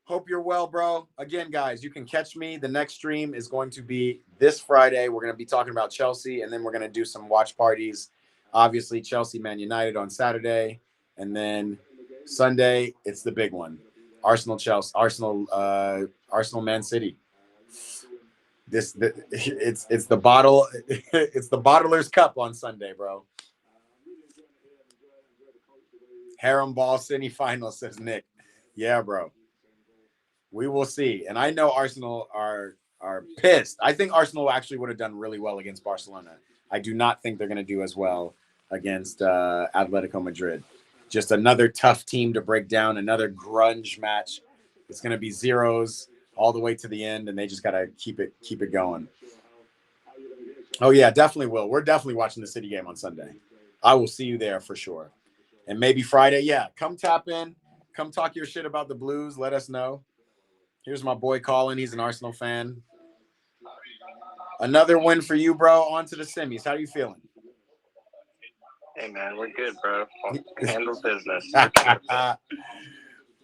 Hope you're well, bro. Again, guys, you can catch me. The next stream is going to be this Friday. We're going to be talking about Chelsea, and then we're going to do some watch parties. Obviously, Chelsea, Man United on Saturday. And then Sunday, it's the big one. Arsenal, Chelsea, Arsenal, Man City. It's the bottle. It's the Bottler's Cup on Sunday, bro. Harem Ball semifinal, says Nick. Yeah, bro. We will see. And I know Arsenal are pissed. I think Arsenal actually would have done really well against Barcelona. I do not think they're going to do as well against Atletico Madrid. Just another tough team to break down, another grunge match. It's going to be zeros all the way to the end, and they just got to keep it going. Oh, yeah, definitely will. We're definitely watching the City game on Sunday. I will see you there for sure. And maybe Friday, yeah, come tap in. Come talk your shit about the Blues. Let us know. Here's my boy Colin. He's an Arsenal fan. Another win for you, bro. On to the semis. How are you feeling? Hey, man, we're good, bro. Handle business.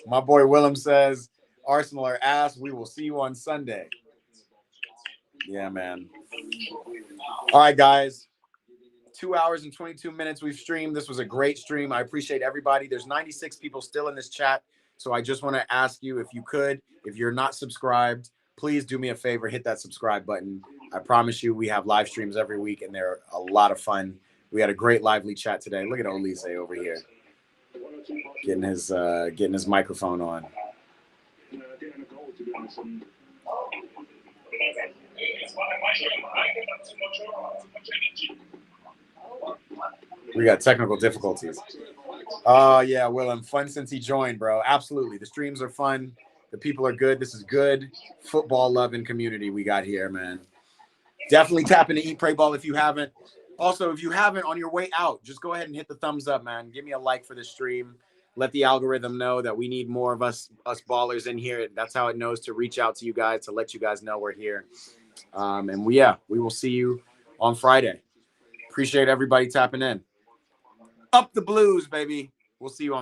My boy Willem says, Arsenal are ass. We will see you on Sunday. Yeah, man. All right, guys. 2 hours and 22 minutes we've streamed. This was a great stream. I appreciate everybody. There's 96 people still in this chat. So I just want to ask you, if you could, if you're not subscribed, please do me a favor, hit that subscribe button. I promise you, we have live streams every week, and they're a lot of fun. We had a great lively chat today. Look at Olise over here, getting his microphone on. We got technical difficulties. Oh, yeah, Willem. Fun since he joined, bro. Absolutely. The streams are fun. The people are good. This is good football-loving community we got here, man. Definitely tap into Eat, Pray, Ball if you haven't. Also, if you haven't, on your way out, just go ahead and hit the thumbs up, man. Give me a like for the stream. Let the algorithm know that we need more of us ballers in here. That's how it knows to reach out to you guys, to let you guys know we're here. And we will see you on Friday. Appreciate everybody tapping in. Up the Blues, baby. We'll see you on